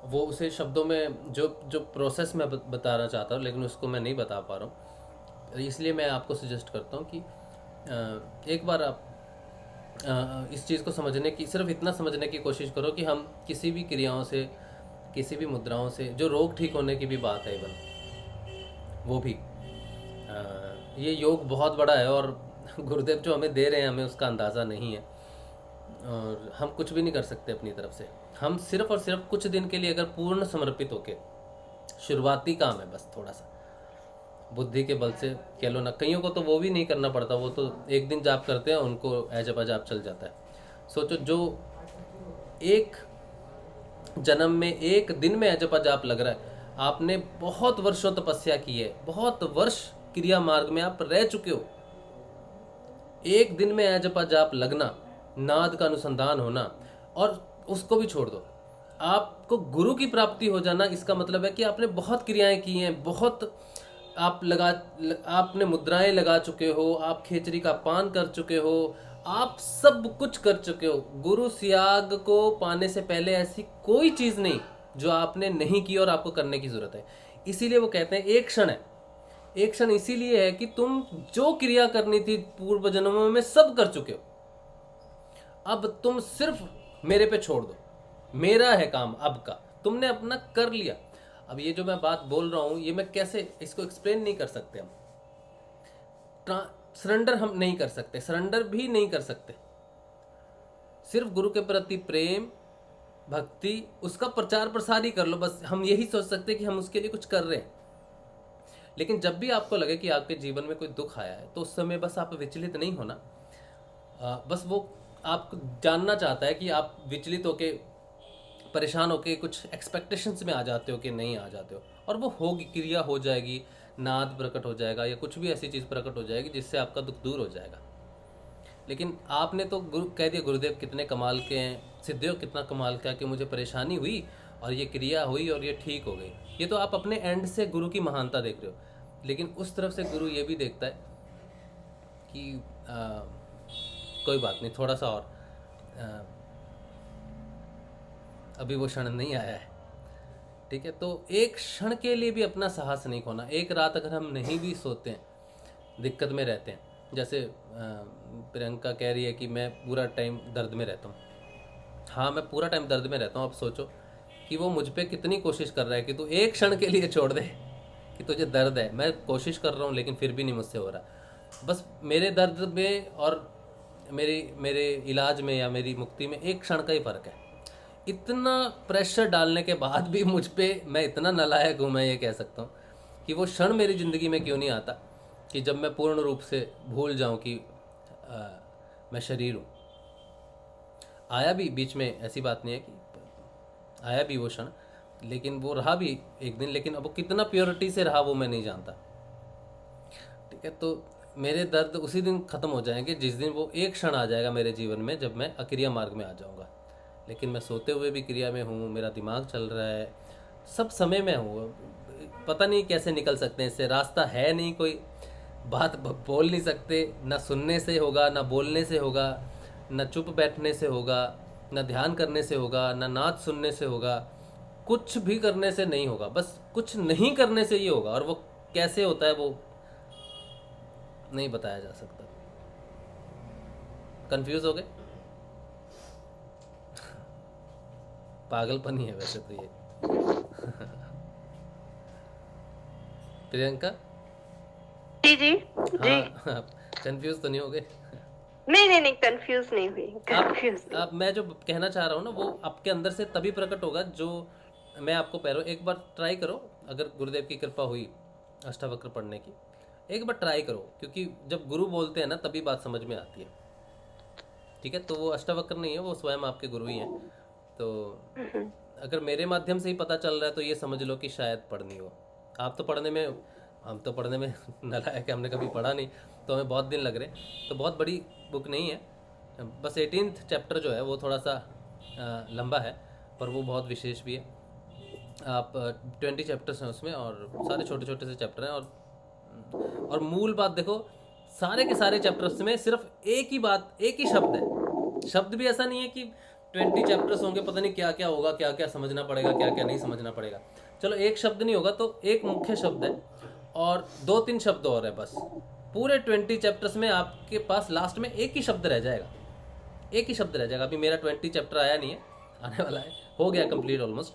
वो उसे शब्दों में जो प्रोसेस मैं बताना चाहता हूँ, लेकिन उसको मैं नहीं बता पा रहा हूँ। इसलिए मैं आपको सजेस्ट करता हूँ कि एक बार आप इस चीज़ को समझने की, सिर्फ इतना समझने की कोशिश करो कि हम किसी भी क्रियाओं से, किसी भी मुद्राओं से, जो रोग ठीक होने की भी बात है इवन, वो भी ये योग बहुत बड़ा है, और गुरुदेव जो हमें दे रहे हैं हमें उसका अंदाज़ा नहीं है, और हम कुछ भी नहीं कर सकते अपनी तरफ से। हम सिर्फ और सिर्फ कुछ दिन के लिए अगर पूर्ण समर्पित होके, शुरुआती काम है बस, थोड़ा सा बुद्धि के बल से कह लो ना, कईयों को तो वो भी नहीं करना पड़ता, वो तो एक दिन जाप करते हैं उनको ऐजब अजाब चल जाता है। सोचो, जो एक जन्म में एक दिन में ऐजब अजाब लग रहा है, आपने बहुत वर्षों तपस्या की है, बहुत वर्ष क्रिया मार्ग में आप रह चुके हो, एक दिन में ऐजब अजाब लगना, नाद का अनुसंधान होना, और उसको भी छोड़ दो, आपको गुरु की प्राप्ति हो जाना, इसका मतलब है कि आपने बहुत क्रियाएं की हैं, बहुत आपने मुद्राएं लगा चुके हो, आप खेचरी का पान कर चुके हो, आप सब कुछ कर चुके हो। गुरु सियाग को पाने से पहले ऐसी कोई चीज़ नहीं जो आपने नहीं की और आपको करने की ज़रूरत है। इसीलिए वो कहते हैं एक क्षण है। एक क्षण इसीलिए है कि तुम जो क्रिया करनी थी पूर्व जन्मों में सब कर चुके हो, अब तुम सिर्फ मेरे पे छोड़ दो, मेरा है काम अब का, तुमने अपना कर लिया। अब ये जो मैं बात बोल रहा हूँ, ये मैं कैसे इसको एक्सप्लेन नहीं कर सकते हम। सरेंडर हम नहीं कर सकते, सरेंडर भी नहीं कर सकते। सिर्फ गुरु के प्रति प्रेम, भक्ति, उसका प्रचार प्रसार ही कर लो, बस हम यही सोच सकते हैं कि हम उसके लिए कुछ कर रहे हैं। लेकिन जब भी आपको लगे कि आपके जीवन में कोई दुख आया है, तो उस समय बस आप विचलित नहीं होना। बस वो आपको जानना चाहता है कि आप विचलित होके, परेशान होके कुछ एक्सपेक्टेशंस में आ जाते हो कि नहीं आ जाते हो, और वो होगी, क्रिया हो जाएगी, नाद प्रकट हो जाएगा, या कुछ भी ऐसी चीज़ प्रकट हो जाएगी जिससे आपका दुख दूर हो जाएगा। लेकिन आपने तो गुरु कह दिया, गुरुदेव कितने कमाल के हैं, सिद्धदेव कितना कमाल का कि मुझे परेशानी हुई और ये क्रिया हुई और ये ठीक हो गई। ये तो आप अपने एंड से गुरु की महानता देख रहे हो, लेकिन उस तरफ से गुरु ये भी देखता है कि कोई बात नहीं, थोड़ा सा और, अभी वो क्षण नहीं आया है, ठीक है। तो एक क्षण के लिए भी अपना साहस नहीं खोना। एक रात अगर हम नहीं भी सोते हैं, दिक्कत में रहते हैं, जैसे प्रियंका कह रही है कि मैं पूरा टाइम दर्द में रहता हूँ। हाँ, मैं पूरा टाइम दर्द में रहता हूँ। अब सोचो कि वो मुझ पे कितनी कोशिश कर रहा है कि तू एक क्षण के लिए छोड़ दे, कि तुझे दर्द है। मैं कोशिश कर रहा हूँ लेकिन फिर भी नहीं मुझसे हो रहा। बस मेरे दर्द में और मेरे इलाज में या मेरी मुक्ति में एक क्षण का ही फ़र्क है। इतना प्रेशर डालने के बाद भी मुझ पे मैं इतना नालायक हूँ, मैं ये कह सकता हूँ कि वो क्षण मेरी ज़िंदगी में क्यों नहीं आता कि जब मैं पूर्ण रूप से भूल जाऊँ कि मैं शरीर हूँ। आया भी बीच में, ऐसी बात नहीं है कि आया भी वो क्षण, लेकिन वो रहा भी एक दिन, लेकिन अब वो कितना प्योरिटी से रहा वो मैं नहीं जानता, ठीक है। तो मेरे दर्द उसी दिन ख़त्म हो जाएंगे जिस दिन वो एक क्षण आ जाएगा मेरे जीवन में, जब मैं अक्रिया मार्ग में आ जाऊँगा। लेकिन मैं सोते हुए भी क्रिया में हूँ, मेरा दिमाग चल रहा है, सब समय में हूँ। पता नहीं कैसे निकल सकते हैं इससे, रास्ता है नहीं, कोई बात बोल नहीं सकते, ना सुनने से होगा, ना बोलने से होगा, ना चुप बैठने से होगा, ना ध्यान करने से होगा, ना नाच सुनने से होगा, कुछ भी करने से नहीं होगा। बस कुछ नहीं करने से ये होगा, और वो कैसे होता है वो नहीं बताया जा सकता। कंफ्यूज हो गए? पागलपन ही है वैसे तो ये। प्रियंका जी जी जी, हाँ, कंफ्यूज तो नहीं हो गए? नहीं कंफ्यूज नहीं हुई, कंफ्यूज अब मैं जो कहना चाह रहा हूँ ना, वो आपके अंदर से तभी प्रकट होगा जो मैं आपको कह रहा हूँ। एक बार ट्राई करो, अगर गुरुदेव की कृपा हुई अष्टावक्र पढ़ने की, एक बार ट्राई करो, क्योंकि जब गुरु बोलते हैं ना तभी बात समझ में आती है, ठीक है। तो वो अष्टावक्र नहीं है, वो स्वयं आपके गुरु ही हैं। तो अगर मेरे माध्यम से ही पता चल रहा है तो ये समझ लो कि शायद पढ़नी हो। आप तो पढ़ने में, हम तो पढ़ने में नालायक है, हमने कभी पढ़ा नहीं, तो हमें बहुत दिन लग रहे। तो बहुत बड़ी बुक नहीं है, बस 18th चैप्टर जो है वो थोड़ा सा लंबा है, पर वो बहुत विशेष भी है। आप 20 चैप्टर्स हैं उसमें, और सारे छोटे छोटे से चैप्टर हैं। और मूल बात देखो, सारे के सारे चैप्टर्स में सिर्फ एक ही बात, एक ही शब्द है। शब्द भी ऐसा नहीं है कि 20 चैप्टर्स होंगे, पता नहीं क्या क्या होगा, क्या क्या समझना पड़ेगा, क्या क्या नहीं समझना पड़ेगा। चलो एक शब्द नहीं होगा तो एक मुख्य शब्द है और 2-3 शब्द और है, बस पूरे 20 चैप्टर्स में आपके पास लास्ट में एक ही शब्द रह जाएगा, एक ही शब्द रह जाएगा। अभी मेरा 20 चैप्टर आया नहीं है, आने वाला है, हो गया कंप्लीट ऑलमोस्ट,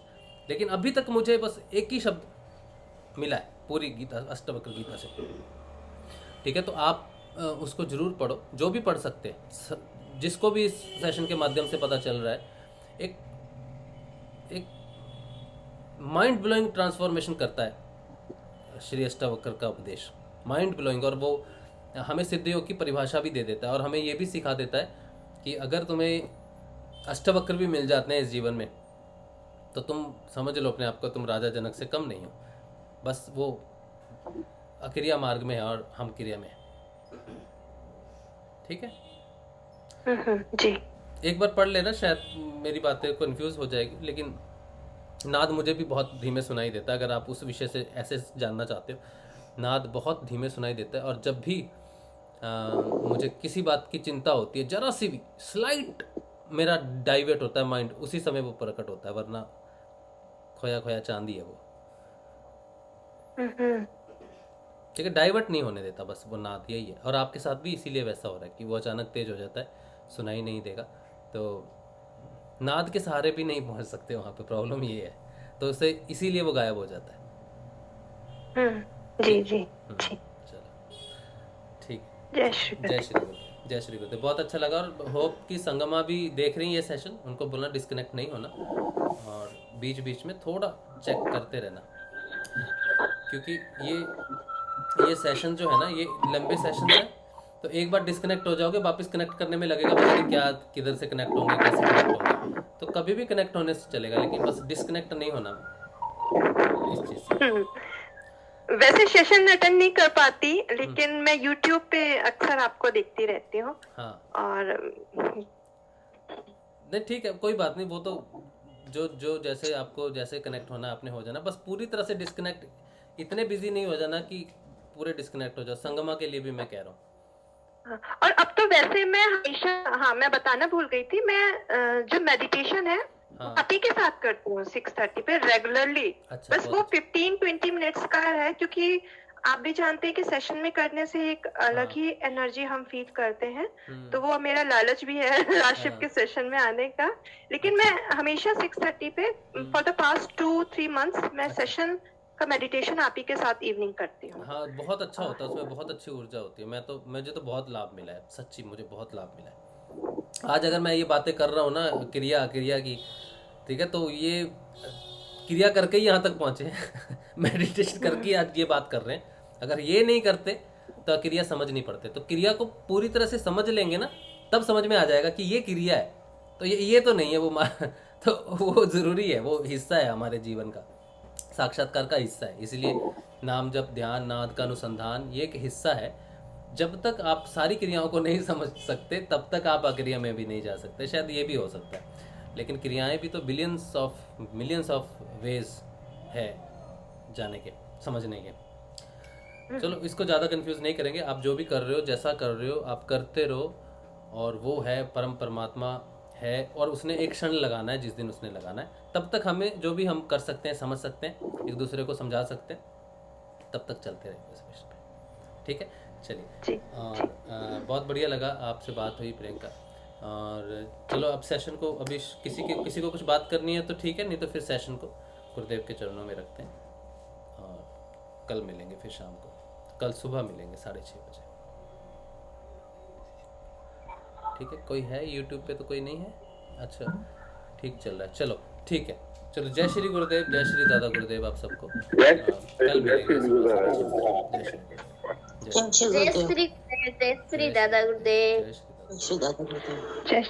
लेकिन अभी तक मुझे बस एक ही शब्द मिला है पूरी गीता, अष्टवक्र गीता से, ठीक है। तो आप उसको जरूर पढ़ो, जो भी पढ़ सकते हैं, जिसको भी इस सेशन के माध्यम से पता चल रहा है। एक माइंड ब्लोइंग ट्रांसफॉर्मेशन करता है श्री अष्टावक्र का उपदेश, माइंड ब्लोइंग। और वो हमें सिद्धयोग की परिभाषा भी दे देता है, और हमें ये भी सिखा देता है कि अगर तुम्हें अष्टवक्र भी मिल जाते हैं इस जीवन में, तो तुम समझ लो अपने आप को, तुम राजा जनक से कम नहीं हो। बस वो अक्रिया मार्ग में है और हम क्रिया में है, ठीक है। जी, एक बार पढ़ लेना, शायद मेरी बातें कंफ्यूज हो जाएगी, लेकिन नाद मुझे भी बहुत धीमे सुनाई देता है। अगर आप उस विषय से ऐसे जानना चाहते हो, नाद बहुत धीमे सुनाई देता है। और जब भी मुझे किसी बात की चिंता होती है, जरा सी भी स्लाइट मेरा डाइवर्ट होता है माइंड, उसी समय वो प्रकट होता है, वरना खोया खोया चांदी है वो, ठीक है। डाइवर्ट नहीं होने देता, बस वो नाद यही है। और आपके साथ भी इसीलिए वैसा हो रहा है कि वो अचानक तेज हो जाता है, सुनाई नहीं देगा। तो नाद के सहारे भी नहीं पहुंच सकते वहाँ पे, प्रॉब्लम ये है। तो उससे इसीलिए वो गायब हो जाता है। जी जी जी। चलो ठीक। जय श्री जय श्री गुरुदेव, जय श्री गुरुदेव। बहुत अच्छा लगा, और होप कि संगमा भी देख रही है ये सेशन, उनको बोलना डिस्कनेक्ट नहीं होना और बीच बीच में थोड़ा चेक करते रहना, क्योंकि ये सेशन जो है ना, ये लंबे सेशन है, तो एक बार डिस्कनेक्ट हो जाओगे वापस कनेक्ट करने में लगेगा पता नहीं क्या, किधर से कनेक्ट होंगे, कैसे कनेक्ट होंगे। तो कभी भी कनेक्ट होने से चलेगा, लेकिन बस डिस्कनेक्ट नहीं होना इस चीज से। वैसे सेशन अटेंड नहीं कर पाती, लेकिन मैं YouTube पे अक्सर आपको देखती रहती हूँ। हाँ, और नहीं ठीक है, कोई बात नहीं, वो तो जो जैसे आपको जैसे कनेक्ट होना आपने हो जाना, बस पूरी तरह से डिस्कनेक्ट, इतने बिजी नहीं हो जाना कि पूरे डिस्कनेक्ट हो जाओ। संगमा के लिए भी मैं कह रहा हूँ। और अब तो वैसे मैं हमेशा, हाँ मैं बताना भूल गई थी, मैं जो मेडिटेशन है पति के साथ करती हूँ 6:30 पे रेगुलरली। अच्छा, बस वो 15-20 मिनट्स का है, क्योंकि आप भी जानते हैं कि सेशन में करने से एक अलग ही एनर्जी हम फील करते हैं। तो वो मेरा लालच भी है राशिप के सेशन में आने का। लेकिन मैं हमेशा 6:30 पे फॉर द पास्ट 2-3 मंथ्स मैं सेशन का मेडिटेशन आप ही के साथ इवनिंग करती हूँ। हाँ, बहुत अच्छा होता है, उसमें बहुत अच्छी ऊर्जा होती है। मुझे तो बहुत लाभ मिला है, सच्ची मुझे बहुत लाभ मिला है। आज अगर मैं ये बातें कर रहा हूँ ना क्रिया की, ठीक है, तो ये क्रिया करके ही यहाँ तक पहुँचे हैं मेडिटेशन करके आज ये बात कर रहे हैं। अगर ये नहीं करते तो क्रिया समझ नहीं पड़ते। तो क्रिया को पूरी तरह से समझ लेंगे ना, तब समझ में आ जाएगा कि ये क्रिया है, तो ये तो नहीं है वो तो वो ज़रूरी है, वो हिस्सा है हमारे जीवन का, साक्षात्कार का हिस्सा है। इसलिए नाम जप, ध्यान, नाद का अनुसंधान ये एक हिस्सा है। जब तक आप सारी क्रियाओं को नहीं समझ सकते तब तक आप अक्रिया में भी नहीं जा सकते। शायद ये भी हो सकता है, लेकिन क्रियाएं भी तो मिलियंस ऑफ वेज है जाने के, समझने के। चलो इसको ज़्यादा कंफ्यूज नहीं करेंगे। आप जो भी कर रहे हो, जैसा कर रहे हो, आप करते रहो, और वो है परमात्मा है, और उसने एक क्षण लगाना है जिस दिन उसने लगाना है। तब तक हमें जो भी हम कर सकते हैं, समझ सकते हैं, एक दूसरे को समझा सकते हैं, तब तक चलते रहेंगे इस विषय पे। ठीक है, चलिए। और बहुत बढ़िया लगा आपसे बात हुई प्रियंका। और चलो अब सेशन को, अभी किसी को कुछ बात करनी है तो ठीक है, नहीं तो फिर सेशन को गुरुदेव के चरणों में रखते हैं, और कल मिलेंगे फिर शाम को, कल सुबह मिलेंगे 6:30 बजे। ठीक है, कोई है YouTube पे तो कोई नहीं है? अच्छा, ठीक चल रहा है, चलो ठीक है। चलो, जय श्री गुरुदेव, जय श्री दादा गुरुदेव आप सबको। कल मिलेंगे। जय श्री दादा गुरुदेव। जय श्री दादा गुरुदेव। जय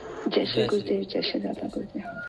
श्री गुरुदेव, जय श्री दादा गुरुदेव।